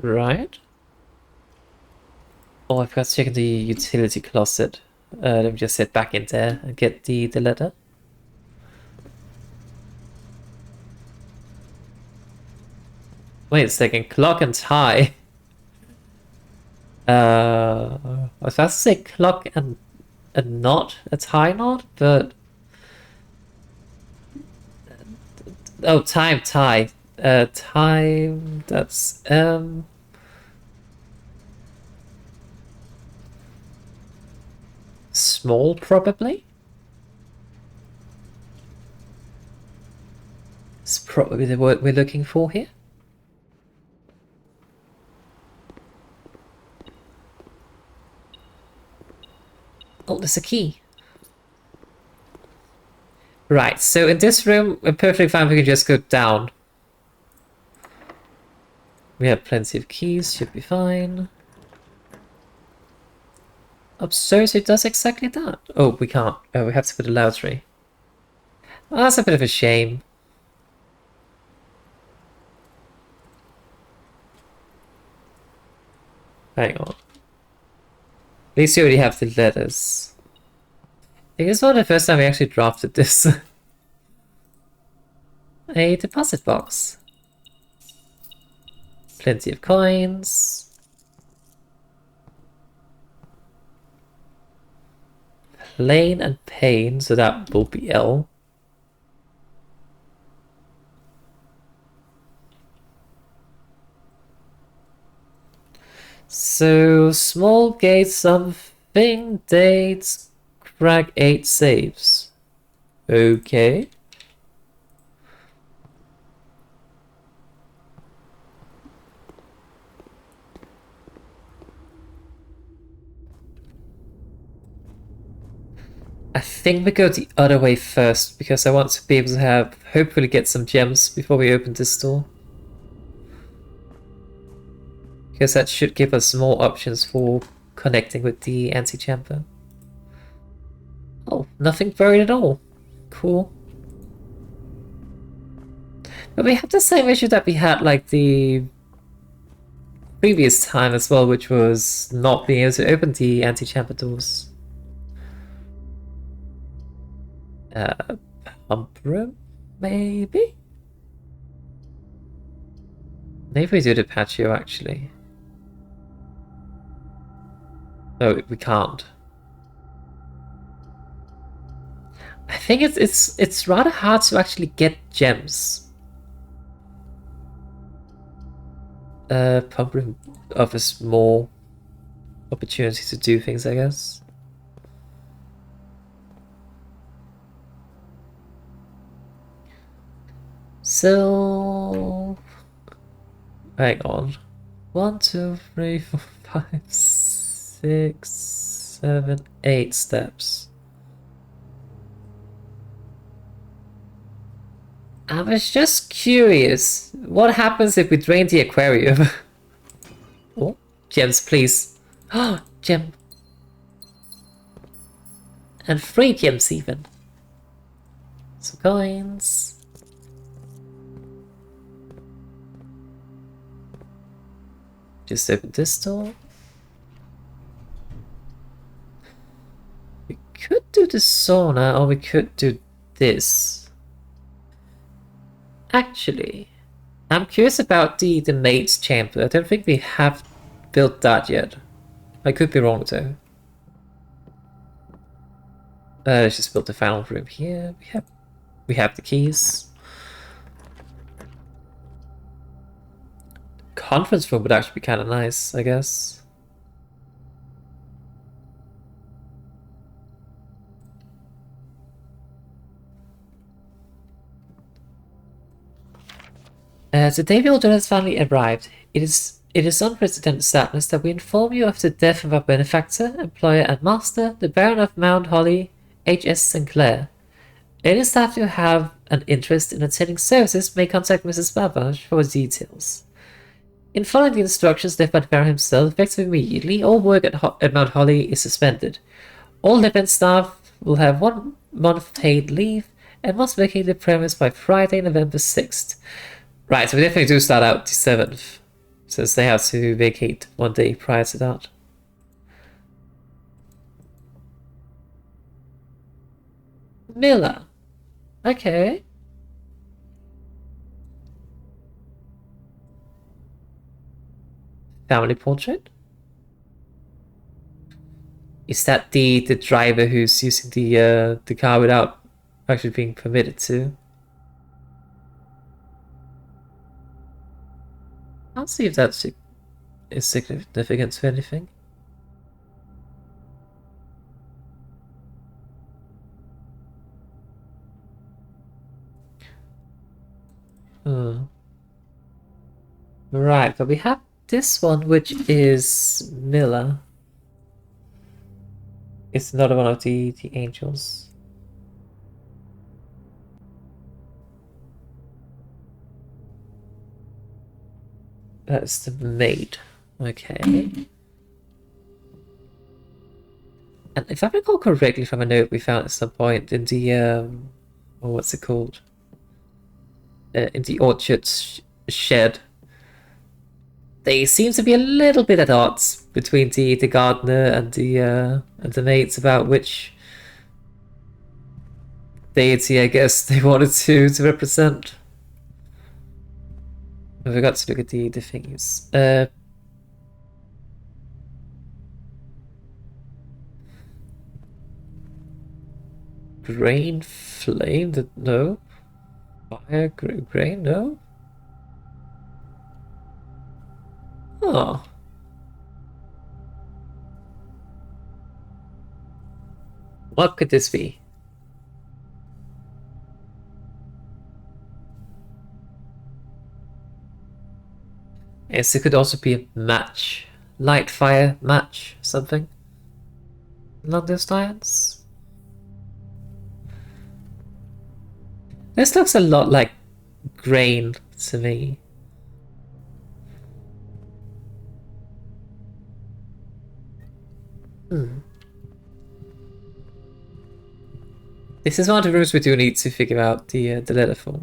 Right. Oh, I forgot to check the utility closet. Let me just head back in there and get the letter. Wait a second, clock and tie. I was about to say clock and a knot, a tie knot, but... Oh, time, tie. Time, that's small, probably? It's probably the word we're looking for here. Oh, there's a key. Right, so in this room, we're perfectly fine, we can just go down. We have plenty of keys, should be fine. Upstairs it does exactly that. Oh, we can't. Oh, we have to put a lavatory. Oh, that's a bit of a shame. Hang on. At least you already have the letters. I think it's not the first time we actually drafted this. A deposit box. Plenty of coins. Plain and pain, so that will be L. So, small gate something, dates, crack 8 saves. Okay. I think we go the other way first, because I want to be able to have, hopefully get some gems before we open this door. Because that should give us more options for connecting with the anti-chamber. Oh, nothing buried at all. Cool. But we have the same issue that we had like the previous time as well, which was not being able to open the anti-chamber doors. Pump room? Maybe? Maybe we do the patio actually. No, we can't. I think it's rather hard to actually get gems. Pump room offers more opportunity to do things, I guess. So, hang on. 1, 2, 3, 4, 5, 6, 7, 8 steps. I was just curious, what happens if we drain the aquarium? Oh, gems, please. Oh, gem. And 3 gems even. Some coins. Just open this door. We could do the sauna, or we could do this. Actually, I'm curious about the maid's chamber. I don't think we have built that yet. I could be wrong though. Let's just build the final room here. We have the keys. Conference room would actually be kind of nice, I guess. Today the order has finally arrived. It is unprecedented sadness that we inform you of the death of our benefactor, employer, and master, the Baron of Mount Holly, H.S. Sinclair. Any staff who have an interest in attending services may contact Mrs. Babbage for details. In following the instructions left by the Baron himself, effective immediately, all work at Mount Holly is suspended. All dependent staff will have 1 month paid leave and must vacate the premise by Friday, November 6th. Right, so we definitely do start out the 7th, since they have to vacate 1 day prior to that. Miller. Okay. Family portrait? Is that the driver who's using the car without actually being permitted to? I'll see if that's is significant to anything. Right, but we have this one, which is Miller. It's another one of the angels. That's the maid. Okay. And if I recall correctly from a note we found at some point in the oh, what's it called? In the orchard shed, they seem to be a little bit at odds between the gardener and the maids about which deity, I guess, they wanted to represent. I forgot to look at the things. Grain flame? No. Fire grain? No. Oh. What could this be? Yes, it could also be a match. Light fire match, something along those lines. This looks a lot like grain to me. This is one of the rooms we do need to figure out the letter for.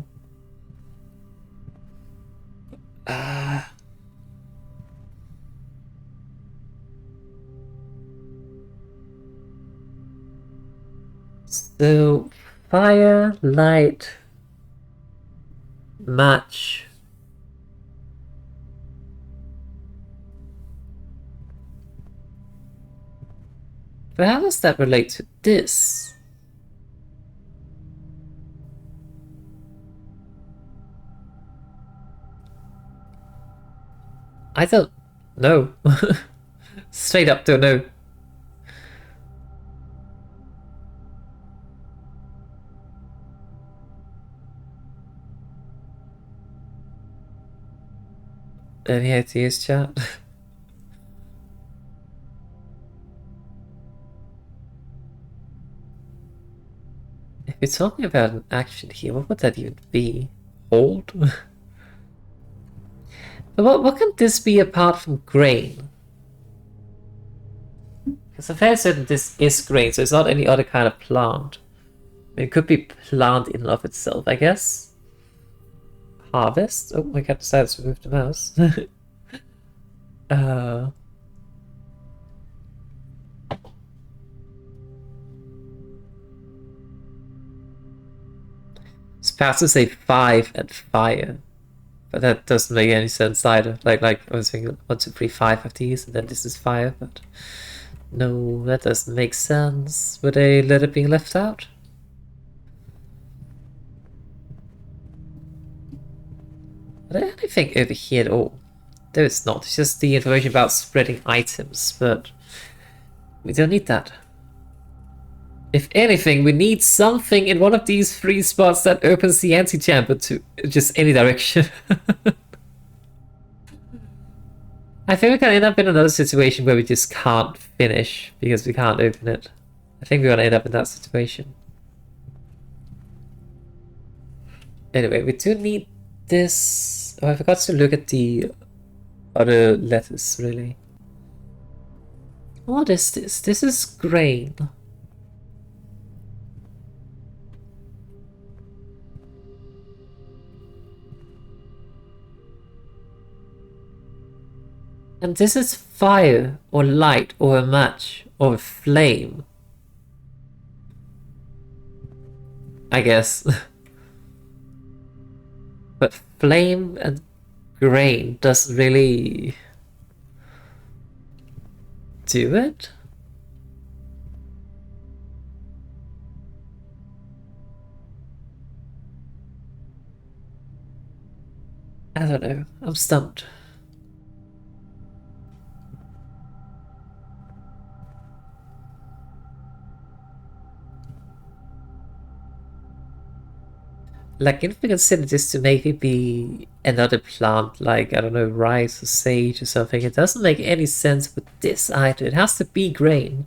So, fire, light, match. But how does that relate to this? I don't know. Straight up don't know. Any ideas, chat? If you're talking about an action here, what would that even be? Hold? But what can this be apart from grain? Because I'm fairly certain this is grain, so it's not any other kind of plant. It could be plant in and of itself, I guess. Harvest? Oh, my cat decided to move the mouse. It's supposed to say 5 and fire. But that doesn't make any sense either. Like I was thinking 1, 2, 3, 5 of these, and then this is fire, but no, that doesn't make sense. Would a letter being left out? I don't have anything over here at all. There is not. It's just the information about spreading items, but we don't need that. If anything, we need something in one of these 3 spots that opens the antechamber to just any direction. I think we're gonna end up in another situation where we just can't finish because we can't open it. I think we're gonna end up in that situation. Anyway, we do need this. Oh, I forgot to look at the other letters, really. What is this? This is grain. And this is fire, or light, or a match, or a flame. I guess. But flame and grain doesn't really do it? I don't know. I'm stumped. Like, if we consider this to maybe be another plant, like, I don't know, rice or sage or something, it doesn't make any sense with this either. It has to be grain.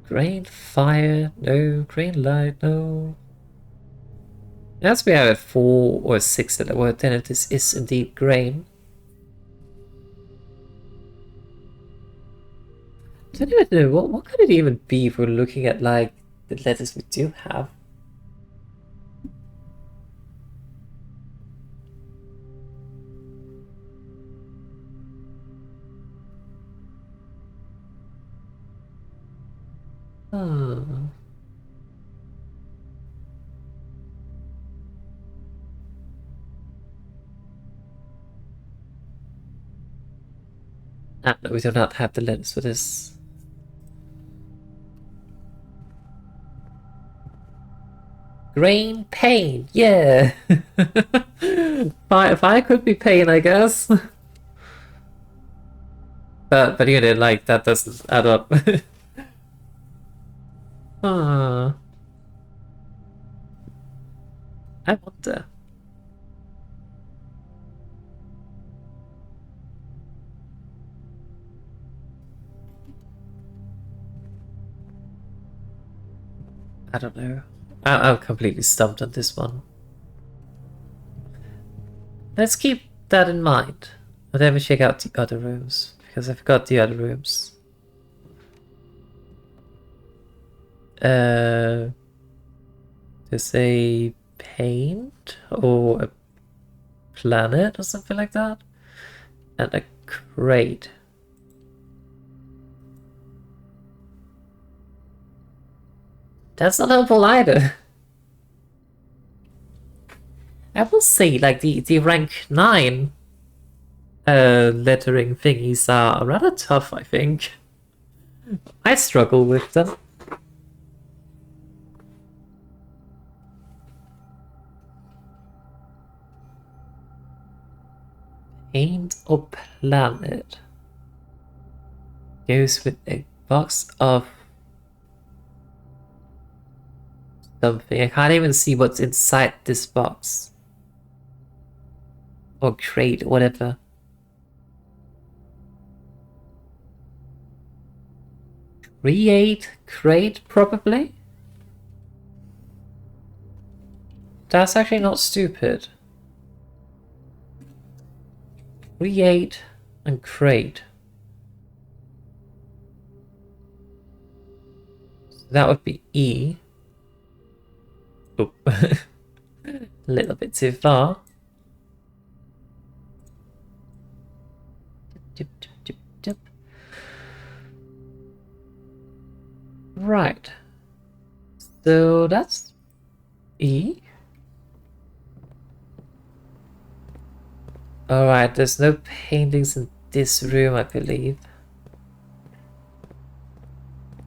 Grain, fire, no. Grain, light, no. As we have a 4 or 6 that word, then this is indeed grain. I don't even know, what could it even be if we're looking at, like, the letters we do have? Hmm. Ah, no, we do not have the letters for this. Grain, pain, yeah! Fire could be pain, I guess. But you know, like, that doesn't add up. Ah, I wonder. I don't know. I'm completely stumped on this one. Let's keep that in mind. And then we check out the other rooms, because I forgot the other rooms. There's a paint or a planet or something like that, and a crate. That's not helpful either. I will say, like, the rank 9 lettering thingies are rather tough, I think. I struggle with them. Paint or planet goes with a box of something. I can't even see what's inside this box. Or crate, whatever. Create crate, probably? That's actually not stupid. Create and crate. So that would be E. Oh. A little bit too far. Dip, dip, dip, dip. Right. So that's E. Alright, there's no paintings in this room, I believe.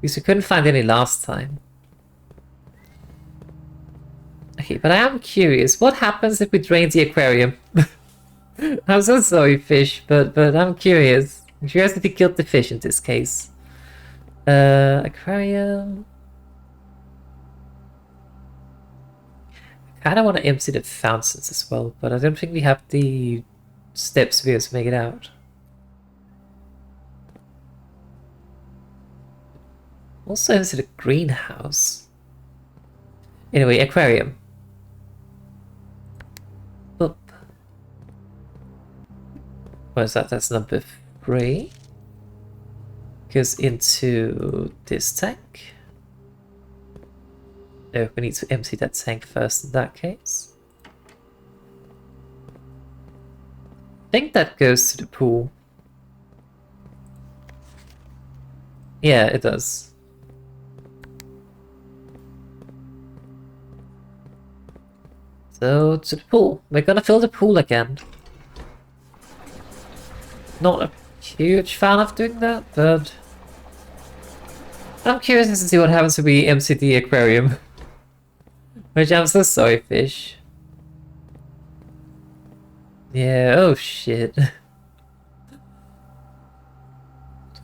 Because we couldn't find any last time. Okay, but I am curious, what happens if we drain the aquarium? I'm so sorry, fish, but I'm curious. I'm curious if we killed the fish in this case. Aquarium. I kinda want to empty the fountains as well, but I don't think we have the steps to be able to make it out. Also empty the greenhouse. Anyway, aquarium. Oop. What is that? That's number 3. Goes into this tank. No, we need to empty that tank first in that case. I think that goes to the pool. Yeah, it does. So, to the pool. We're gonna fill the pool again. Not a huge fan of doing that, but I'm curious to see what happens if we empty the aquarium. Which I'm so sorry, fish. Yeah, oh shit. Did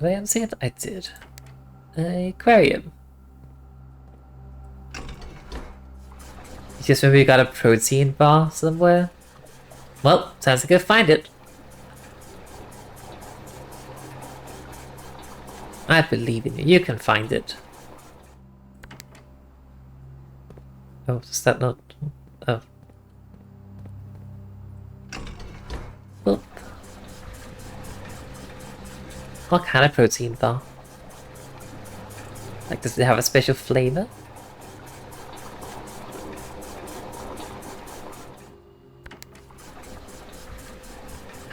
I empty it? I did. Aquarium. Just maybe we got a protein bar somewhere. Well, time to go find it. I believe in you. You can find it. Oh, does that not... Oh. Oop. What kind of protein bar? Like, does it have a special flavor?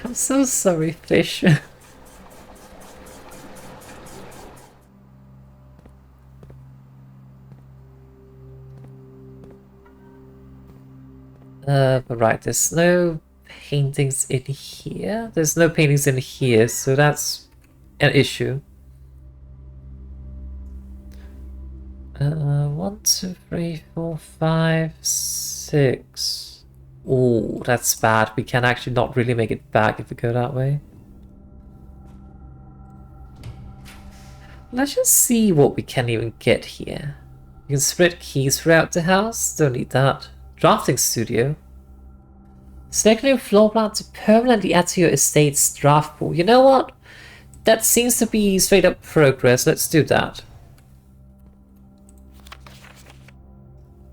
I'm so sorry, fish. But right, there's no paintings in here. There's no paintings in here, so that's an issue. 1, 2, 3, 4, 5, 6. Oh, that's bad. We can actually not really make it back if we go that way. Let's just see what we can even get here. You can spread keys throughout the house. Don't need that. Drafting studio. Select a new floor plan to permanently add to your estate's draft pool. You know what? That seems to be straight up progress. Let's do that.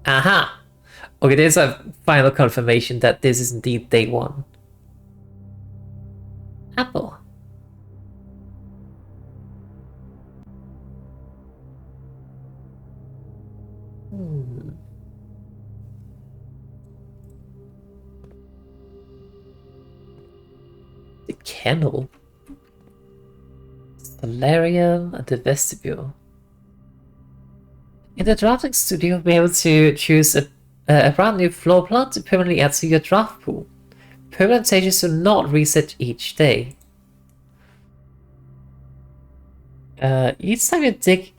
Aha! Okay, there's a final confirmation that this is indeed day 1. Apple. The kennel. Solarium and the vestibule. In the drafting studio, you'll be able to choose a brand new floor plan to permanently add to your draft pool. Permanent changes do not reset each day. Each time you dig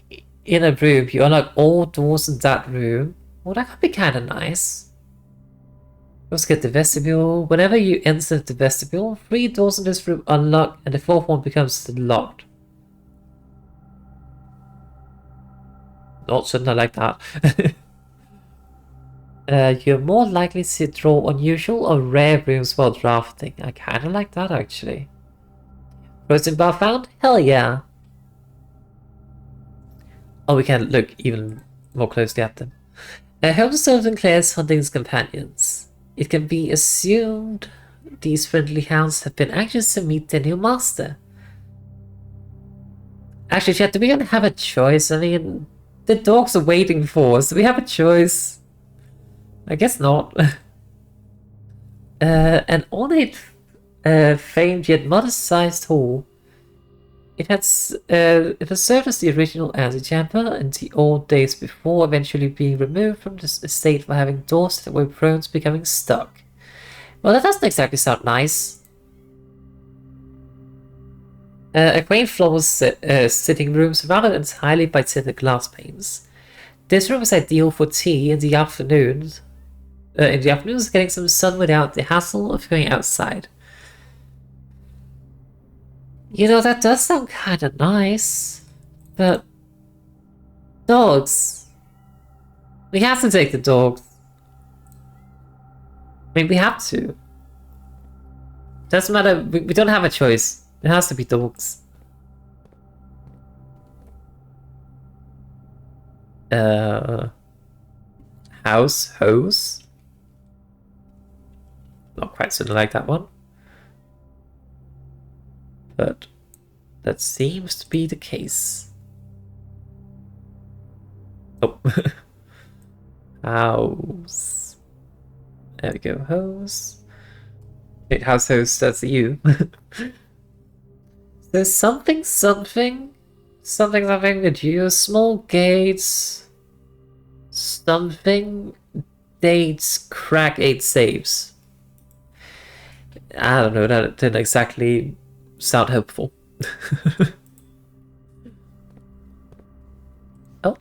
in a room, you unlock all doors in that room. Well, that could be kind of nice. Let's get the vestibule. Whenever you enter the vestibule, 3 doors in this room unlock and the 4th one becomes locked. Not certainly like that. You're more likely to draw unusual or rare rooms while drafting. I kind of like that actually. Frozen bar found? Hell yeah! Oh, we can look even more closely at them. Holmes often clears hunting's companions. It can be assumed these friendly hounds have been anxious to meet their new master. Actually, Chat, do we gonna have a choice? I mean, the dogs are waiting for us. Do we have a choice? I guess not. An ornate, famed yet modest-sized hall. It has served as the original antechamber in the old days before eventually being removed from this estate for having doors that were prone to becoming stuck. Well, that doesn't exactly sound nice. A quaint floor sitting room surrounded entirely by tinted glass panes. This room is ideal for tea in the afternoons. Getting some sun without the hassle of going outside. You know, that does sound kind of nice, but dogs. We have to take the dogs. I mean, we have to. Doesn't matter. We don't have a choice. It has to be dogs. House hose. Not quite something like that one. But that seems to be the case. Oh. House. There we go, hose. Wait, house hose, that's you. There's something with you. Small gates. Something dates crack 8 saves. I don't know, that didn't exactly sound hopeful. Oh.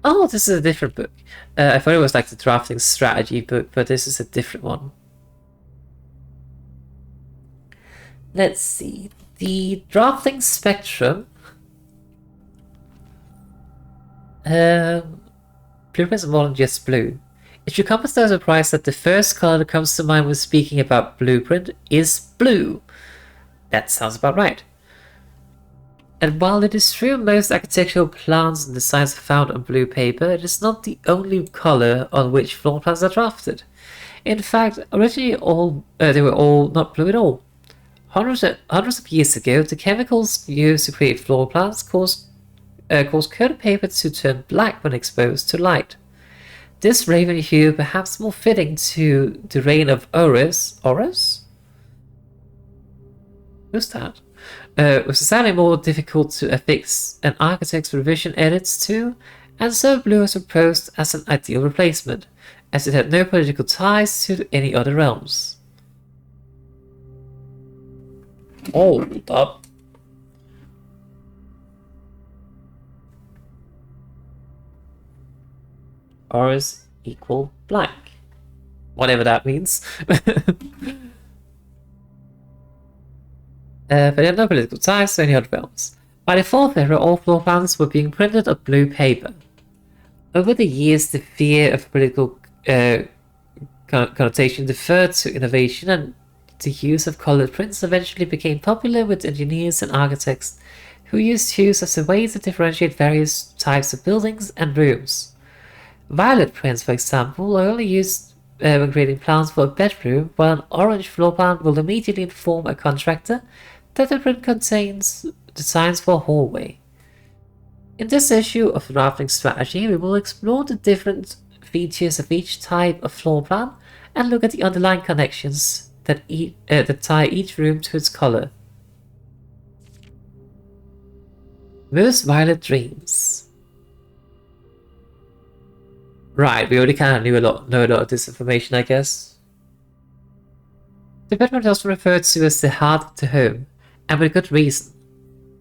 Oh, this is a different book. I thought it was like the drafting strategy book, but this is a different one. Let's see. The drafting spectrum. Blueprints are more than just blue. It should come as no surprise that the first color that comes to mind when speaking about blueprint is blue. That sounds about right. And while it is true most architectural plans and designs are found on blue paper, it is not the only color on which floor plans are drafted. In fact, originally they were all not blue at all. Hundreds of years ago, the chemicals used to create floor plans caused coated paper to turn black when exposed to light. This raven hue, perhaps more fitting to the reign of Horus? Who's that? Was sadly more difficult to affix an architect's revision edits to, and so blue was proposed as an ideal replacement, as it had no political ties to any other realms. Hold up. Horus equal black. Whatever that means. But they had no political ties to any other realms. By the 4th era, all floor plans were being printed on blue paper. Over the years, the fear of political connotation deferred to innovation, and the use of colored prints eventually became popular with engineers and architects who used hues as a way to differentiate various types of buildings and rooms. Violet prints, for example, are only used when creating plans for a bedroom, while an orange floor plan will immediately inform a contractor that the print contains designs for a hallway. In this issue of drafting strategy, we will explore the different features of each type of floor plan and look at the underlying connections that tie each room to its color. Most violet dreams. Right, we already kind of know a lot of this information, I guess. The bedroom is also referred to as the heart of the home, and with good reason.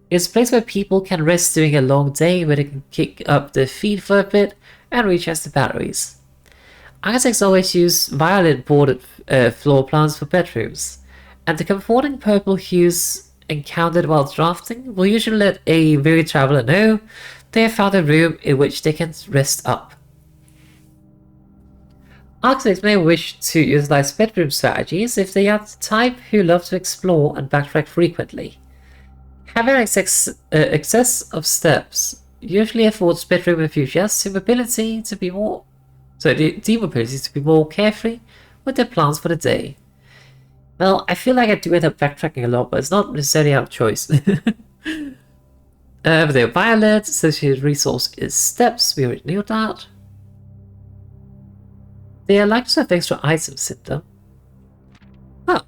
It's a place where people can rest during a long day, where they can kick up their feet for a bit and recharge the batteries. Architects always use violet bordered floor plans for bedrooms, and the comforting purple hues encountered while drafting will usually let a weary traveler know they have found a room in which they can rest up. Architects may wish to utilize bedroom strategies if they are the type who love to explore and backtrack frequently. Having excess of steps usually affords bedroom enthusiasts the mobility to be more the mobility to be more carefree with their plans for the day. Well, I feel like I do end up backtracking a lot, but it's not necessarily out of choice. The violet associated resource is steps. We already knew that. They are likely to have extra items in them. Oh.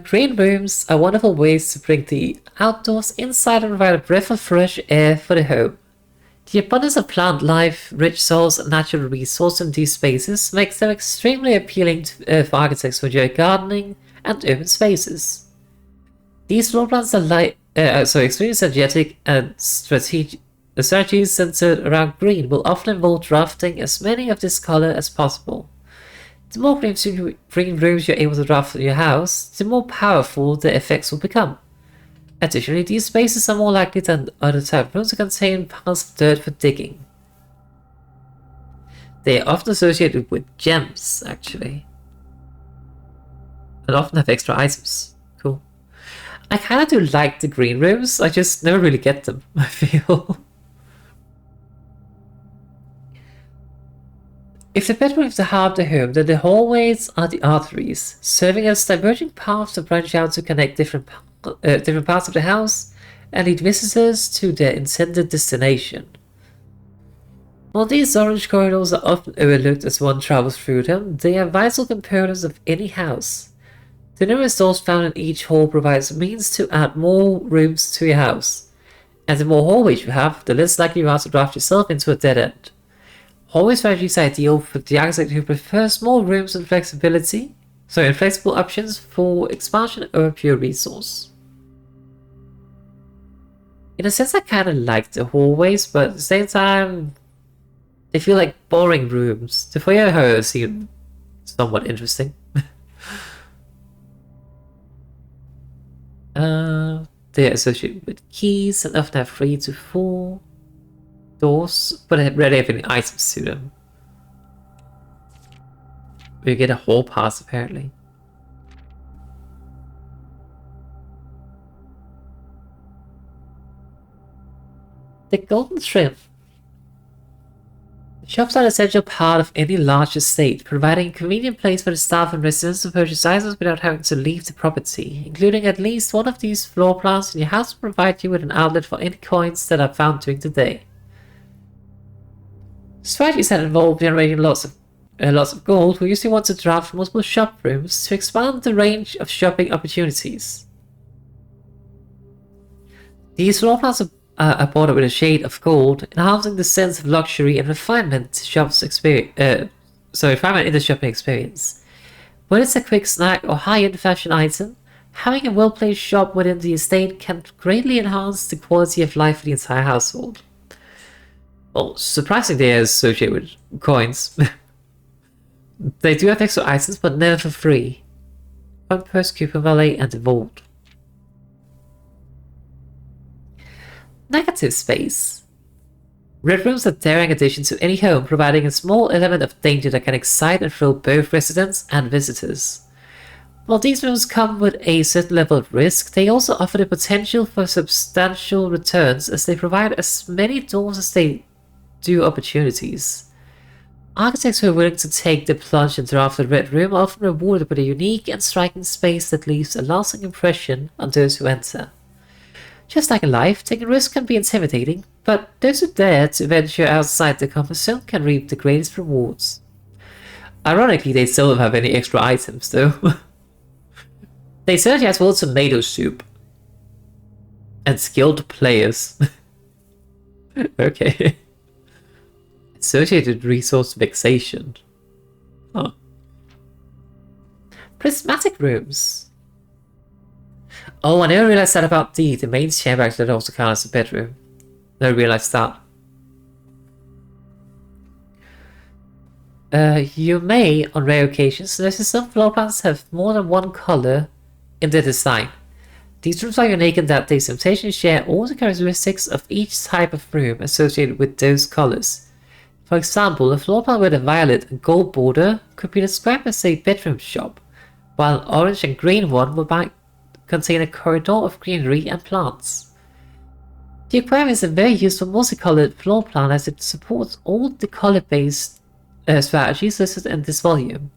Green rooms are wonderful ways to bring the outdoors inside and provide a breath of fresh air for the home. The abundance of plant life, rich soils, and natural resources in these spaces makes them extremely appealing for architects who enjoy gardening and urban spaces. These floor plans are extremely energetic, and strategies centered around green will often involve drafting as many of this color as possible. The more green rooms you're able to draft in your house, the more powerful the effects will become. Additionally, these spaces are more likely than other type of rooms to contain piles of dirt for digging. They are often associated with gems, actually, and often have extra items. Cool. I kind of do like the green rooms, I just never really get them, I feel. If the bedroom is the heart of the home, then the hallways are the arteries, serving as diverging paths to branch out to connect different parts of the house and lead visitors to their intended destination. While these orange corridors are often overlooked as one travels through them, they are vital components of any house. The numerous doors found in each hall provides means to add more rooms to your house, and the more hallways you have, the less likely you are to draft yourself into a dead end. Hallway strategy is ideal for the architect who prefers more rooms and flexible options for expansion over pure resource. In a sense, I kind of like the hallways, but at the same time, they feel like boring rooms. The foyer, however, seem somewhat interesting. They are associated with keys and often have 3 to 4 doors, but I rarely have any items to them. We get a hall pass, apparently. The golden shrimp. Shops are an essential part of any large estate, providing a convenient place for the staff and residents to purchase items without having to leave the property. Including at least one of these floor plans in your house will provide you with an outlet for any coins that are found during the day. Strategies that involve generating lots of gold will usually want to draft multiple shop rooms to expand the range of shopping opportunities. These floor plans are bordered with a shade of gold, enhancing the sense of luxury and refinement in the shopping experience. Whether it's a quick snack or high-end fashion item, having a well-placed shop within the estate can greatly enhance the quality of life for the entire household. Well, surprisingly, they are associated with coins. They do have extra items, but never for free. Coin Purse, Coupon Valet, and the Vault. Negative space. Red rooms are a daring addition to any home, providing a small element of danger that can excite and thrill both residents and visitors. While these rooms come with a certain level of risk, they also offer the potential for substantial returns as they provide as many doors as they do opportunities. Architects who are willing to take the plunge and draft a red room are often rewarded with a unique and striking space that leaves a lasting impression on those who enter. Just like in life, taking risks can be intimidating, but those who dare to venture outside their comfort zone can reap the greatest rewards. Ironically, they still don't have any extra items though. They certainly has well tomato soup. And skilled players. Okay. Associated resource vexation. Huh. Prismatic rooms. Oh, I never realized that about D. The main chamber actually also counts as a bedroom. Never realized that. You may, on rare occasions, notice some floor plans have more than one color in their design. These rooms are unique in that they sometimes share all the characteristics of each type of room associated with those colors. For example, a floor plan with a violet and gold border could be described as a bedroom shop, while an orange and green one might contain a corridor of greenery and plants. The aquarium is a very useful multicolored floor plan as it supports all the color-based strategies listed in this volume.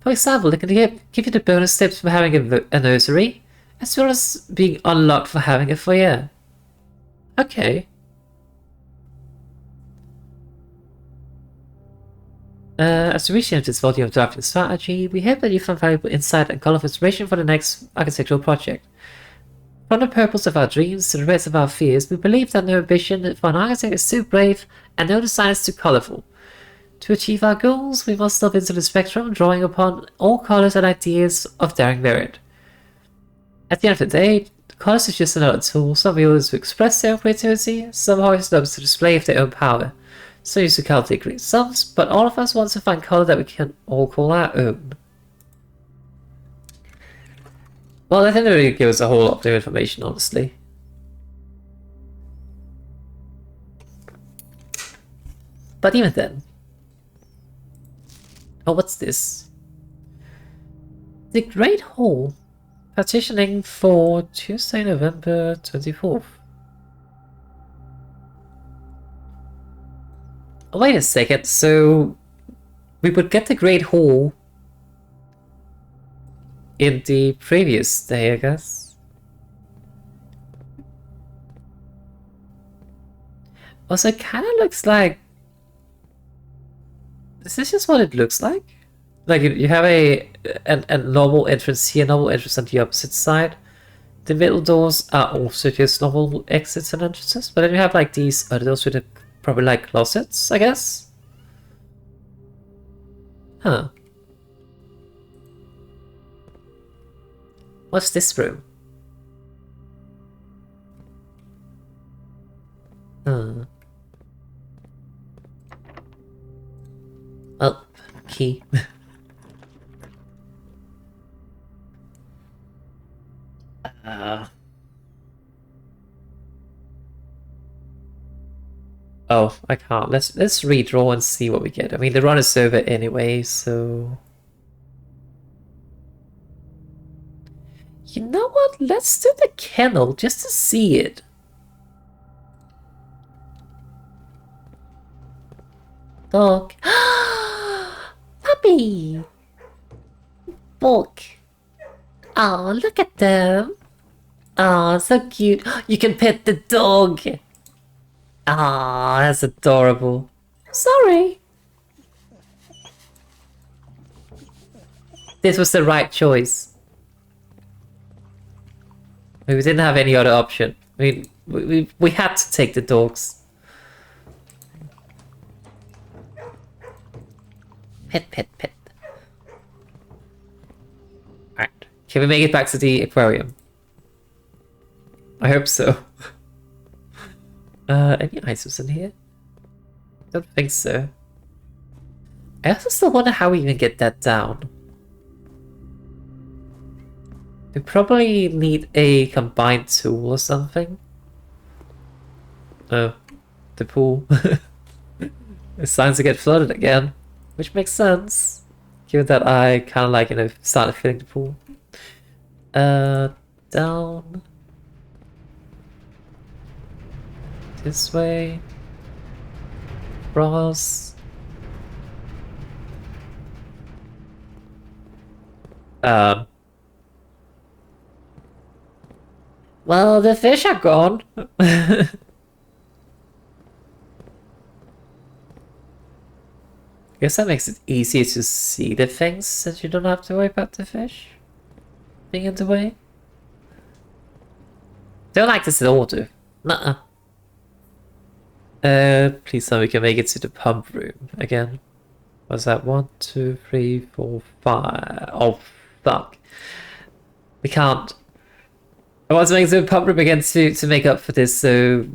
For example, it can give you the bonus tips for having a nursery, as well as being unlocked for having a foyer. Okay. As we reach the end of this volume of Drafting Strategy, we hope that you found valuable insight and colorful inspiration for the next architectural project. From the purples of our dreams to the reds of our fears, we believe that no ambition for an architect is too brave and no design is too colorful. To achieve our goals, we must delve into the spectrum, drawing upon all colors and ideas of daring merit. At the end of the day, colors is just another tool. Some use to express their own creativity, some artists love to display their own power. Some use to calculate great sums, but all of us want to find color that we can all call our own. Well, that didn't really give us a whole lot of new information, honestly. But even then... Oh, what's this? The Great Hall. Partitioning for Tuesday, November 24th. Oh, wait a second, so... we would get the Great Hall in the previous day, I guess. Also, it kind of looks like... Is this just what it looks like? Like, you have a normal entrance here, normal entrance on the opposite side. The middle doors are also just normal exits and entrances, but then you have like these other doors with the, probably like closets, I guess? Huh. What's this room? Well, key. Oh, I can't. Let's redraw and see what we get. I mean, the run is over anyway, so... You know what? Let's do the kennel just to see it. Dog. Puppy! Book. Oh, look at them. Oh, so cute. You can pet the dog. Ah, that's adorable. Sorry. This was the right choice. We didn't have any other option. I mean, we had to take the dogs. Pet, pet, pet. Alright. Can we make it back to the aquarium? I hope so. Any items in here? Don't think so. I also still wonder how we even get that down. We probably need a combined tool or something. Oh, the pool. It's starting to get flooded again, which makes sense, given that I kind of like, started filling the pool. Down. This way. Cross. Well, the fish are gone. Guess that makes it easier to see the things since you don't have to worry about the fish. being in the way. Don't like this at all, dude. Nuh-uh. Please tell me we can make it to the pump room again. Was that 1, 2, 3, 4, 5? Oh, fuck. We can't. I want to make it to the pump room again to make up for this, so,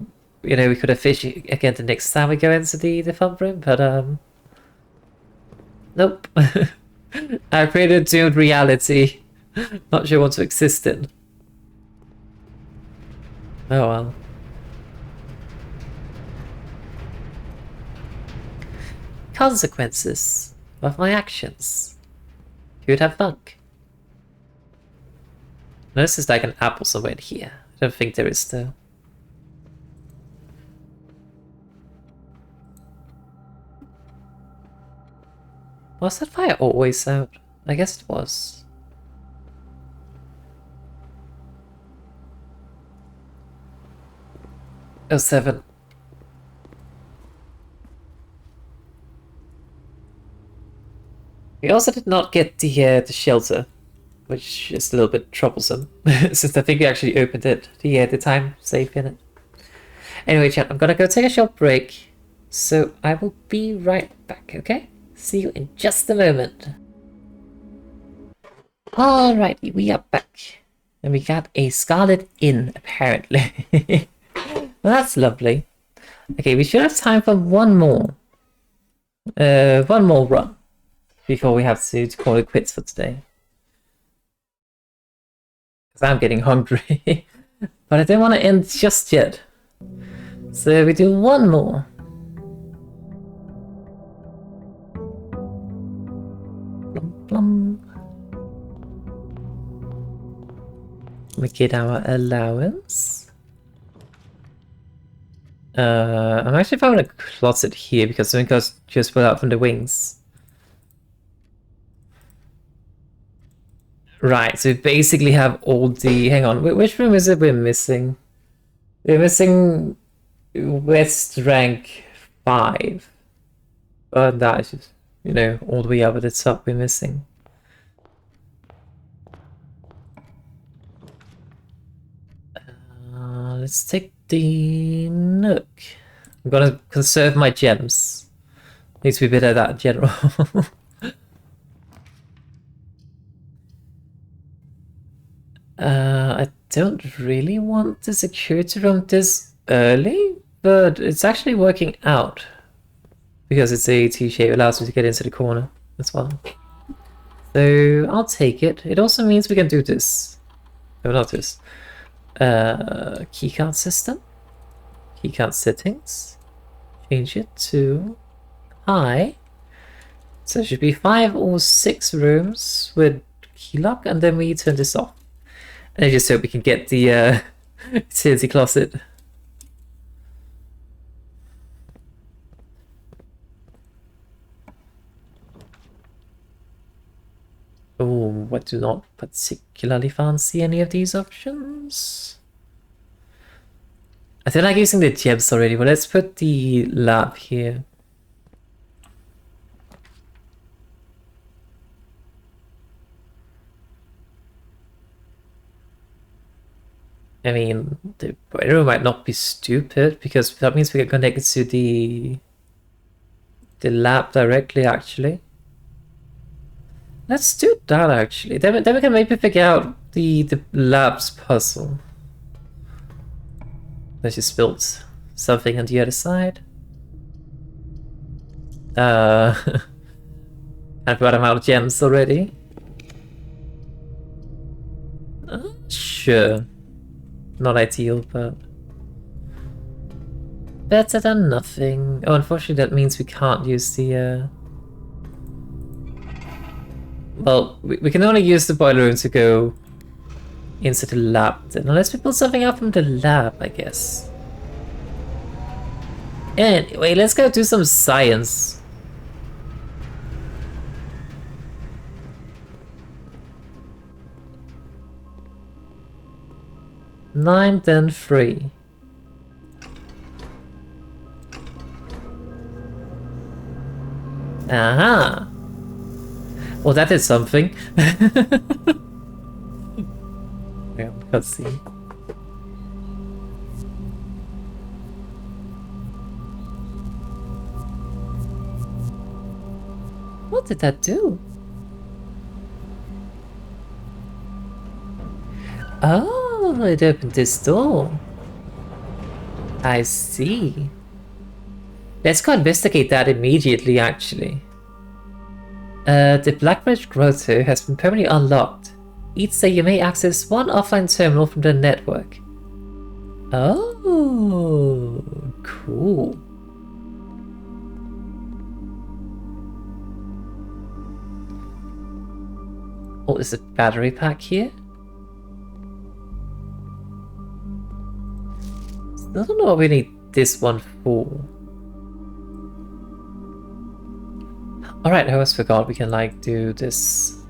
you know, we could have fish again the next time we go into the pump room, but, nope. I created a doomed reality. Not sure what to exist in. Oh well. Consequences of my actions. Who'd have thunk? Notice there's like an apple somewhere in here. I don't think there is though. Was that fire always out? I guess it was. Oh, 7. We also did not get the shelter, which is a little bit troublesome, since I think we actually opened it, the time safe in it. Anyway, chat, I'm gonna go take a short break, so I will be right back, okay? See you in just a moment. Alrighty, we are back. And we got a Scarlet Inn, apparently. Well, that's lovely. Okay, we should have time for one more run before we have to call it quits for today. Because I'm getting hungry, but I don't want to end just yet. So we do one more. Plum, plum. We get our allowance. I'm actually found a closet here because something goes just fell out from the wings. Right, so we basically have all the... Hang on, which room is it we're missing? We're missing West rank 5. But that is just, you know, all the way up at the top we're missing. Let's take the Nook. I'm gonna conserve my gems. Needs to be better at that in general. I don't really want the security room this early, but it's actually working out. Because it's a T-shape, it allows me to get into the corner as well. So I'll take it. It also means we can do this. No, not this. Keycard system. Keycard settings. Change it to high. So it should be 5 or 6 rooms with key lock, and then we turn this off. And I just hope we can get the utility closet. Oh, I do not particularly fancy any of these options. I feel like using the gems already, but let's put the lab here. I mean, the boiler might not be stupid, because that means we can connect it to the lab directly, actually. Let's do that, actually. Then we can maybe figure out the lab's puzzle. Let's just build something on the other side. I've got I'm out of gems already. Sure. Not ideal, but better than nothing. Oh, unfortunately that means we can't use the well, we can only use the boiler room to go into the lab then, unless we build something out from the lab, I guess. Anyway, let's go do some science. Nine, then 3. Aha! Well, that is something. Cutscene. What did that do? Oh, it opened this door. I see. Let's go investigate that immediately, actually. The Blackbridge Grotto has been permanently unlocked. Each day you may access one offline terminal from the network. Oh, cool. Oh, is a battery pack here? I don't know what we need this one for. Alright, I almost forgot we can like do this.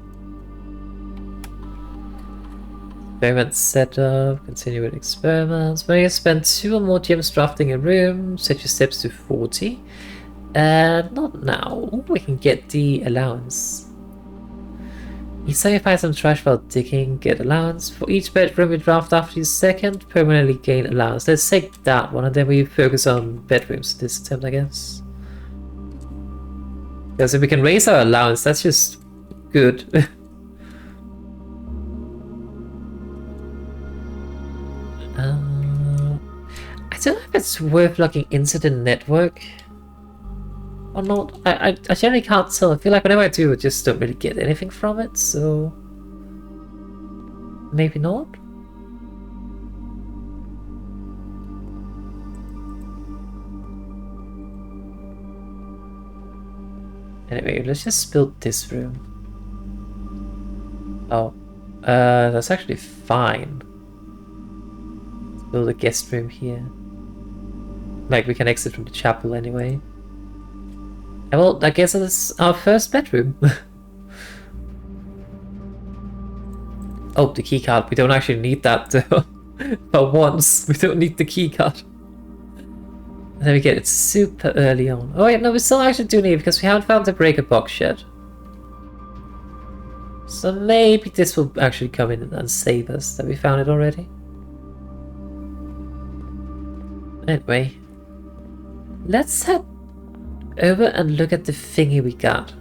Experiment setup, continue with experiments. When you spend 2 or more gems drafting a room, set your steps to 40. Not now. We can get the allowance. Each time you find some trash while digging, get allowance. For each bedroom you draft after your second, permanently gain allowance. Let's take that one and then we focus on bedrooms this attempt, I guess. Yeah, so we can raise our allowance, that's just good. I don't know if it's worth logging into the network or not. I generally can't tell. I feel like whenever I do, I just don't really get anything from it, so maybe not. Anyway, let's just build this room. Oh, that's actually fine. Let's build a guest room here. Like, we can exit from the chapel anyway. And well, I guess it's our first bedroom. Oh, the keycard. We don't actually need that though. For once, we don't need the keycard. And then we get it super early on. Oh wait, no, we still actually do need it because we haven't found the breaker box yet. So maybe this will actually come in and save us that we found it already. Anyway, let's head over and look at the thingy we got.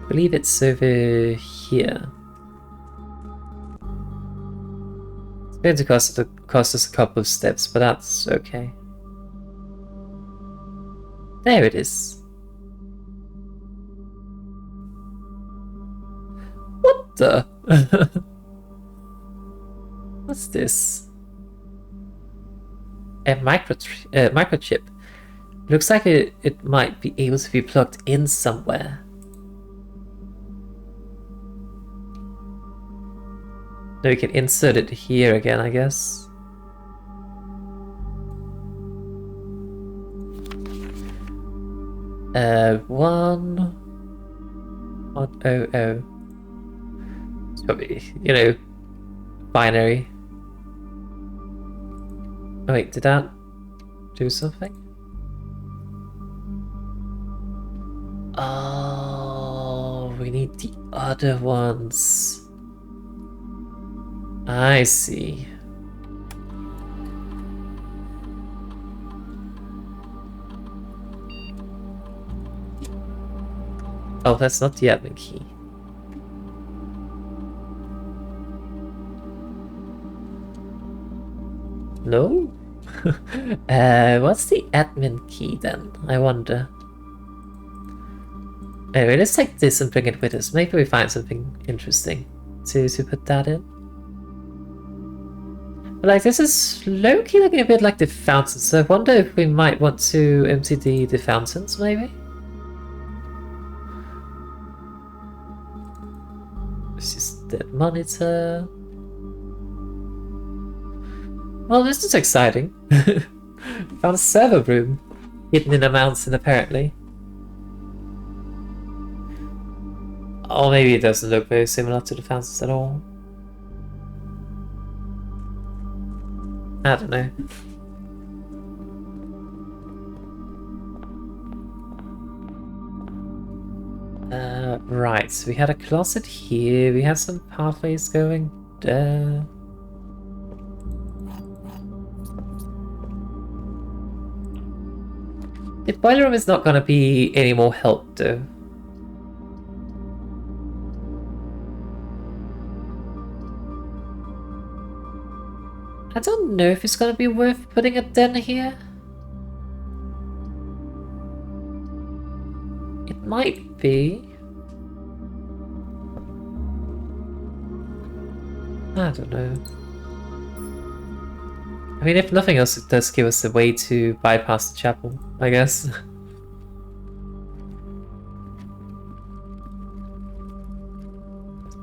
I believe it's over here. It's going to cost us a couple of steps, but that's okay. There it is. What the? What's this? A microchip. Looks like it might be able to be plugged in somewhere. Now we can insert it here again, I guess. One. 100. It's probably, you know, binary. Oh wait, did that do something? Oh, we need the other ones. I see. Oh, that's not the admin key. No? What's the admin key then? I wonder. Anyway, let's take this and bring it with us. Maybe we find something interesting to put that in. But like, this is low-key looking a bit like the fountains, so I wonder if we might want to empty the fountains, maybe? This is the monitor. Well, this is exciting. Found a server room hidden in a mountain, apparently. Or maybe it doesn't look very similar to the fountains at all. I don't know. Right, so we had a closet here, we have some pathways going. The boiler room is not gonna be any more help though. I don't know if it's gonna be worth putting a den here. It might be. I don't know. I mean, if nothing else, it does give us a way to bypass the chapel, I guess.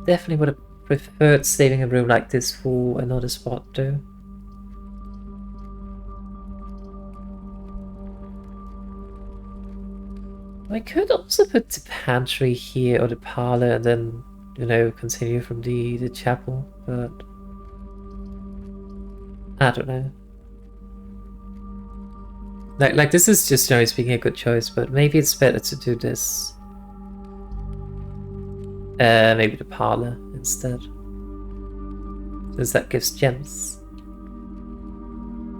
Definitely would have preferred saving a room like this for another spot, though. I could also put the pantry here or the parlor and then, you know, continue from the chapel, but I don't know. Like this is just generally speaking a good choice, but maybe it's better to do this. Maybe the parlor instead. Since that gives gems.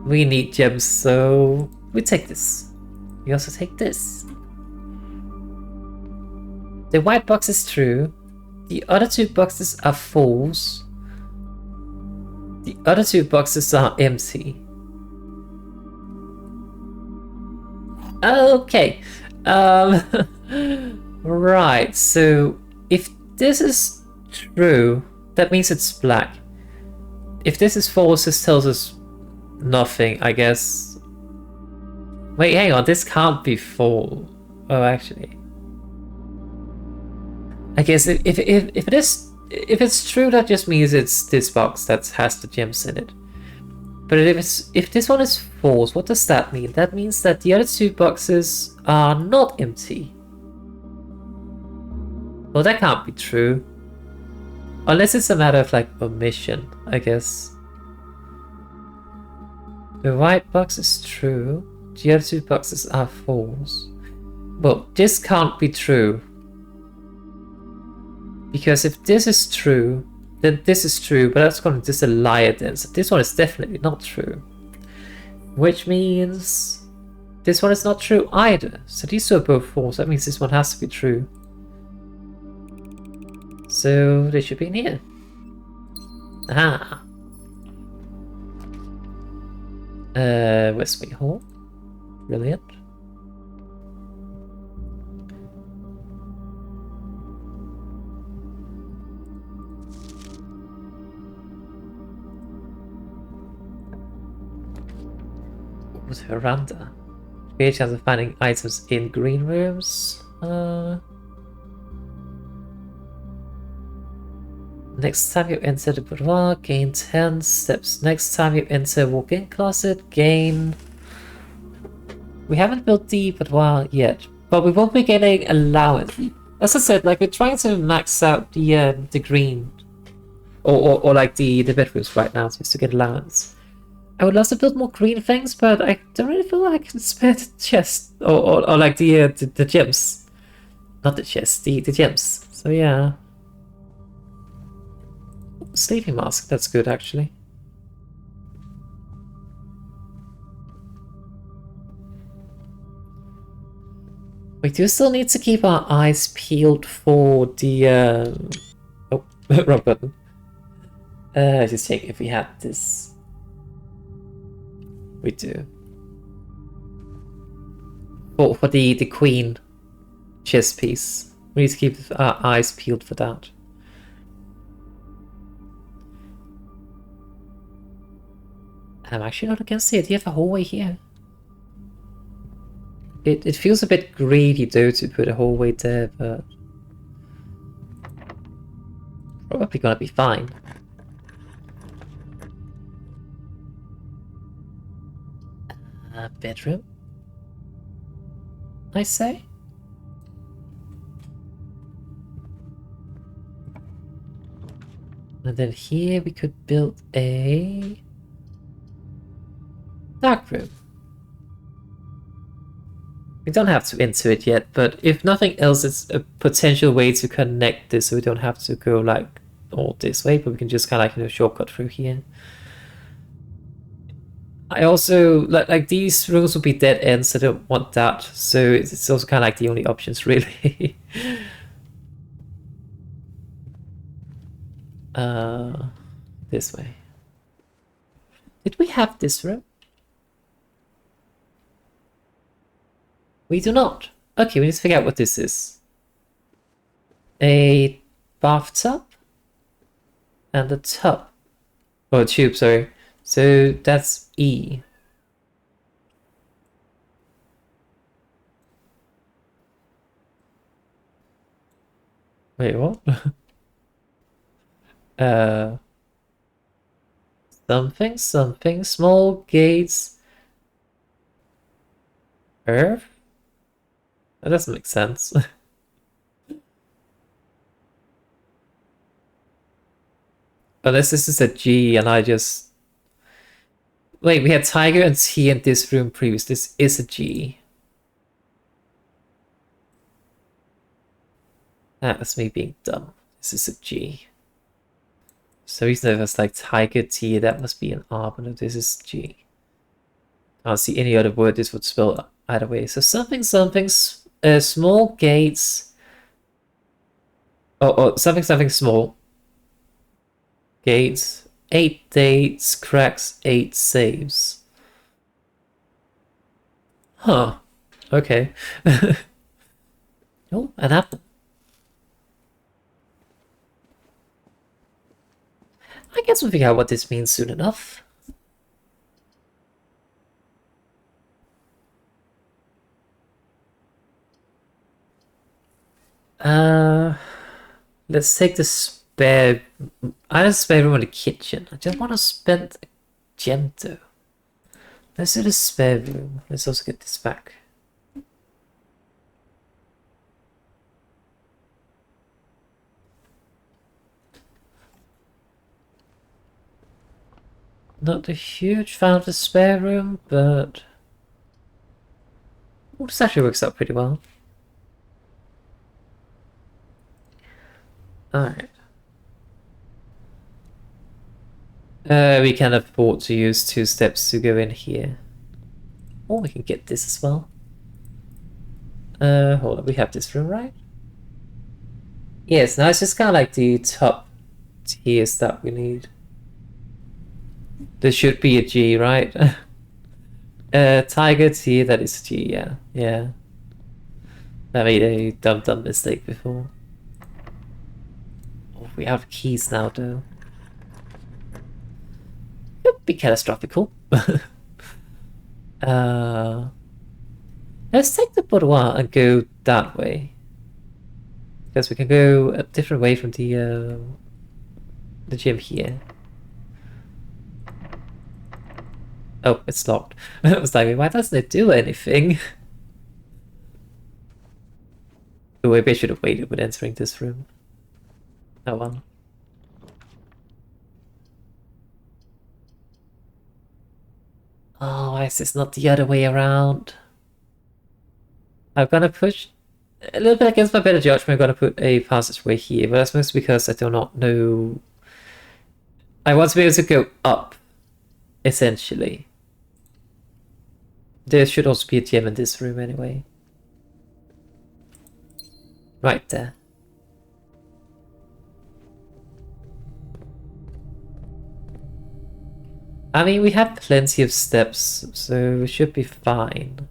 We need gems, so we take this. We also take this. The white box is true. The other two boxes are false. The other two boxes are empty. Okay. Right, so if this is true, that means it's black. If this is false, this tells us nothing, I guess. Wait, hang on, this can't be false. Oh, actually. I guess if it's true, that just means it's this box that has the gems in it. But if this one is false, what does that mean? That means that the other two boxes are not empty. Well, that can't be true. Unless it's a matter of like omission, I guess. The white box is true. The other two boxes are false. Well, this can't be true. Because if this is true, then this is true, but that's going to just a liar then. So this one is definitely not true. Which means this one is not true either. So these two are both false. That means this one has to be true. So they should be in here. Ah. Westmead Hall. Brilliant. With veranda. Great chance of finding items in green rooms. Next time you enter the boudoir, gain 10 steps. Next time you enter walk-in closet, gain... We haven't built the boudoir yet, but we won't be getting allowance. As I said, like we're trying to max out the green, or like the bedrooms right now just to get allowance. I would love to build more green things, but I don't really feel like I can spare the chest or like the gems, not the chest, the gems. So yeah. Sleeping mask, that's good actually. We do still need to keep our eyes peeled for the oh, wrong button. Just check if we had this. We do. For the queen chess piece. We need to keep our eyes peeled for that. I'm actually not against it. You have a hallway here. It feels a bit greedy though to put a hallway there, but probably gonna be fine. Bedroom, I say. And then here we could build a dark room. We don't have to enter it yet, but if nothing else, it's a potential way to connect this so we don't have to go like all this way, but we can just kind of like, shortcut through here. I also like these rooms will be dead ends. I don't want that, so it's also kind of like the only options really. This way. Did we have this room? We do not. Okay, we need to figure out what this is. A bathtub and a tub. Oh, a tube, sorry. So that's E. Wait, what? Something, small gates. Earth? That doesn't make sense. Unless this is a G and I just... Wait, we had Tiger and T in this room previous. This is a G. That's me being dumb. This is a G. So even if it's like Tiger T, that must be an R, but no, this is G. I don't see any other word this would spell either way. So something, small gates. Oh, something small. Gates, 8 dates, cracks, 8 saves. Huh. Okay. Oh, an apple. I guess we'll figure out what this means soon enough. Let's take the spare... I have a spare room in the kitchen. I just want to spend a gem though. Let's do the spare room. Let's also get this back. Not a huge fan of the spare room, but... Oh, this actually works out pretty well. Alright. We can afford to use 2 steps to go in here. Or we can get this as well. Hold on, we have this room, right? Yes, now it's just kind of like the top tiers that we need. There should be a G, right? Tiger T, that is G, yeah. Yeah. I made a dumb mistake before. Oh, we have keys now, though. Could be catastrophical. Let's take the boudoir and go that way. Because we can go a different way from the gym here. Oh, it's locked. I was like, why doesn't it do anything? Oh, maybe I should have waited with entering this room. Oh well. Oh, why is this not the other way around? I'm gonna push a little bit against my better judgment. I'm gonna put a passageway here, but that's mostly because I do not know. I want to be able to go up, essentially. There should also be a gem in this room anyway. Right there. I mean, we have plenty of steps, so we should be fine.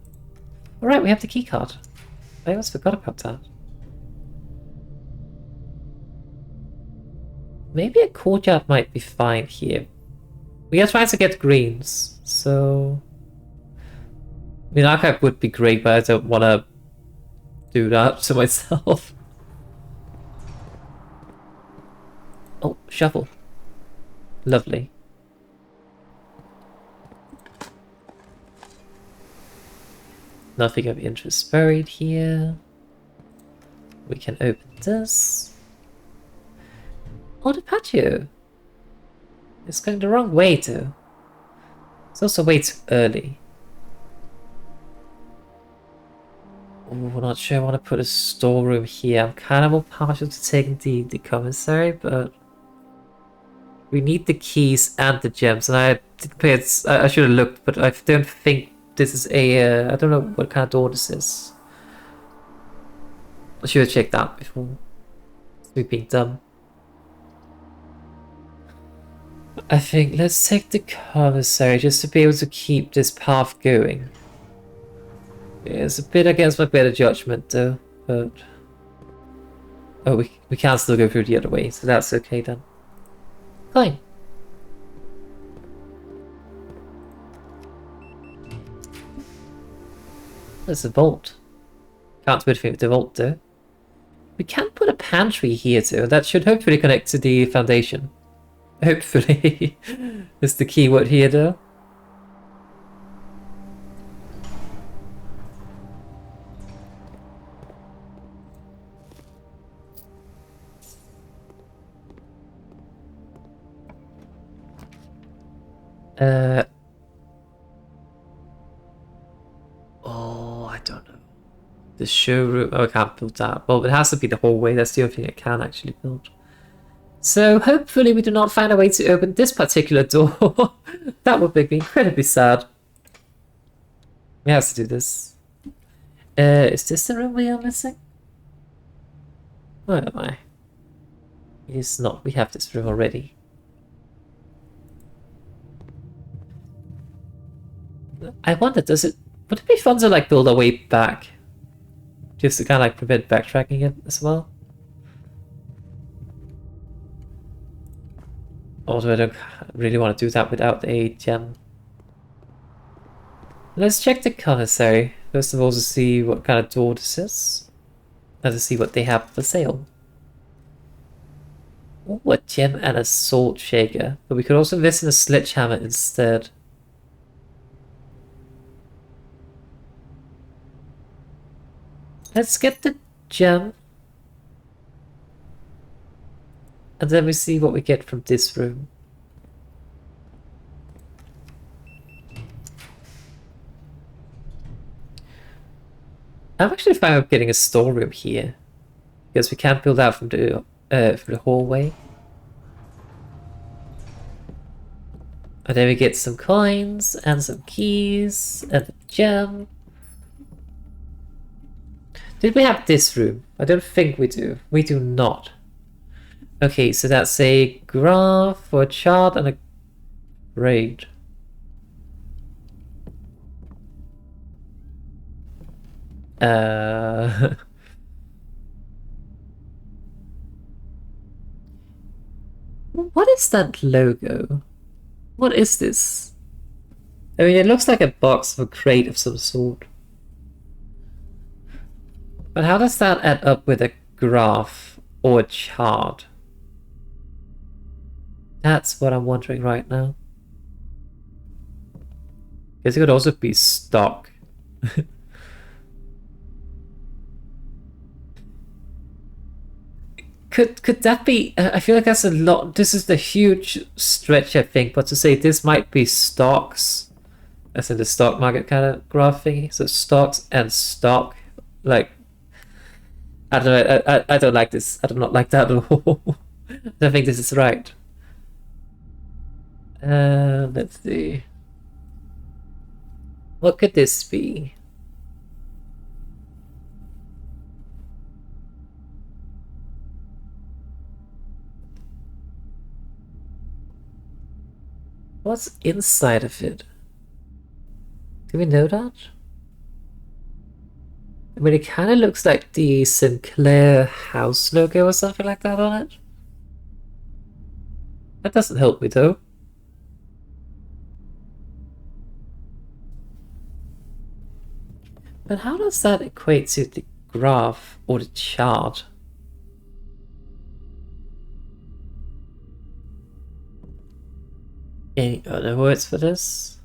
Alright, we have the keycard. I almost forgot about that. Maybe a courtyard might be fine here. We are trying to get greens, so... I mean, archive would be great, but I don't want to do that to myself. Oh, shovel. Lovely. Nothing of interest buried here. We can open this. Oh, the patio. It's going the wrong way too. It's also way too early. Oh, I'm not sure I want to put a storeroom here. I'm kind of more partial to taking the commissary, but We need the keys and the gems, and I did pay it. I should have looked, but I don't think this is a. I don't know what kind of door this is. I should have checked that before. We being dumb. I think let's take the commissary just to be able to keep this path going. It's a bit against my better judgment, though, but. Oh, we can still go through the other way, so that's okay then. Fine. There's a vault. Can't do anything with the vault though. We can put a pantry here too. That should hopefully connect to the foundation. Hopefully. Is the keyword here though. Oh, I don't know. The showroom. Oh, I can't build that. Well, it has to be the hallway. That's the only thing I can actually build. So hopefully we do not find a way to open this particular door. That would make me incredibly sad. We have to do this. Is this the room we are missing? Where am I? It is not. We have this room already. I wonder, would it be fun to like build our way back? Just to kind of like prevent backtracking it as well? Although I don't really want to do that without a gem. Let's check the commissary. First of all, to see what kind of door this is. And to see what they have for sale. Ooh, a gem and a salt shaker. But we could also invest in a sledgehammer instead. Let's get the gem. And then we see what we get from this room. I'm actually fine with getting a storeroom here. Because we can't build out from the hallway. And then we get some coins and some keys and a gem. Did we have this room? I don't think we do. We do not. Okay, so that's a graph for a chart and a grade. What is that logo? What is this? I mean, it looks like a box of a crate of some sort. But how does that add up with a graph or a chart? That's what I'm wondering right now. Because it could also be stock. Could that be? I feel like that's a lot. This is the huge stretch, I think. But to say this might be stocks, as in the stock market kind of graph thingy. So stocks and stock, like. I don't know. I don't like this. I do not like that at all. I don't think this is right. Let's see. What could this be? What's inside of it? Do we know that? I mean, it kind of looks like the Sinclair house logo or something like that on it. That doesn't help me though. But how does that equate to the graph or the chart? Any other words for this?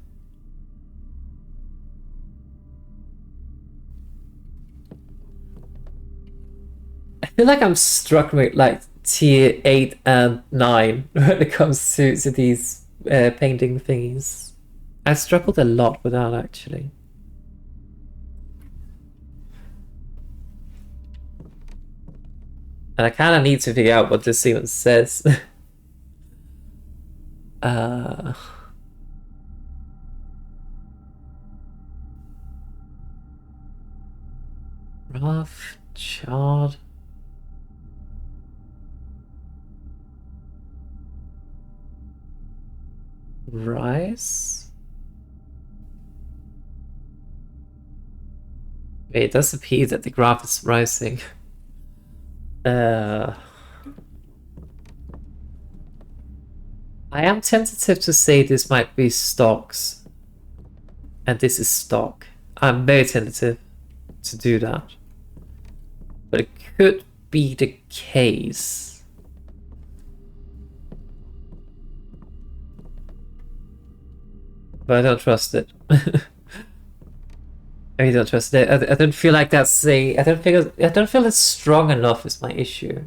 I feel like I'm struck with like tier 8 and 9 when it comes to these painting thingies. I've struggled a lot with that actually. And I kind of need to figure out what this even says. Uh... Rough, charred. Rice? Wait, it does appear that the graph is rising. I am tentative to say this might be stocks, and this is stock. I'm very tentative to do that. But it could be the case. But I don't trust it. I don't trust it. I don't feel like that's a. I don't feel it's strong enough is my issue.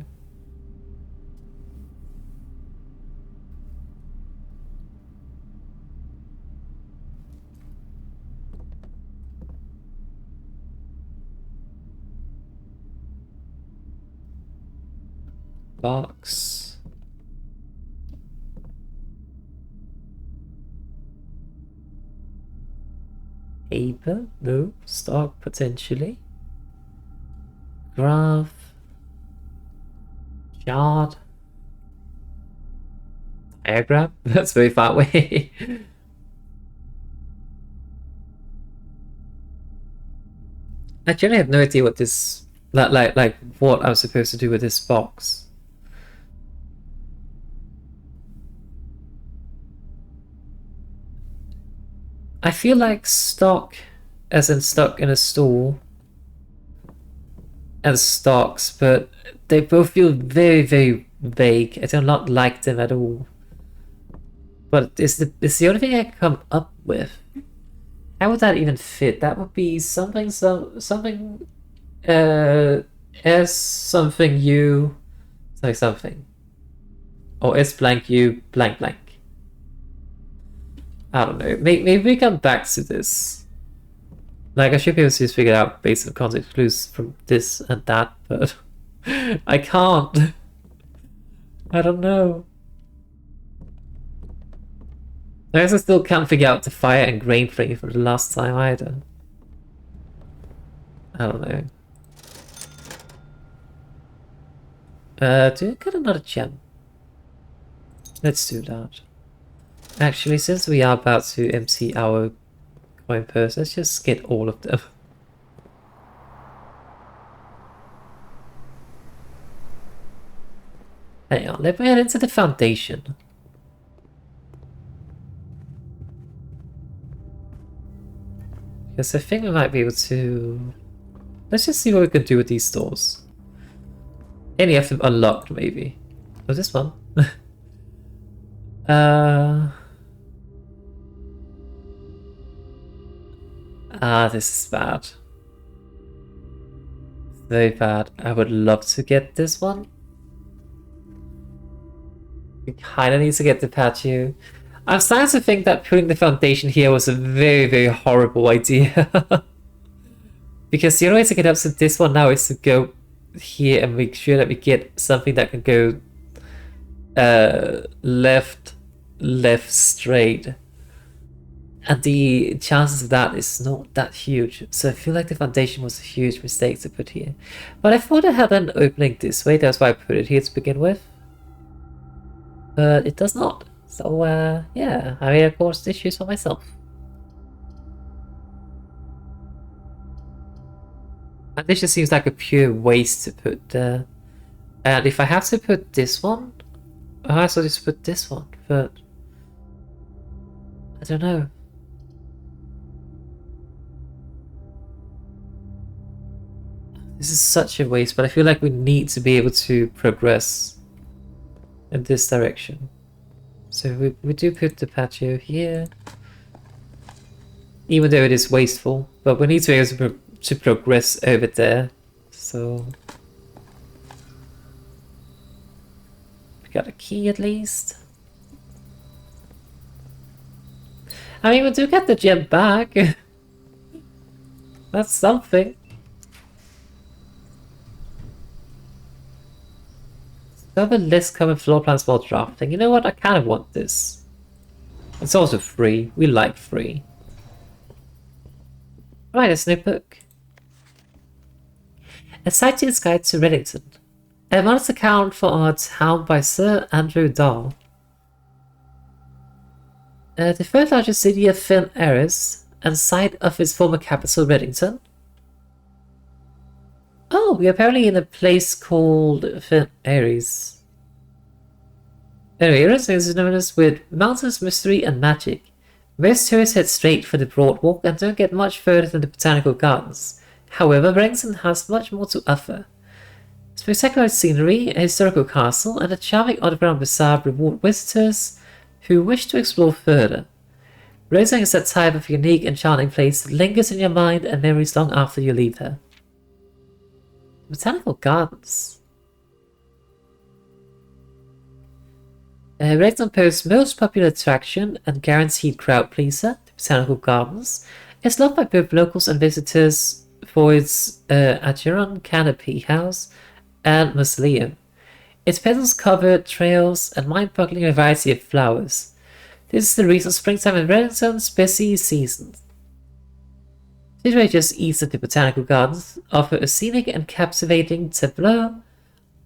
Box. Paper? No. Stock, potentially. Graph. Chart. Diagram? That's very far away. I generally have no idea what this... Like what I'm supposed to do with this box. I feel like stock, as in stuck in a store, and stocks, but they both feel very, very vague. I do not like them at all. But it's the only thing I can come up with. How would that even fit? That would be something, something, S something U, something. Or S blank U blank blank. I don't know. Maybe we come back to this. Like, I should be able to just figure it out based on context clues from this and that, but I can't. I don't know. I guess I still can't figure out the fire and grain thing for the last time either. I don't know. Do I get another gem? Let's do that. Actually, since we are about to empty our coin purse, let's just get all of them. Hang on, let me head into the foundation. Because I think we might be able to... Let's just see what we can do with these doors. Any of them unlocked, maybe. Oh, this one. This is bad. Very bad. I would love to get this one. We kinda need to get the patio. I'm starting to think that putting the foundation here was a very, very horrible idea. Because the only way to get up to this one now is to go here and make sure that we get something that can go left, straight. And the chances of that is not that huge. So I feel like the foundation was a huge mistake to put here. But I thought I had an opening this way, that's why I put it here to begin with. But it does not. So, yeah, I made a course issues for myself. And this just seems like a pure waste to put there. And if I have to put this one, I also just put this one, but I don't know. This is such a waste, but I feel like we need to be able to progress in this direction. So we do put the patio here, even though it is wasteful, but we need to be able to progress over there. So we got a key at least. I mean, we do get the gem back. That's something. Discover less common floor plans while drafting. You know what? I kind of want this. It's also free. We like free. Right, a notebook. A Sightseer's Guide to Reddington. A modest account for our town by Sir Andrew Dahl. The third largest city of Finn Eris, and site of its former capital, Reddington. Oh, we're apparently in a place called Finn Eris. Anyway, Eris is synonymous with mountains, mystery, and magic. Most tourists head straight for the Broad Walk and don't get much further than the Botanical Gardens. However, Reddington has much more to offer. Spectacular scenery, a historical castle, and a charming underground bazaar reward visitors who wish to explore further. Reddington is that type of unique and charming place that lingers in your mind and memories long after you leave there. Botanical Gardens. Reddington's most popular attraction and guaranteed crowd pleaser, the Botanical Gardens, is loved by both locals and visitors for its Acheron canopy house and mausoleum. Its petals-covered trails and mind-boggling variety of flowers. This is the reason springtime in Reddington's busy season. Situated just east of the Botanical Gardens, offer a scenic and captivating tableau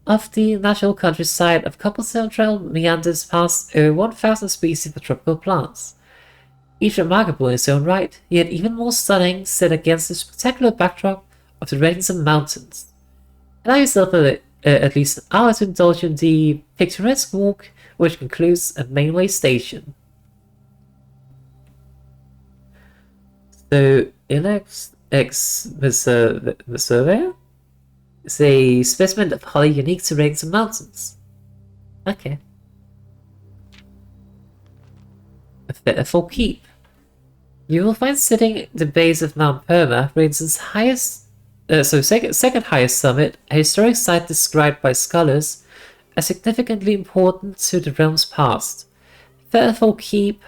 of the natural countryside of cobblestone trail meanders past over 1,000 species of tropical plants. Each remarkable in its own right, yet even more stunning set against the spectacular backdrop of the Reddington Mountains. Allow yourself at least an hour to indulge in the picturesque walk, which concludes at Mainway Station. So, Ilex X the surveyor is a specimen of holly unique to Reddington Mountains. Okay. A Fearful Keep. You will find sitting at the base of Mount Perma, Reddington's highest, second highest summit, a historic site described by scholars as significantly important to the realm's past. Fearful Keep,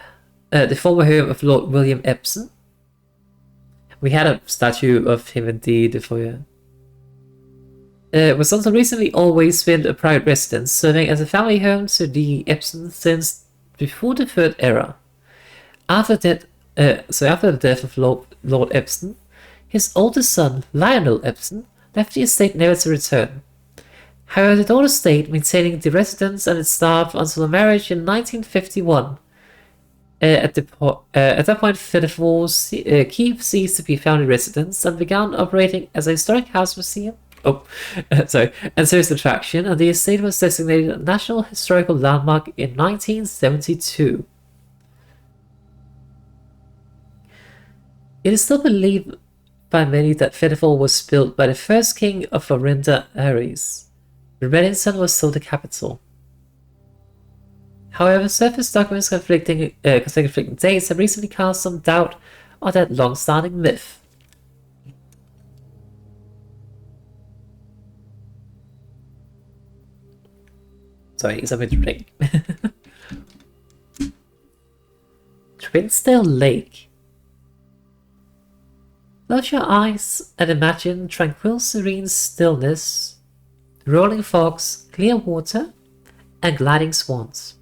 the former home of Lord William Epsom. We had a statue of him in the foyer. Was until recently always been a private residence, serving as a family home to the Epsons since before the Third Era. After the death of Lord Epsom, his oldest son, Lionel Epsom, left the estate never to return. However, the daughter stayed, maintaining the residence and its staff until her marriage in 1951. At that point, Fearful's Keep ceased to be a family residence and began operating as a historic house museum. And tourist attraction, and the estate was designated a National Historical Landmark in 1972. It is still believed by many that Fearful was built by the first king of Orinda Ares. Reddington was still the capital. However, surface documents conflicting dates have recently cast some doubt on that long-standing myth. Sorry, something to drink. Twinsdale Lake. Close your eyes and imagine tranquil, serene stillness, rolling fogs, clear water, and gliding swans.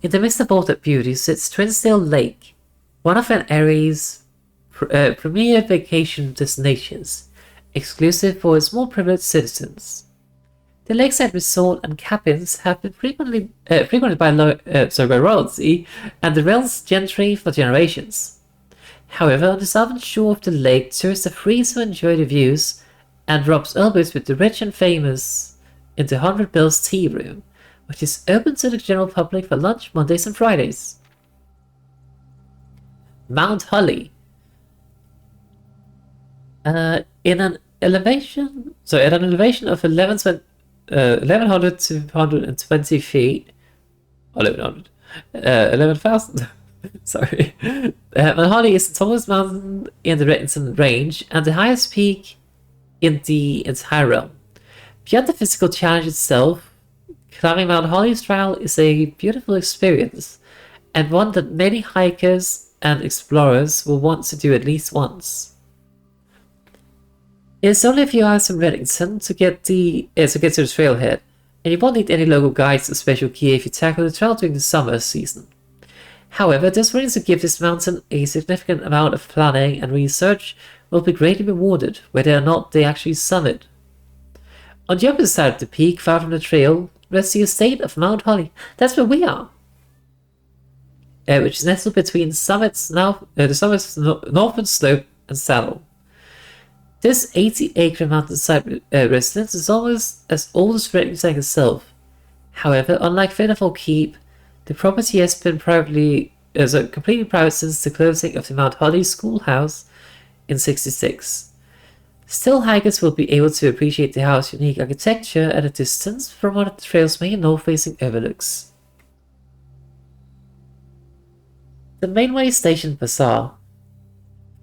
In the midst of all that beauty sits Twinsdale Lake, one of an area's premier vacation destinations, exclusive for its more privileged citizens. The lakeside resort and cabins have been frequented by royalty and the realm's gentry for generations. However, on the southern shore of the lake, tourists are free to enjoy the views and rub elbows with the rich and famous in the 100 Bells Tea Room, which is open to the general public for lunch Mondays and Fridays. Mount Holly. At an elevation of 1100 to 120 feet, 11,000. Sorry. Mount Holly is the tallest mountain in the Reddington Range and the highest peak in the entire realm. Beyond the physical challenge itself, climbing Mount Holly's trail is a beautiful experience, and one that many hikers and explorers will want to do at least once. It is only a few hours from Reddington to get to the trailhead, and you won't need any local guides or special gear if you tackle the trail during the summer season. However, this willingness to give this mountain a significant amount of planning and research will be greatly rewarded, whether or not they actually summit. On the opposite side of the peak, far from the trail, rests the estate of Mount Holly. That's where we are. Which is nestled between the summit's northern slope and saddle. This 80-acre mountainside residence is almost as old as Reddington itself. However, unlike Faithful Keep, the property has been completely private since the closing of the Mount Holly schoolhouse in '66. Still, hikers will be able to appreciate the house's unique architecture at a distance from one of the trail's main north-facing overlooks. The Mainway Station Bazaar.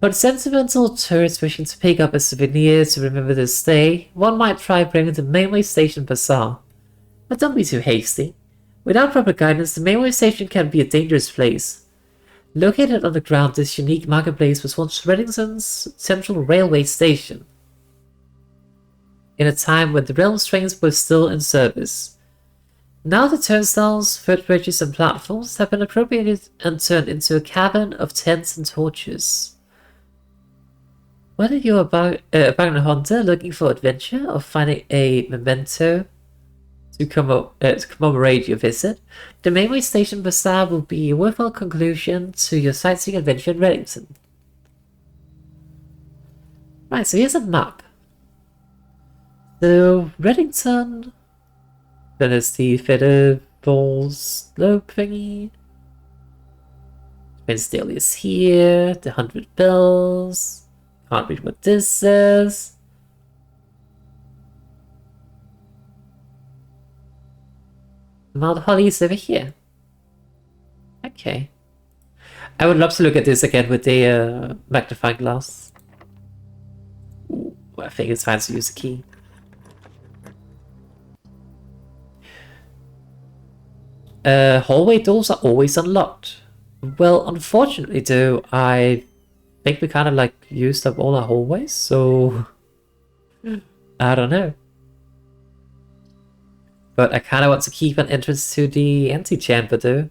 For the sentimental tourists wishing to pick up a souvenir to remember their stay, one might try bringing the Mainway Station Bazaar. But don't be too hasty. Without proper guidance, the Mainway Station can be a dangerous place. Located underground, this unique marketplace was once Reddington's central railway station, in a time when the rail trains were still in service. Now the turnstiles, footbridges and platforms have been appropriated and turned into a cavern of tents and torches. Whether you're a bounty hunter looking for adventure or finding a memento to commemorate your visit, the Mainway Station Bazaar will be a worthwhile conclusion to your sightseeing adventure in Reddington. Right, so here's a map. So, Reddington, then there's the Featherfall slope thingy. Winsdale is here, the 100 Bells. Can't read what this says. Mount Holly is over here. Okay. I would love to look at this again with the magnifying glass. Ooh, I think it's fine to use a key. Hallway doors are always unlocked. Well, unfortunately though, I think we kind of like used up all our hallways, so I don't know. But I kind of want to keep an entrance to the antechamber though.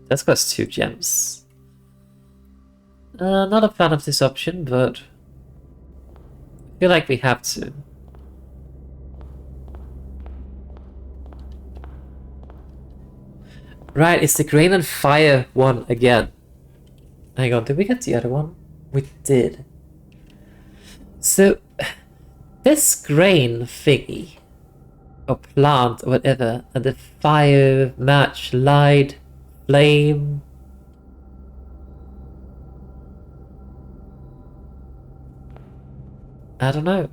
That's cost 2 gems. Not a fan of this option, but I feel like we have to. Right, it's the grain and fire one again. Hang on, did we get the other one? We did. So, this grain thingy, or plant, or whatever, and the fire, match, light, flame. I don't know.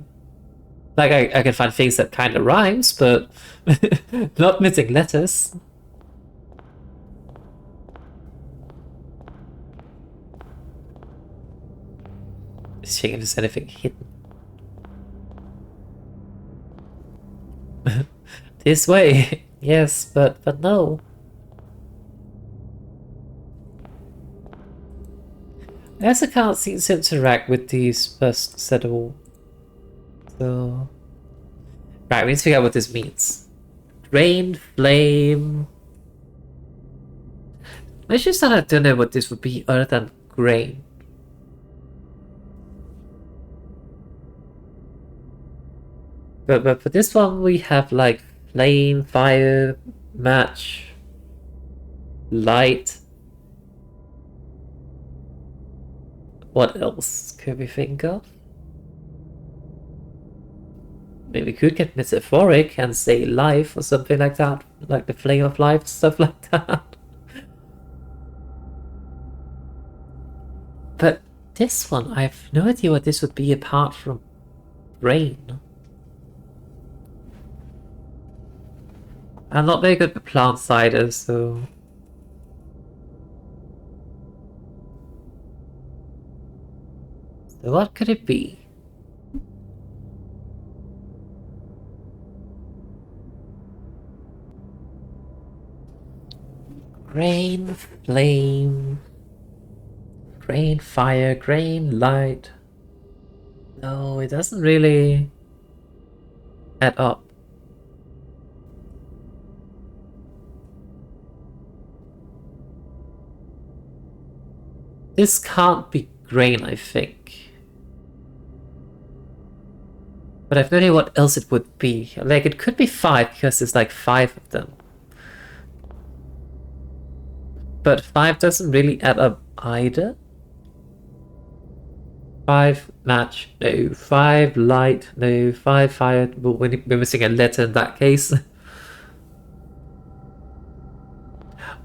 Like, I can find things that kind of rhymes, but not missing letters. Checking if there's anything hidden. This way, yes, but no. I also can't seem to interact with these first at all. So, right, we need to figure out what this means. Rain, flame. It's just that I don't know what this would be other than grain. But for this one, we have like flame, fire, match, light. What else could we think of? Maybe we could get metaphoric and say life or something like that, like the flame of life, stuff like that. But this one, I have no idea what this would be apart from rain. I'm not very good with plant cider, so... So what could it be? Grain, flame... Grain, fire, grain, light... No, it doesn't really add up. this can't be grain, I think. But I've no idea what else it would be. Like, it could be 5 because there's like 5 of them. But 5 doesn't really add up either. 5 match, no. 5 light, no. 5 fire. Well, we're missing a letter in that case.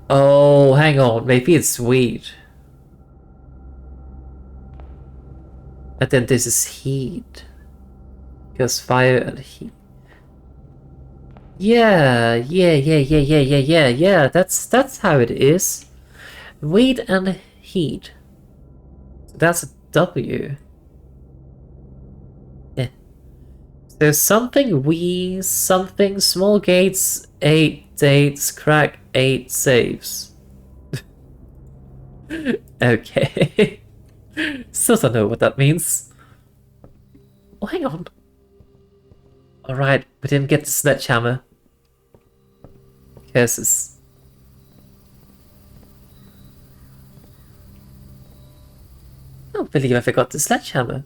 Oh, hang on. Maybe it's wheat. And then this is heat. Because fire and heat. Yeah. That's how it is. Wheat and heat. That's a W. Yeah. So something something small gates, 8 dates, crack 8 saves. Okay. Still don't know what that means. Oh, hang on. Alright, we didn't get the sledgehammer. Curses. I don't believe I forgot the sledgehammer.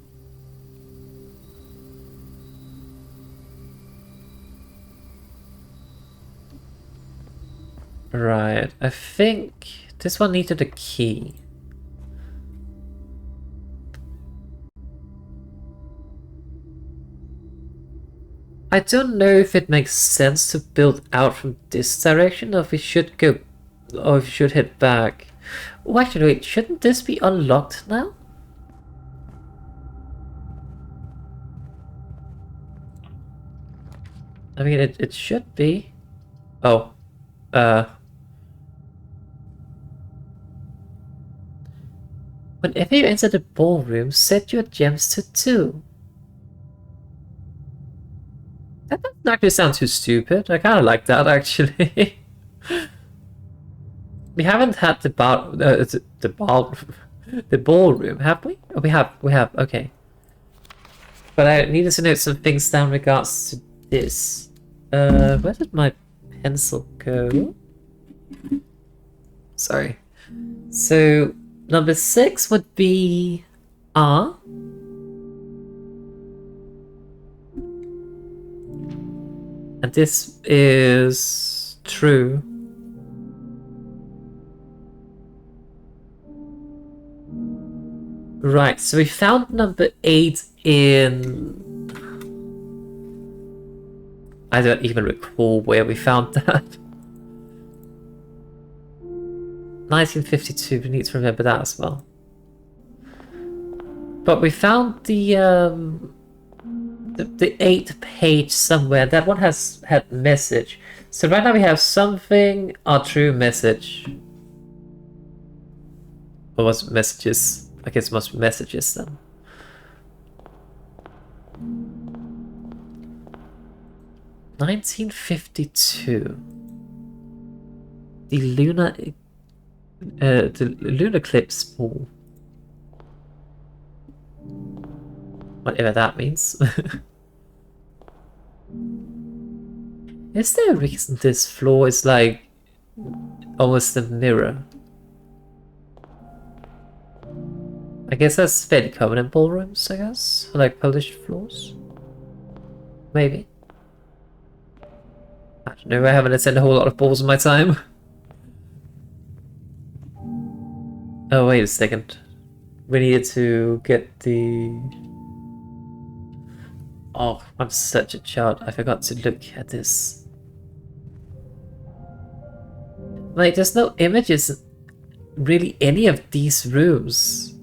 Right, I think this one needed a key. I don't know if it makes sense to build out from this direction, or if we should go, or if we should head back. Oh, actually, wait, shouldn't this be unlocked now? I mean, it should be. Oh, whenever you enter the ballroom, set your gems to 2. That doesn't actually sound too stupid. I kind of like that, actually. We haven't had the ballroom, have we? Oh, we have. Okay. But I needed to note some things down in regards to this. Where did my pencil go? Sorry. So number 6 would be R. And this is true. Right, so we found number 8 in... I don't even recall where we found that. 1952, we need to remember that as well. But we found the 8th page somewhere. That one had message. So right now we have something, our true message. Or was it messages? I guess it must be messages then. (1952). The lunar eclipse pool. Whatever that means. Is there a reason this floor is like almost a mirror? I guess that's fairly common in ballrooms, I guess. Like polished floors. Maybe. I don't know, I haven't attended a whole lot of balls in my time. Oh, wait a second. We needed to get the... Oh, I'm such a child. I forgot to look at this. Like, there's no images in really any of these rooms.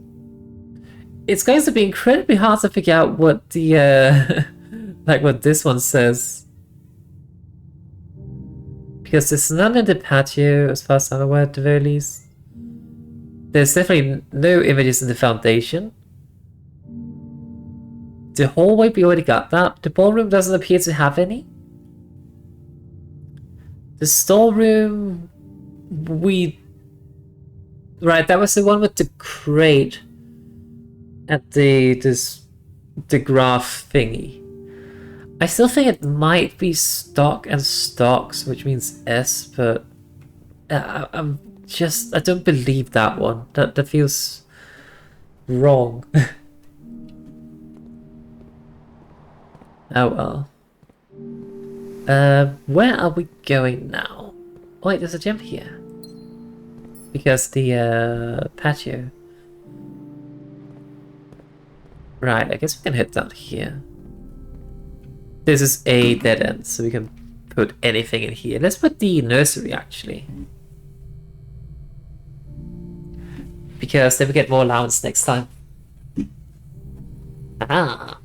It's going to be incredibly hard to figure out what the, like what this one says. Because there's none in the patio, as far as I'm aware, at the very least. There's definitely no images in the foundation. The hallway, we already got that. The ballroom doesn't appear to have any. The storeroom, right, that was the one with the crate at the graph thingy. I still think it might be stock and stocks, which means S, but I don't believe that one. That feels wrong. Oh well. Where are we going now? Oh wait, there's a gym here. Because the patio. Right, I guess we can head down here. This is a dead end, so we can put anything in here. Let's put the nursery actually. Because then we get more allowance next time. Ah,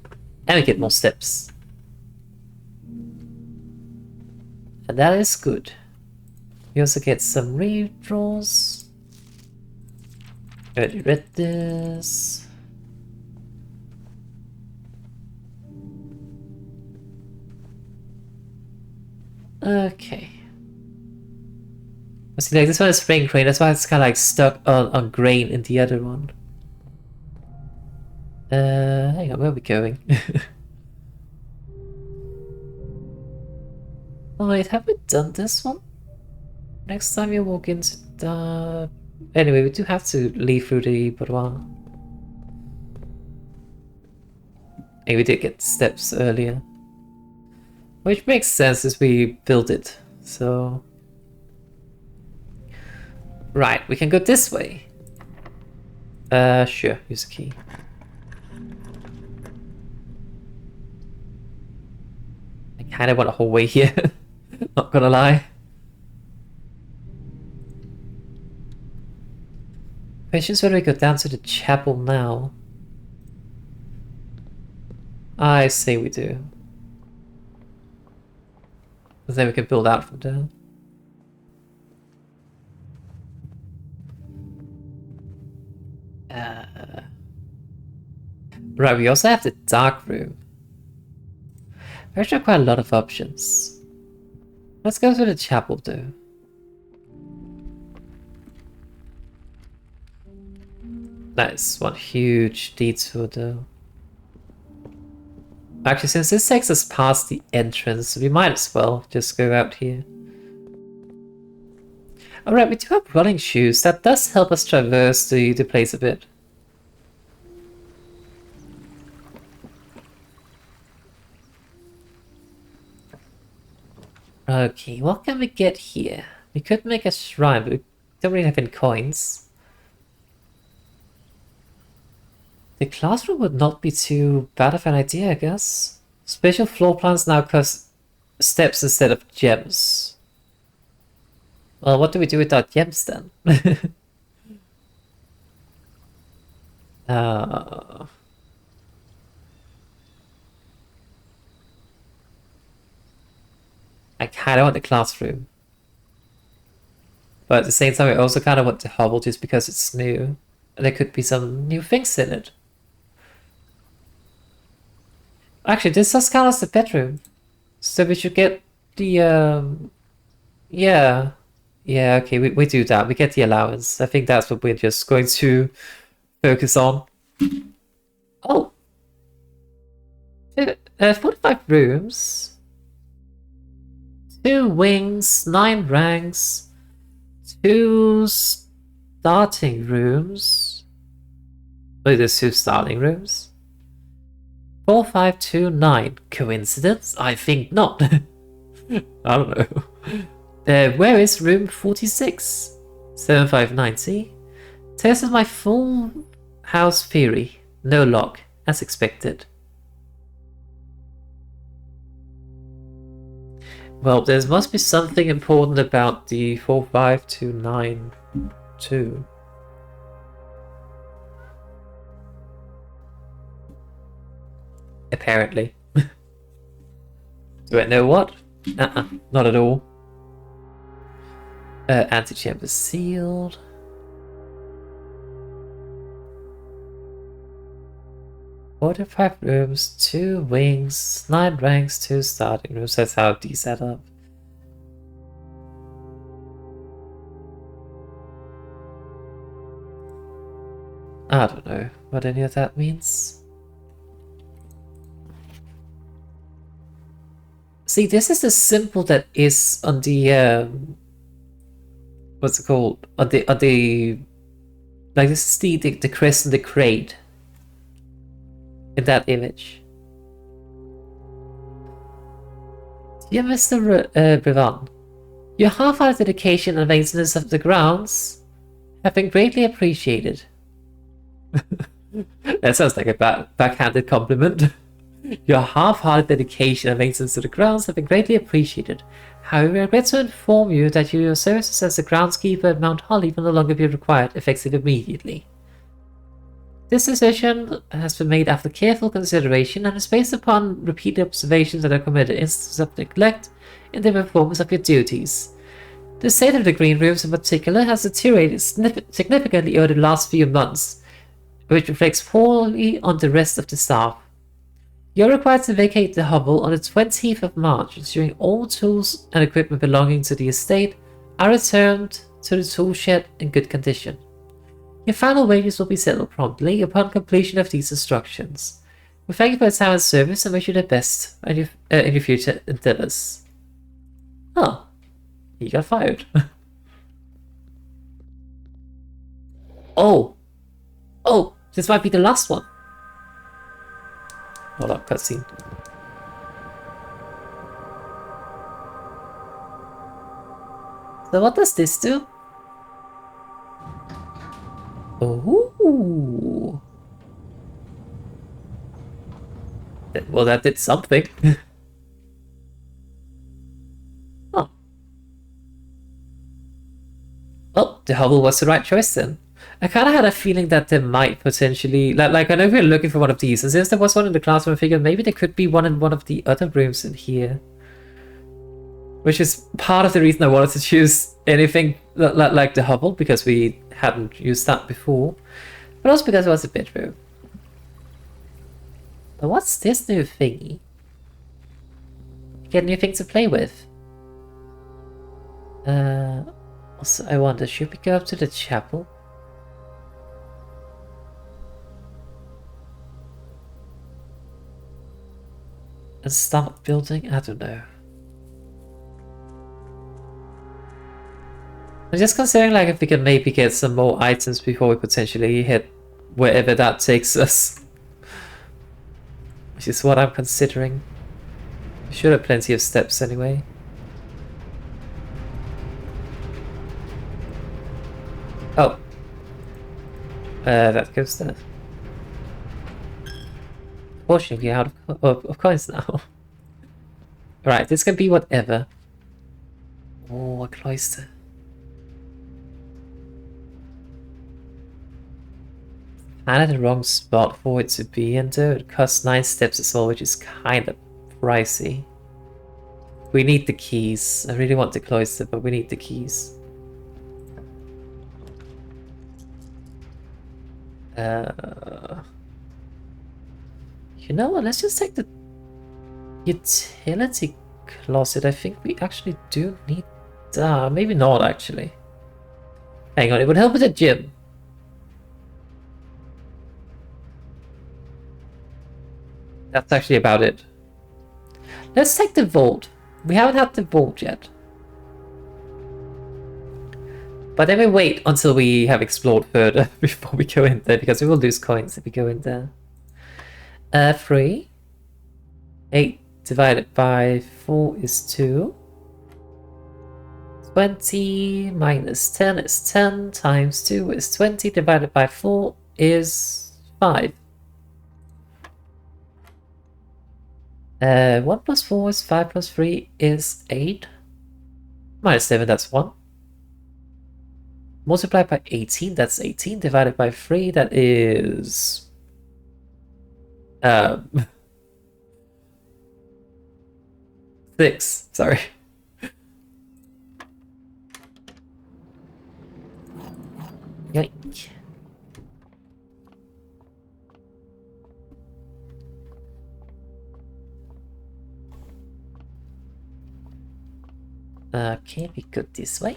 and we get more steps. And that is good. We also get some redraws. Already read this. Okay. See, like this one is spring grain, that's why it's kind of like stuck on grain in the other one. Hang on, where are we going? Oh wait, have we done this one? Next time you walk into the... Anyway, we do have to leave through the boudoir. And we did get steps earlier. Which makes sense as we built it, so... Right, we can go this way. Sure, use a key. I kinda want a whole way here, not gonna lie. Questions whether we go down to the chapel now. I say we do. Then we can build out from there. Right, we also have the dark room. There's actually quite a lot of options. Let's go to the chapel though. Nice, one huge detour though. Actually, since this takes us past the entrance, we might as well just go out here. Alright, we do have running shoes. That does help us traverse the place a bit. Okay, what can we get here? We could make a shrine, but we don't really have any coins. The classroom would not be too bad of an idea, I guess. Special floor plans now cost steps instead of gems. Well, what do we do with our gems then? I kind of want the classroom. But at the same time, I also kind of want the hovel just because it's new. And there could be some new things in it. Actually, this does count as the bedroom. So we should get the, yeah. Yeah, okay, we do that. We get the allowance. I think that's what we're just going to focus on. Oh! 45 rooms. 2 wings, 9 ranks, 2 starting rooms. Wait, there's 2 starting rooms? 4, 5, 2, 9. Coincidence? I think not. I don't know. Where is room 46? 7590. Tested my full house theory. No lock, as expected. Well, there must be something important about the 45292. Apparently. Do I know what? Not at all. Antechamber sealed. 45 rooms, 2 wings, 9 ranks, 2 starting rooms. That's how these add up. I don't know what any of that means. See, this is the symbol that is on the what's it called? On the Like this is the crest and the crate in that image. Dear Mr. Brevan, your half-hearted dedication and maintenance of the grounds have been greatly appreciated. That sounds like a backhanded compliment. Your half-hearted dedication and maintenance to the grounds have been greatly appreciated. However, I regret to inform you that your services as the groundskeeper at Mount Holly will no longer be required, effective immediately. This decision has been made after careful consideration and is based upon repeated observations that are committed instances of neglect in the performance of your duties. The state of the green rooms in particular has deteriorated significantly over the last few months, which reflects poorly on the rest of the staff. You're required to vacate the hovel on the 20th of March, ensuring all tools and equipment belonging to the estate are returned to the tool shed in good condition. Your final wages will be settled promptly upon completion of these instructions. We thank you for your time and service and wish you the best in your future endeavors. Oh, he got fired. Oh, this might be the last one. Hold up, cutscene. So what does this do? Oh. Well, that did something. Oh. Well, the hovel was the right choice then. I kind of had a feeling that there might potentially... Like I know we were looking for one of these, and since there was one in the classroom, I figured maybe there could be one in one of the other rooms in here. Which is part of the reason I wanted to choose anything like the hovel, because we hadn't used that before. But also because it was a bedroom. But what's this new thingy? You get new things to play with. Also, I wonder, should we go up to the chapel? And start building? I don't know. I'm just considering like if we can maybe get some more items before we potentially hit wherever that takes us. Which is what I'm considering. We should have plenty of steps anyway. Oh. That goes there. Fortunately, out of coins now. Right, this can be whatever. Oh, a cloister. Kind of the wrong spot for it to be in though. It costs 9 steps as well, which is kind of pricey. We need the keys. I really want the cloister, but we need the keys. You know what? Let's just take the utility closet. I think we actually do need that. Maybe not actually. Hang on, it would help with the gym. That's actually about it. Let's take the vault. We haven't had the vault yet. But then we wait until we have explored further before we go in there, because we will lose coins if we go in there. 3. 8 divided by 4 is 2. 20 minus 10 is 10 times 2 is 20 divided by 4 is 5. 1 plus 4 is 5 plus 3 is 8. Minus 7, that's 1. Multiplied by 18, that's 18. Divided by 3, that is... 6, sorry. Yoink. Okay, we go this way.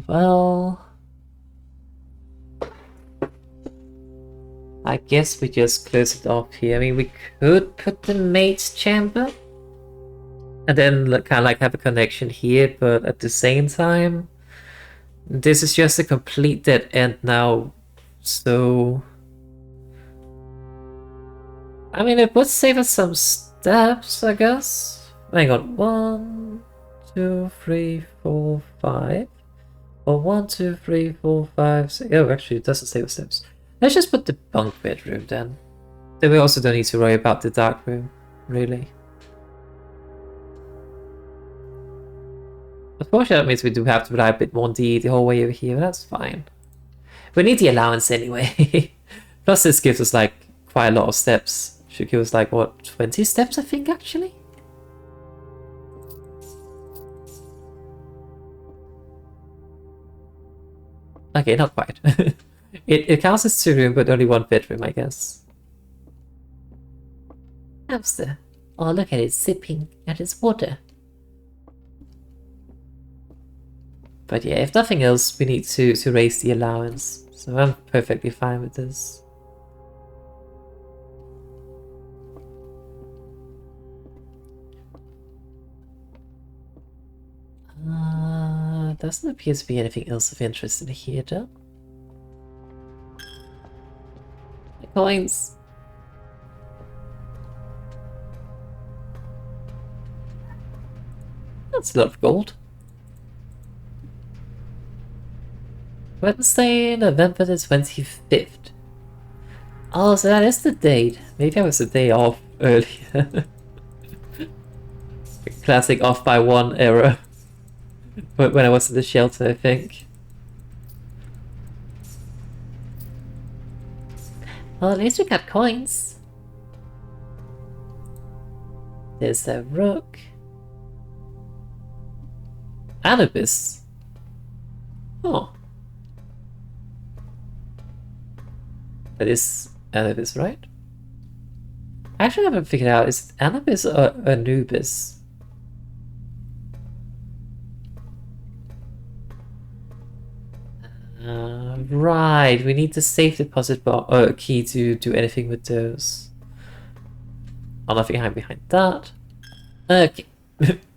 Well, I guess we just close it off here. I mean, we could put the maid's chamber. And then kind of like have a connection here, but at the same time, this is just a complete dead end now. So, I mean, it would save us some steps, I guess. Hang on, 1, 2, 3, 4, 5. Or 1, 2, 3, 4, 5, 6. Oh, actually, it doesn't save us steps. Let's just put the bunk bedroom then. Then we also don't need to worry about the dark room, really. Unfortunately, that means we do have to rely a bit more on the whole way over here, but that's fine. We need the allowance anyway. Plus, this gives us like quite a lot of steps. Should give us like, what, 20 steps, I think, actually? Okay, not quite. it counts as 2 rooms, but only 1 bedroom, I guess. Hamster. Oh, look at it sipping at its water. But yeah, if nothing else, we need to raise the allowance. So I'm perfectly fine with this. Doesn't appear to be anything else of interest in here, though. The coins. That's a lot of gold. Wednesday, November the 25th. Oh, so that is the date. Maybe I was the day off earlier. Classic off by 1 error. But when I was in the shelter, I think. Well, at least we got coins. There's the rook. Anubis. Oh. That is Anubis, right? I actually haven't figured out, is it Anubis or Anubis? Right, we need the safe deposit key to do anything with those. Oh, nothing behind that. Okay.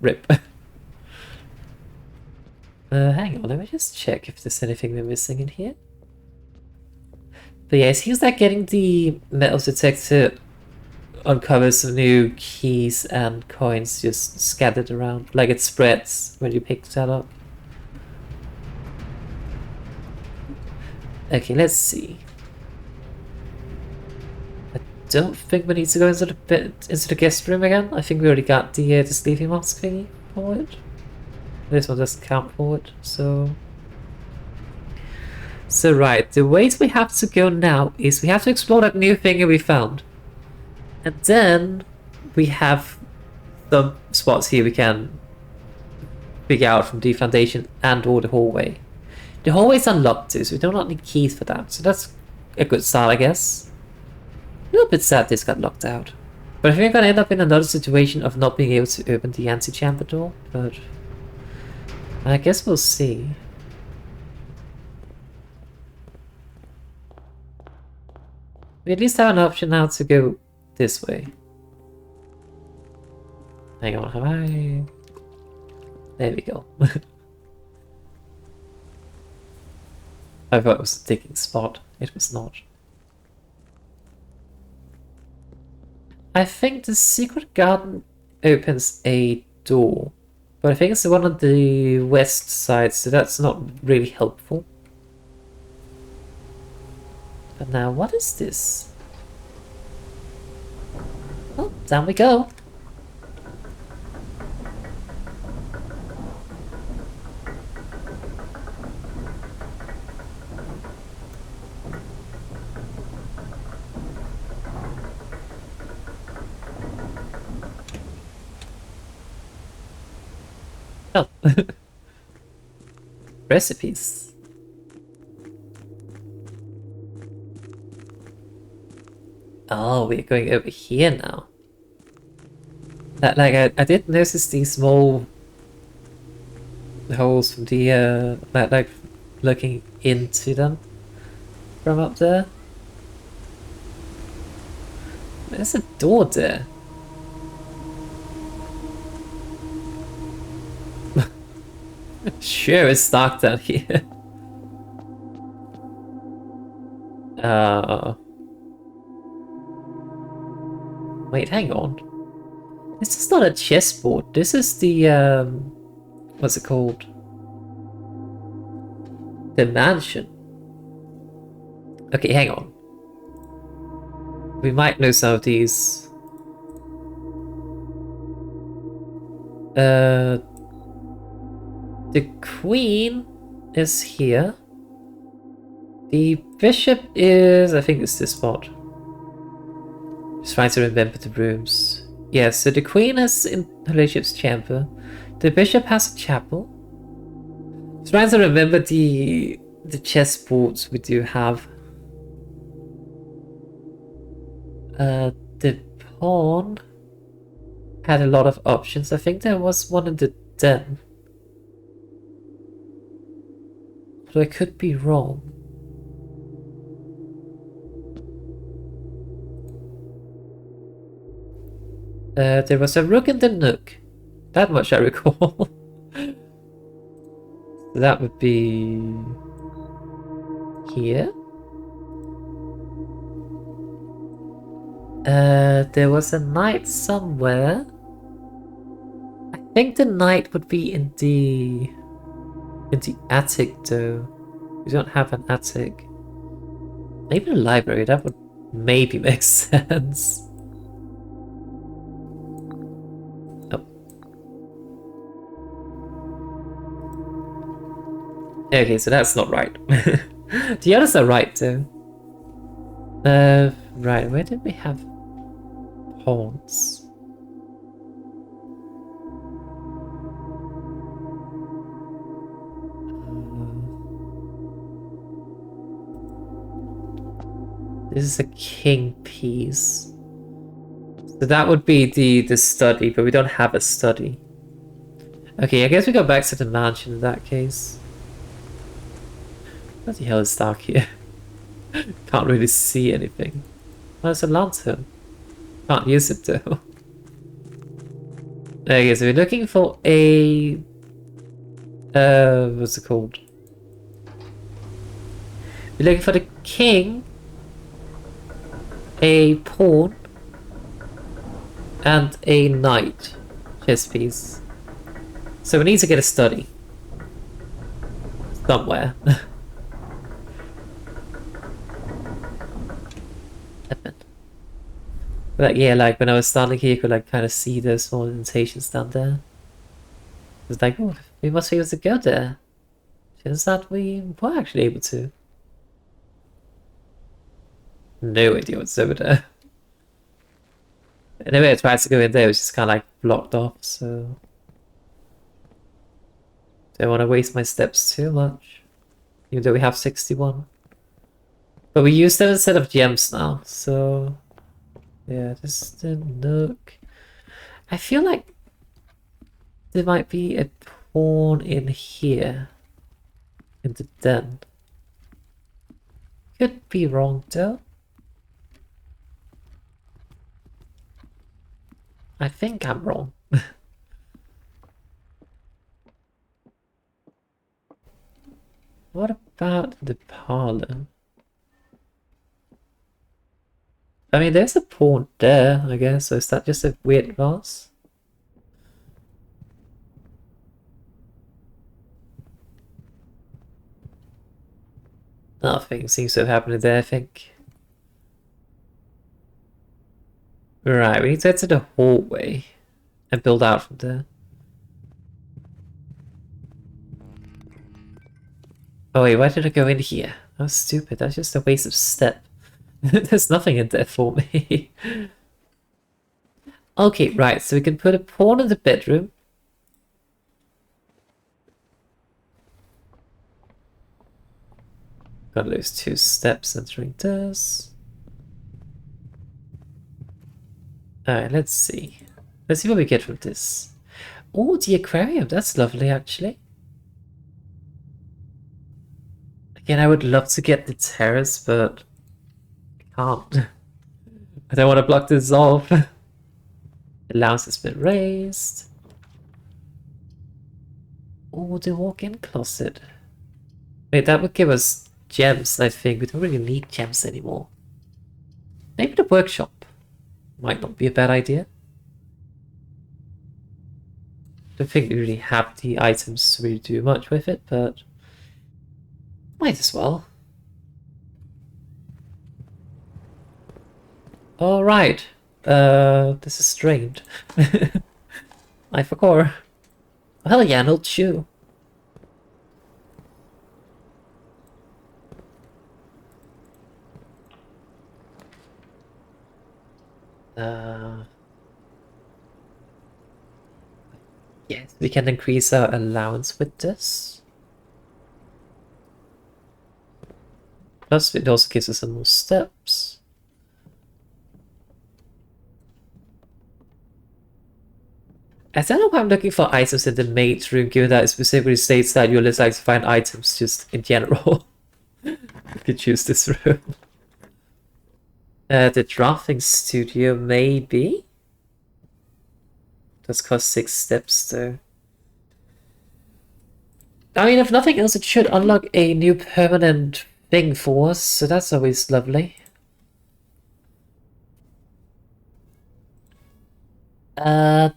Rip. Hang on, let me just check if there's anything we're missing in here. But yeah, it seems like getting the metal detector uncovers some new keys and coins just scattered around. Like it spreads when you pick that up. Okay, let's see. I don't think we need to go into the guest room again. I think we already got the sleeping mask thingy for it. This one doesn't count for it, so... So right, the ways we have to go now is we have to explore that new thingy we found. And then we have some spots here we can figure out from the foundation and or the hallway. The hallway's unlocked too, so we do not need keys for that. So that's a good start, I guess. A little bit sad this got locked out. But I think we're gonna end up in another situation of not being able to open the antechamber door, but I guess we'll see. We at least have an option now to go this way. Hang on, have I... There we go. I thought it was a digging spot. It was not. I think the secret garden opens a door. But I think it's the one on the west side, so that's not really helpful. But now, what is this? Oh, down we go. Oh. Recipes. Oh, we're going over here now. I did notice these small holes from the like looking into them from up there. There's a door there. Sure, it's dark down here. Wait, hang on. This is not a chessboard. This is the, what's it called? The mansion. Okay, hang on. We might know some of these. The queen is here. The bishop is, I think it's this spot. Just trying to remember the rooms. Yeah, so the queen is in her ladyship's chamber. The bishop has a chapel. Just trying to remember the chessboards we do have. The pawn had a lot of options. I think there was one in the den. But I could be wrong. There was a rook in the nook. That much I recall. So that would be here. There was a knight somewhere. I think the knight would be in the attic though. We don't have an attic. Maybe the library, that would maybe make sense. Okay, so that's not right. The others are right though. Right, where did we have pawns? This is a king piece. So that would be the study, but we don't have a study. Okay, I guess we go back to the mansion in that case. What the hell is dark here? Can't really see anything. Oh, it's a lantern. Can't use it though. Okay, so we're looking for a... what's it called? We're looking for the king, a pawn, and a knight chess piece. So we need to get a study. Somewhere. But yeah, like when I was standing here, you could like kind of see those small indentations down there. It was like, oh, we must be able to go there. Turns that we were actually able to. No idea what's over there. Anyway, I tried to go in there, it was just kind of like blocked off, so... Don't want to waste my steps too much. Even though we have 61. But we use them instead of gems now, so... Yeah, this is the nook. I feel like there might be a pawn in here. In the den. Could be wrong though. I think I'm wrong. What about the parlor? I mean, there's a pawn there, I guess. So is that just a weird vase? Nothing seems to have happened there, I think. Right, we need to head to the hallway and build out from there. Oh wait, why did I go in here? That was stupid. That's just a waste of step. There's nothing in there for me. Okay, right, so we can put a pawn in the bedroom. Got those 2 steps entering this. Alright, let's see. Let's see what we get from this. Oh, the aquarium. That's lovely, actually. Again, I would love to get the terrace, but I can't. I don't want to block this off. The lounge has been raised. Oh, the walk-in closet. Wait, that would give us gems, I think. We don't really need gems anymore. Maybe the workshop might not be a bad idea. Don't think we really have the items to really do much with it, but might as well. Alright. This is strange. I forgot. Hell yeah, an old shoe. Yes, we can increase our allowance with this. Plus, it also gives us some more steps. I don't know why I'm looking for items in the maid's room, given that it specifically states that you're less likely to find items just in general. You could choose this room. The drafting studio, maybe? Does cost 6 steps, though. I mean, if nothing else, it should unlock a new permanent thing for us, so that's always lovely.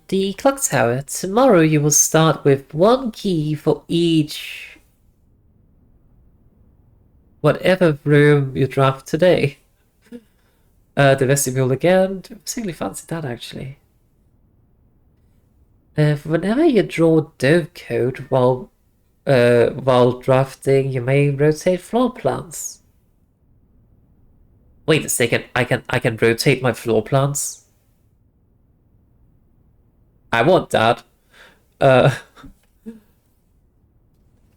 The clock tower. Tomorrow you will start with 1 key for each whatever room you draft today. The vestibule again. I particularly fancy that, actually. Whenever you draw Dove code while drafting, you may rotate floor plans. Wait a second, I can rotate my floor plans? I want that. Hang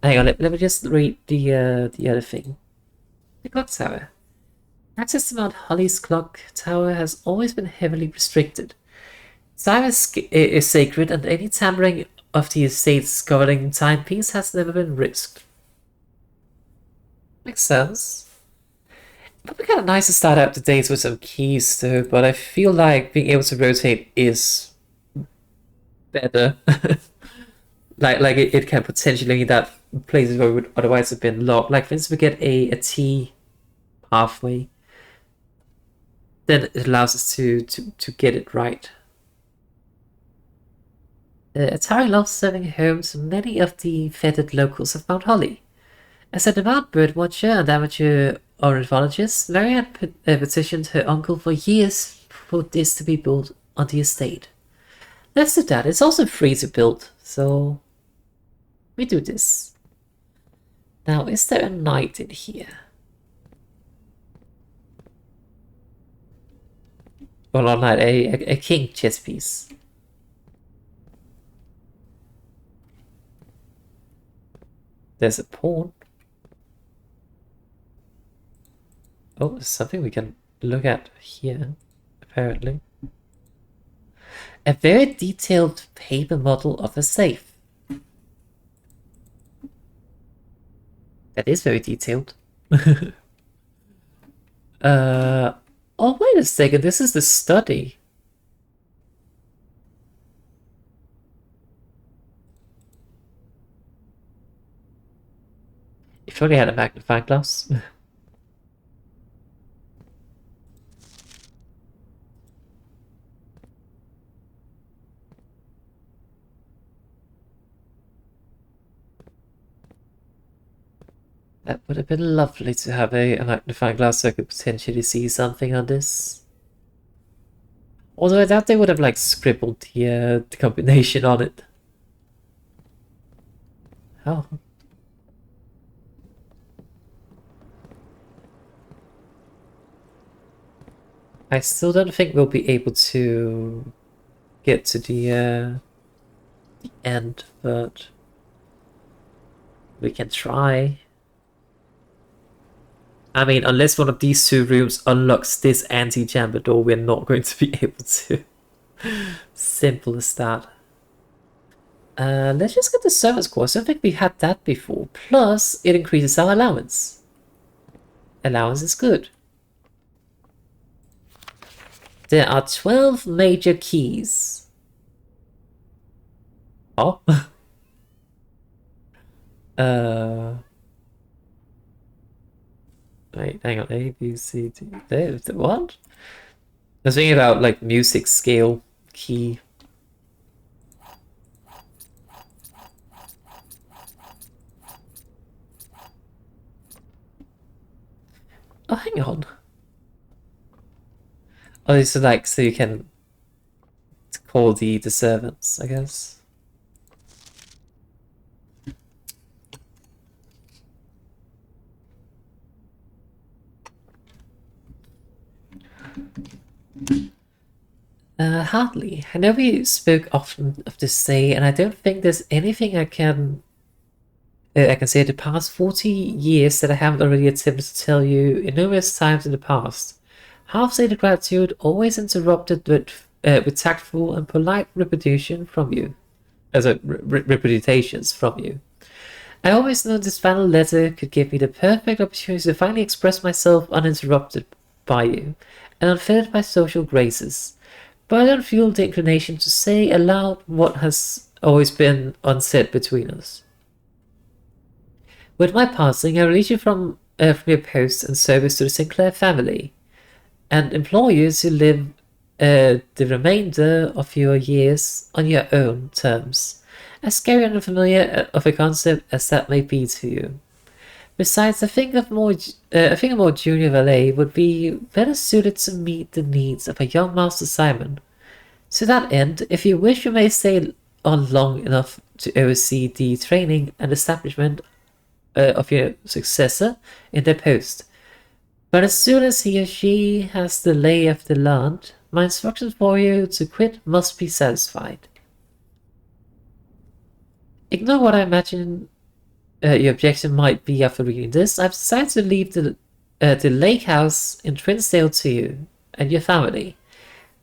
on, let me just read the other thing. The clock tower. Access to Mount Holly's clock tower has always been heavily restricted. Time is sacred, and any tampering of the estate's governing timepiece has never been risked. Makes sense. It would be kind of nice to start out the days with some keys, though, but I feel like being able to rotate is better. like it can potentially mean that places where we would otherwise have been locked. Like, for instance, we get a T pathway, then it allows us to get it right. Atari loves serving home to many of the feathered locals of Mount Holly. As a devout birdwatcher and amateur ornithologist, Mary had petitioned her uncle for years for this to be built on the estate. Less of that, it's also free to build, so we do this. Now, is there a knight in here? Well, not knight, a king chess piece. There's a pawn. Oh, there's something we can look at here, apparently. A very detailed paper model of a safe. That is very detailed. Oh, wait a second, this is the study. If only I had a magnifying glass. That would have been lovely to have a magnifying glass so I could potentially see something on this. Although I doubt they would have like scribbled the combination on it. Oh. I still don't think we'll be able to get to the end, but we can try. I mean, unless one of these 2 rooms unlocks this anti-chamber door, we're not going to be able to. Simple as that. Let's just get the service course. I don't think we had that before. Plus, it increases our allowance. Allowance is good. There are 12 major keys. Oh. Uh, wait, hang on. A, B, C, D. What? I was thinking about like music scale key. Oh, hang on. Oh, so like, so you can call the servants, I guess. Hardly. I know we spoke often of this day, and I don't think there's anything I can say the past 40 years that I haven't already attempted to tell you numerous times in the past. Half-stated gratitude always interrupted with tactful and polite repetition from you. As a reputations from you. I always knew this final letter could give me the perfect opportunity to finally express myself uninterrupted by you, and unfettered by social graces. But I don't feel the inclination to say aloud what has always been unsaid between us. With my passing, I release you from your post and service to the Sinclair family, and implore you to live the remainder of your years on your own terms, as scary and unfamiliar of a concept as that may be to you. Besides, I think a more junior valet would be better suited to meet the needs of a young Master Simon. To that end, if you wish, you may stay on long enough to oversee the training and establishment of your successor in their post. But as soon as he or she has the lay of the land, my instructions for you to quit must be satisfied. Ignore what I imagine your objection might be after reading this. I've decided to leave the lake house in Trinsdale to you and your family.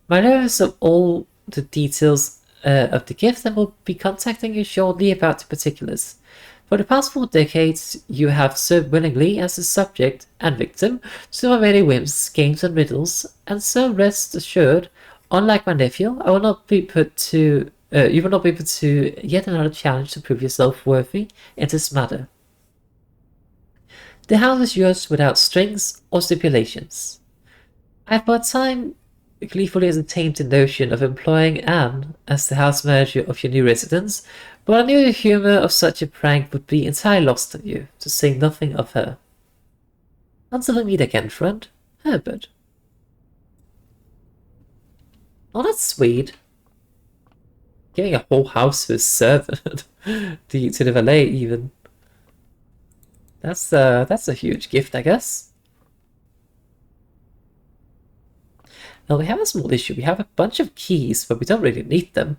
My notice of all the details of the gift and will be contacting you shortly about the particulars. For the past 4 decades, you have served willingly as a subject and victim to my many whims, games, and riddles, and so rest assured, unlike my nephew, I will not be put to. You will not be put to yet another challenge to prove yourself worthy in this matter. The house is yours without strings or stipulations. I have by time gleefully entertained the notion of employing Anne as the house manager of your new residence, but I knew the humour of such a prank would be entirely lost on you, to say nothing of her. Until we meet again, friend, Herbert. Oh, that's sweet. Giving a whole house to a servant, to the valet even. That's a huge gift, I guess. Well, we have a small issue. We have a bunch of keys, but we don't really need them.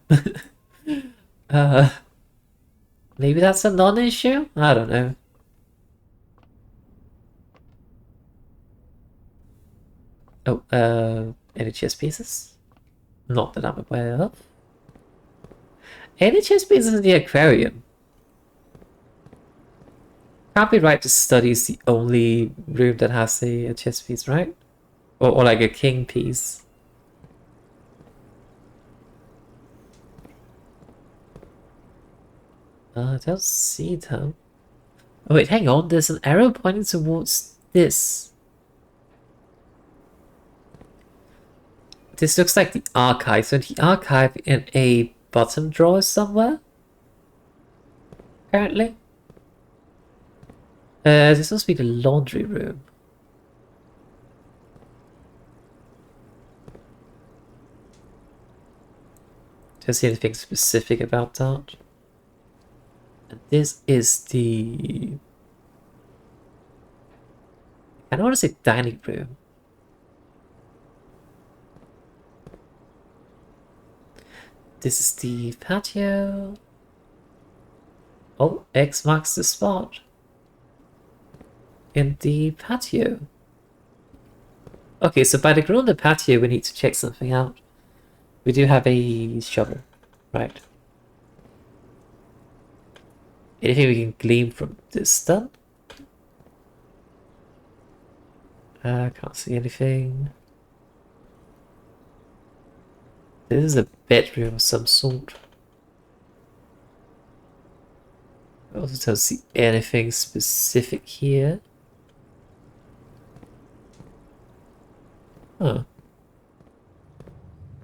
Maybe that's a non-issue? I don't know. Oh, any chess pieces? Not that I'm aware of. Any chess pieces in the aquarium? Can't be right to study is the only room that has a chess piece, right? Or like a king piece. I don't see them. Oh wait, hang on, there's an arrow pointing towards this. This looks like the archive, so the archive in a bottom drawer somewhere? Apparently. This must be the laundry room. Do you see anything specific about that? And this is the... I don't want to say dining room. This is the patio. Oh, X marks the spot. In the patio. Okay, so by the grill on the patio, we need to check something out. We do have a shovel, right? Anything we can glean from this then? Can't see anything. This is a bedroom of some sort. I also don't see anything specific here. Huh.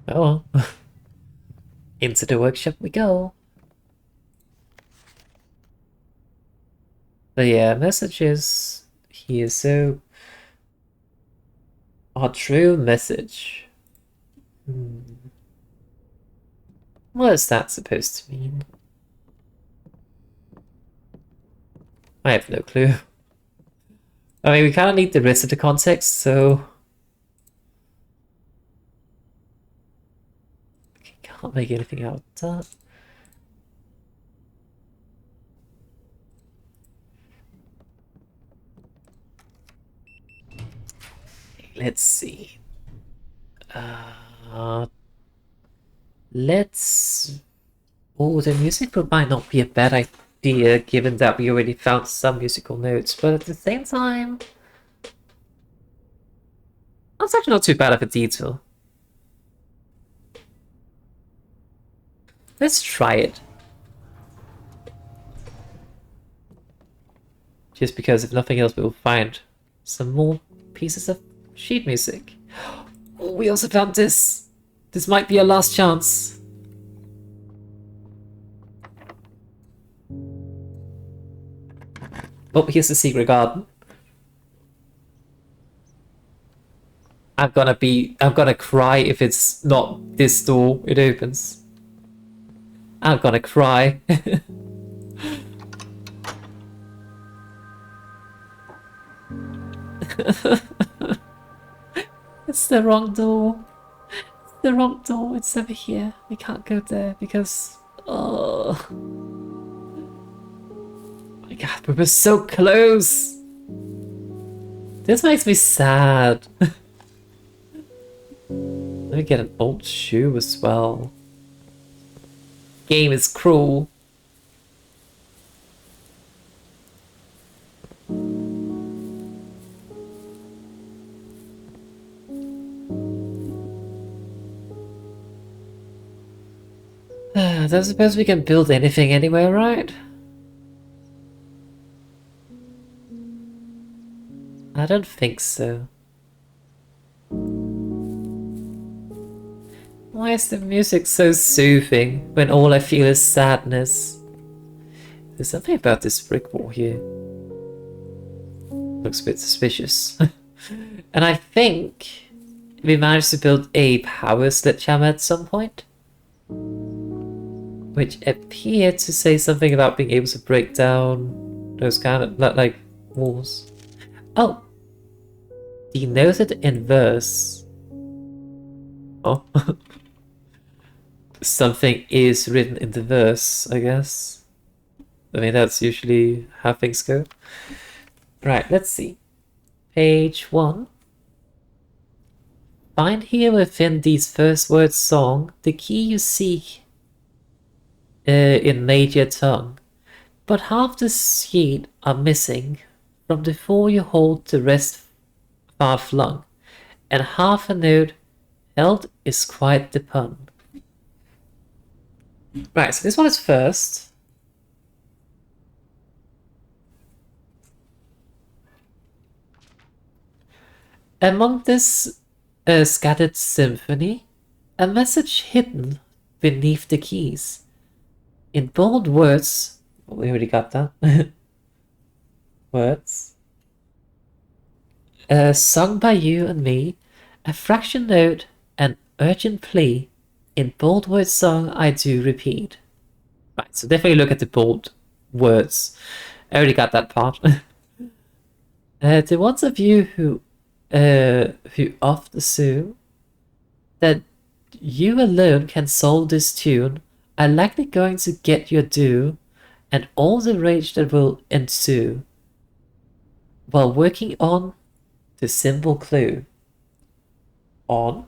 Oh well. Into the workshop we go. But yeah, messages here. So, our true message. What is that supposed to mean? I have no clue. I mean, we kind of need the rest of the context, so... Can't make anything out of that. Let's see. Let's... Oh, the music group might not be a bad idea, given that we already found some musical notes, but at the same time... That's actually not too bad of a detail. Let's try it. Just because if nothing else, we'll find some more pieces of sheet music. Oh, we also found this. This might be our last chance. Oh, here's the secret garden. I'm gonna cry if it's not this door it opens. I'm gonna cry. It's the wrong door. It's the wrong door. It's over here. We can't go there because... Oh... My god, we were so close! This makes me sad. Let me get an old shoe as well. Game is cruel. I don't suppose we can build anything anywhere, right? I don't think so. Why is the music so soothing when all I feel is sadness? There's something about this brick wall here. Looks a bit suspicious. And I think we managed to build a power sledgehammer at some point, which appeared to say something about being able to break down those kind of like walls. Oh, denoted in verse. Oh, something is written in the verse, I guess. I mean, that's usually how things go. Right, let's see. Page 1. Find here within these first words song the key you seek in major tongue, but half the sheet are missing from the four you hold, the rest far flung, and half a note held is quite the pun. Right, so this one is first. Among this scattered symphony, a message hidden beneath the keys. In bold words, we already got that. Words. Sung by you and me, a fraction note, an urgent plea. In bold words song, I do repeat. Right, so definitely look at the bold words. I already got that part. The ones of you who oft assume that you alone can solve this tune are likely going to get your due and all the rage that will ensue while working on the simple clue. On.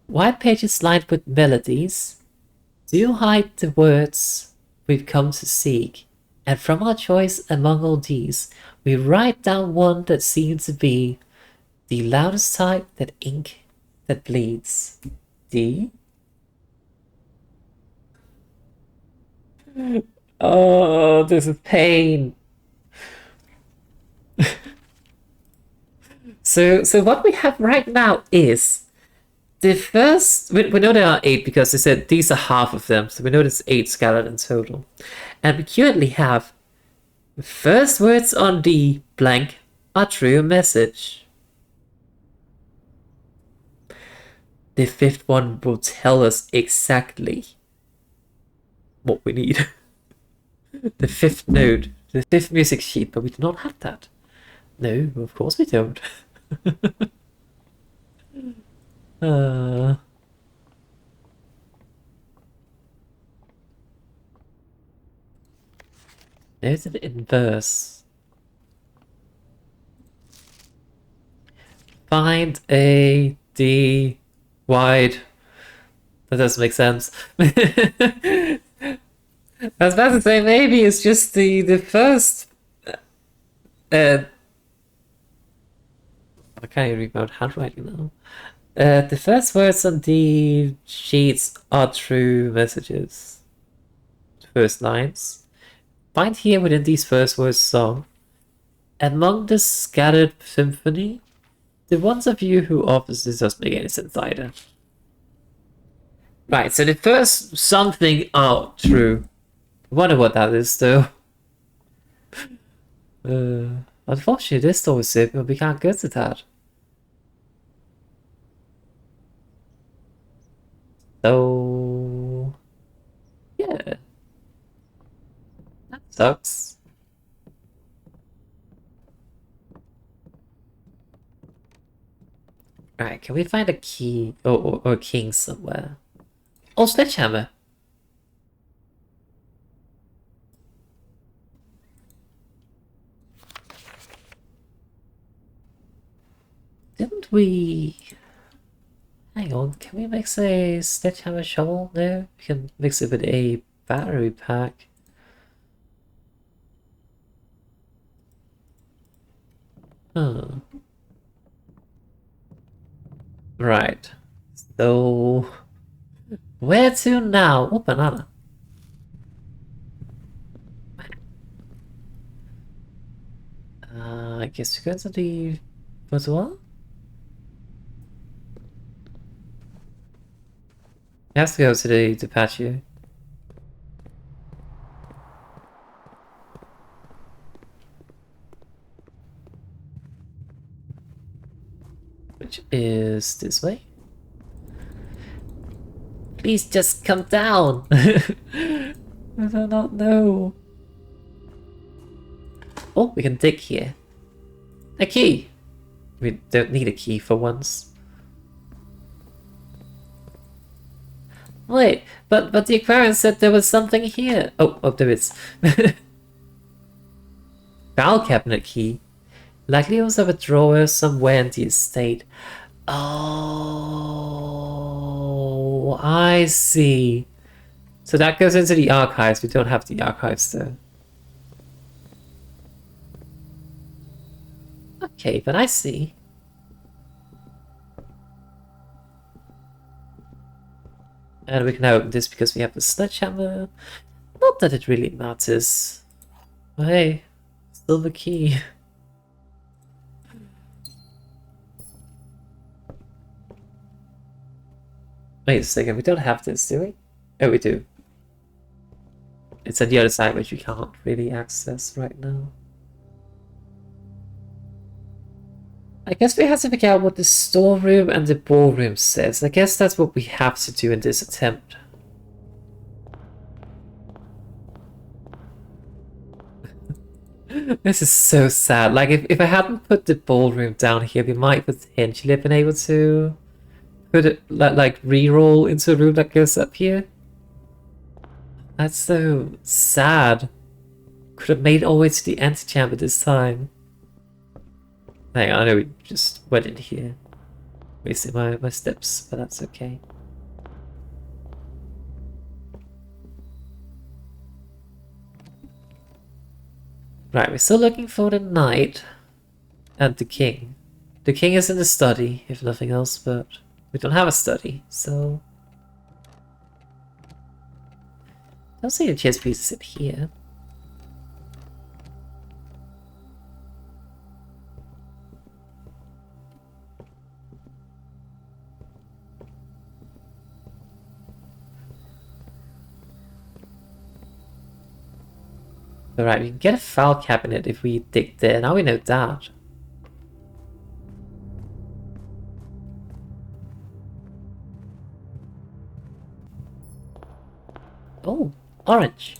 White pages lined with melodies do hide the words we've come to seek, and from our choice among all these, we write down one that seems to be the loudest type that ink that bleeds. D. Oh, this is pain. So what we have right now is the first. We know there are 8 because they said these are half of them, so we know there's 8 scattered in total, and we currently have the first words on the blank are true message. The 5th one will tell us exactly what we need. The 5th note, the 5th music sheet, but we do not have that. No, of course we don't. There's an inverse. Find a D wide. That doesn't make sense. I was about to say maybe it's just the first. I can't even read my own handwriting now. The first words on the sheets are true messages. First lines. Find here within these first words song. Among the scattered symphony, the ones of you who offers this doesn't make any sense either. Right, so the first something are true. I wonder what that is though. Unfortunately this door is open, but we can't go to that. So yeah. That sucks. Right, can we find a key or a king somewhere? Oh, sledgehammer. Didn't we... Hang on, can we mix a sledgehammer shovel? No, we can mix it with a battery pack. Huh. Right. So... where to now? Oh, banana. I guess we go to the... What's what? It has to go to the patio. Which is this way. Please just come down! I do not know. Oh, we can dig here. A key! We don't need a key for once. Wait, but the aquarium said there was something here. Oh, there is. File cabinet key. Likely it was of a drawer somewhere in the estate. Oh, I see. So that goes into the archives. We don't have the archives there. Okay, but I see. And we can now open this because we have the sledgehammer. Not that it really matters. But hey, still the key. Wait a second, we don't have this, do we? Oh, we do. It's on the other side, which we can't really access right now. I guess we have to figure out what the storeroom and the ballroom says. I guess that's what we have to do in this attempt. This is so sad. Like, if I hadn't put the ballroom down here, we might potentially have been able to put it, like re-roll into a room that goes up here. That's so sad. Could have made it all the way to the antechamber this time. Hang on, I know we just went in here. Wasting my steps, but that's okay. Right, we're still looking for the knight and the king. The king is in the study, if nothing else, but we don't have a study, so... Don't see the chest pieces in here. Alright, we can get a file cabinet if we dig there. Now we know that. Oh, orange.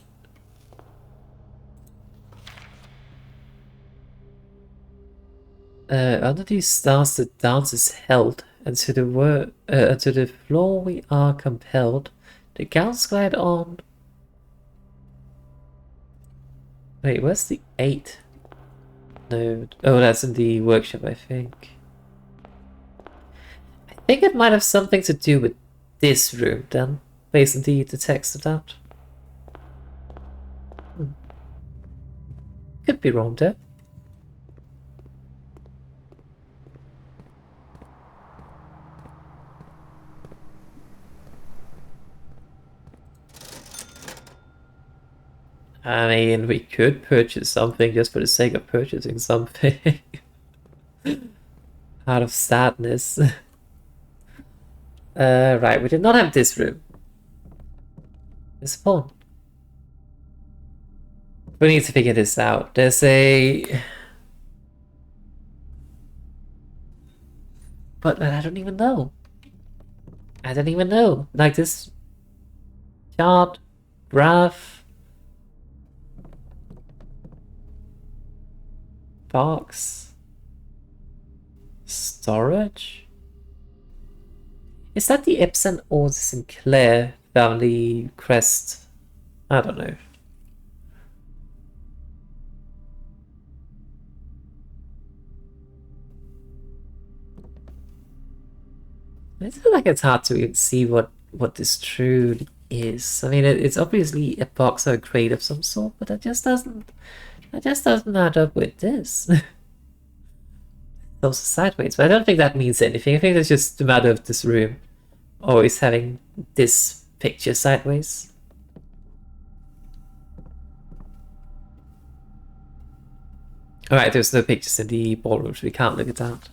Under these stars the dance is held, and to the floor we are compelled. The gals glide on. Wait, where's the 8 node? Oh, that's in the workshop, I think. I think it might have something to do with this room, then, based on the text of that. Could be wrong there. I mean, we could purchase something just for the sake of purchasing something. Out of sadness. Right, we did not have this room. It's a pawn. We need to figure this out. There's a... But I don't even know. I don't even know. Like this... chart, graph... box... storage? Is that the Epson or the Sinclair family crest? I don't know. It's like it's hard to even see what this truly is. I mean, it's obviously a box or a crate of some sort, but that just doesn't add up with this. Those are sideways, but I don't think that means anything. I think it's just a matter of this room always having this picture sideways. Alright, there's no pictures in the ballroom, so we can't look at that.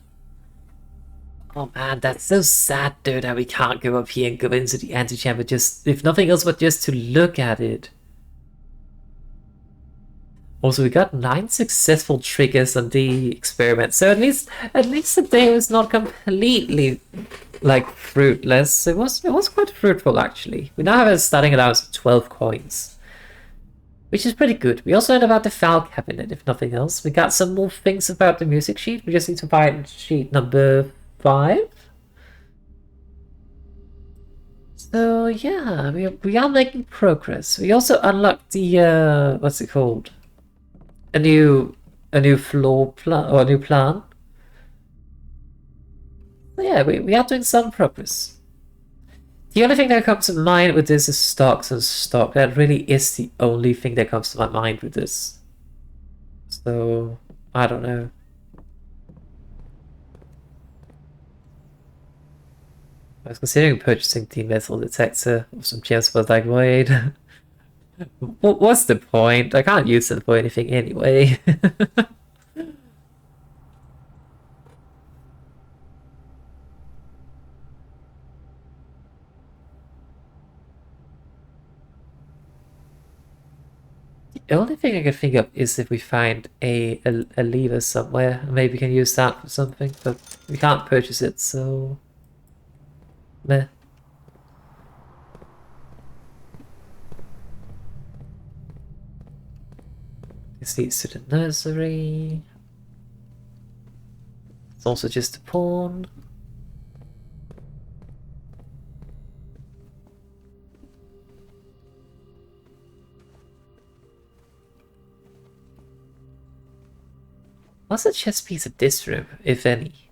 Oh man, that's so sad, dude, that we can't go up here and go into the antechamber just, if nothing else, but just to look at it. Also, we got 9 successful triggers on the experiment, so at least the day was not completely like fruitless. It was quite fruitful actually. We now have a starting allowance of 12 coins, which is pretty good. We also learned about the file cabinet, if nothing else. We got some more things about the music sheet. We just need to find sheet number 5. So yeah, we are making progress. We also unlocked the what's it called? A new floor plan or a new plan. So yeah, we are doing some progress. The only thing that comes to mind with this is stocks and stock. That really is the only thing that comes to my mind with this. So I don't know. I was considering purchasing the metal detector or some gems, but like, wait, what's the point? I can't use it for anything anyway. The only thing I can think of is if we find a lever somewhere, maybe we can use that for something, but we can't purchase it, so meh. This leads to the nursery. It's also just a pawn. What's the chess piece of this room, if any?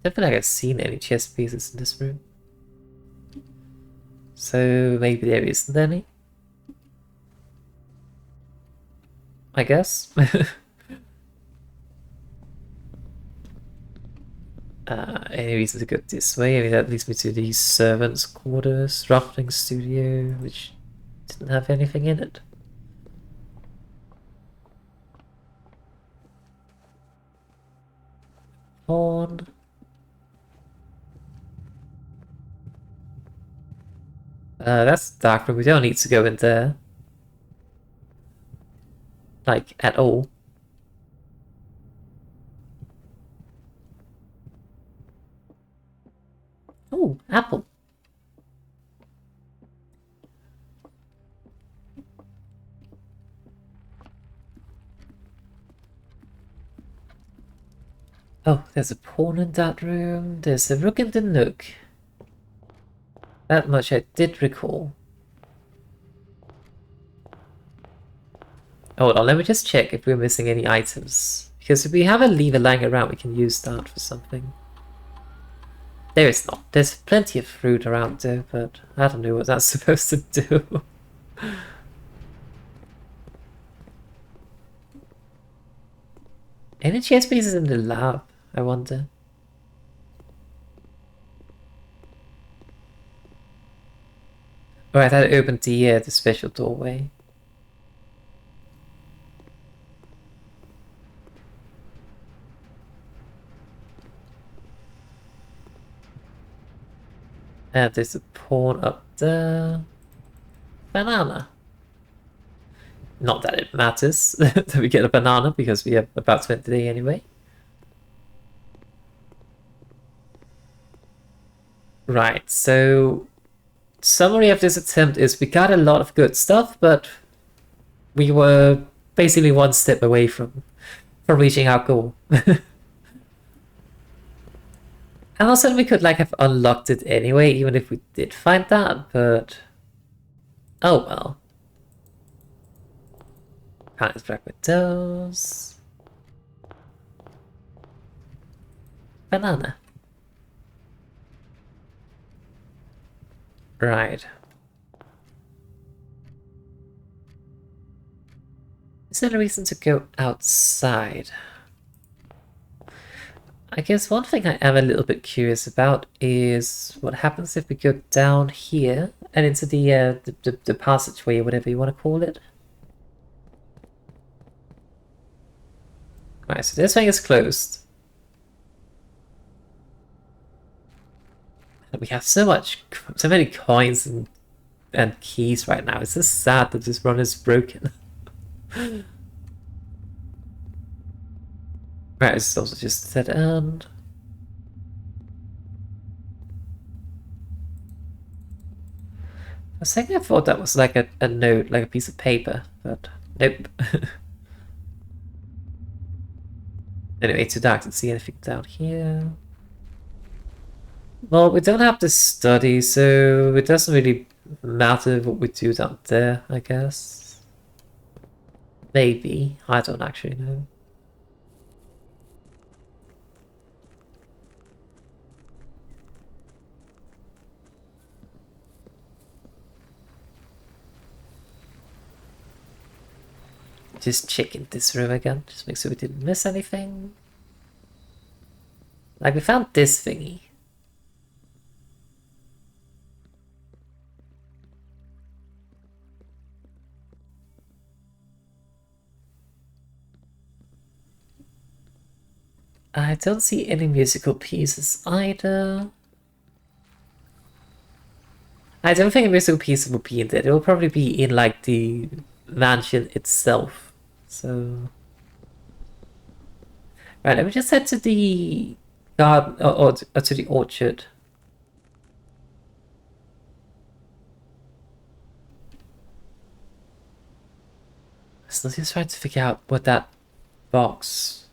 I don't feel like I've seen any chess pieces in this room. So maybe there isn't any? I guess. any reason to go this way. I mean, that leads me to the servants' quarters, rafting studio, which didn't have anything in it. Pawn. That's dark room. We don't need to go in there. Like, at all. Oh, apple. Oh, there's a pawn in that room. There's a rook in the nook. That much I did recall. Hold on, let me just check if we're missing any items. Because if we have a lever lying around, we can use that for something. There is not. There's plenty of fruit around there, but I don't know what that's supposed to do. Any chess pieces in the lab, I wonder. Alright, that opened the special doorway. And there's a pawn up there. Banana. Not that it matters that we get a banana, because we have about 20 anyway. Right, so summary of this attempt is we got a lot of good stuff, but we were basically one step away from reaching our goal. And also we could like have unlocked it anyway, even if we did find that, but oh well. Can't interact with those. Banana. Right. Is there a reason to go outside? I guess one thing I am a little bit curious about is what happens if we go down here and into the passageway, or whatever you want to call it. Right, so this thing is closed. And we have so many coins and keys right now. It's just sad that this run is broken. Right, it's also just a dead end. For a second I thought that was like a note, like a piece of paper, but nope. Anyway, too dark to see anything down here. Well, we don't have to study, so it doesn't really matter what we do down there, I guess. Maybe. I don't actually know. Just checking this room again, just make sure we didn't miss anything. Like, we found this thingy. I don't see any musical pieces either. I don't think a musical piece will be in there. It will probably be in, like, the mansion itself. So... Right, let me just head to the garden, or to the orchard. So let's just try to figure out what that box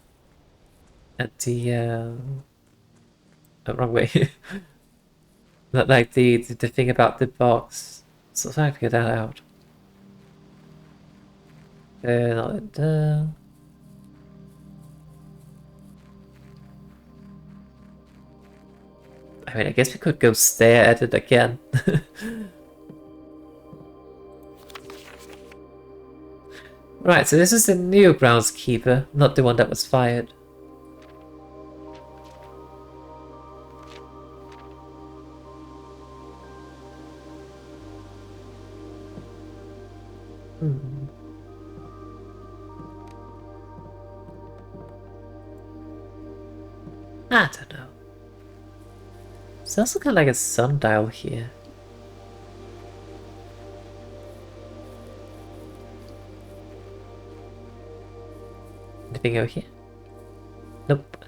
at the wrong way. Not like the thing about the box. So let's try to figure that out. Not there. I mean, I guess we could go stare at it again. Right, so this is the new groundskeeper, not the one that was fired. Hmm. I don't know. There's also kind of like a sundial here. Anything over here? Nope.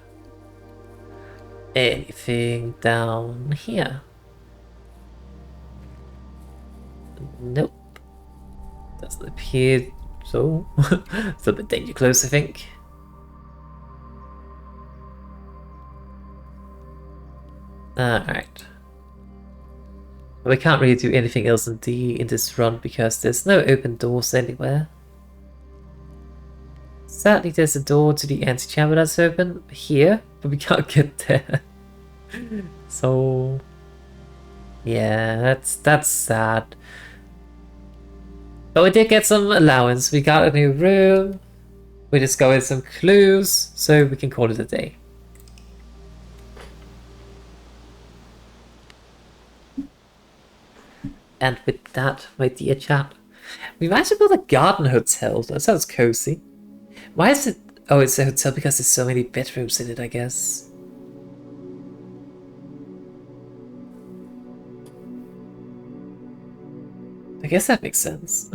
Anything down here? Nope. Doesn't appear so. It's a bit danger close, I think. Alright. We can't really do anything else in this run because there's no open doors anywhere. Sadly, there's a door to the antechamber that's open here, but we can't get there. So yeah, that's sad. But we did get some allowance. We got a new room. We discovered some clues, so we can call it a day. And with that, my dear chat, we managed to build a garden hotel. That sounds cozy. Why is it? Oh, it's a hotel because there's so many bedrooms in it, I guess. I guess that makes sense.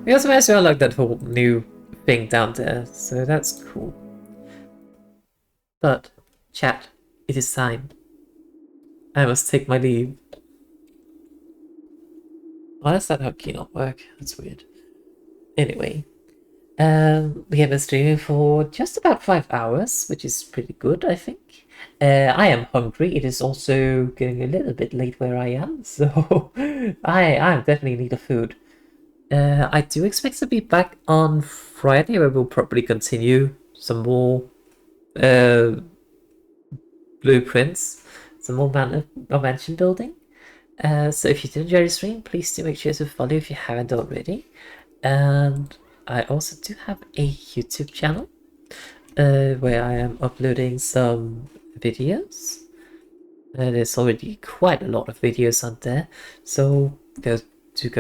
We also managed to unlock that whole new thing down there, so that's cool. But, chat, it is time. I must take my leave. Why does that hotkey not work? That's weird. Anyway, we have been streaming for just about 5 hours, which is pretty good, I think. I am hungry. It is also getting a little bit late where I am, so I definitely need a food. I do expect to be back on Friday, where we'll probably continue some more blueprints, some more mansion building. So if you did enjoy the stream, please do make sure to follow if you haven't already. And I also do have a YouTube channel where I am uploading some videos. There's already quite a lot of videos on there, so go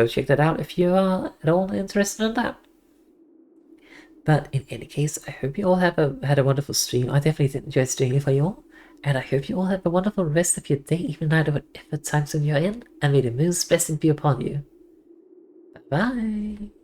check that out if you are at all interested in that. But in any case, I hope you all had a wonderful stream. I definitely did enjoy streaming for you all. And I hope you all have a wonderful rest of your day, even no matter whatever time zone you're in. And may the moon's blessing be upon you. Bye-bye.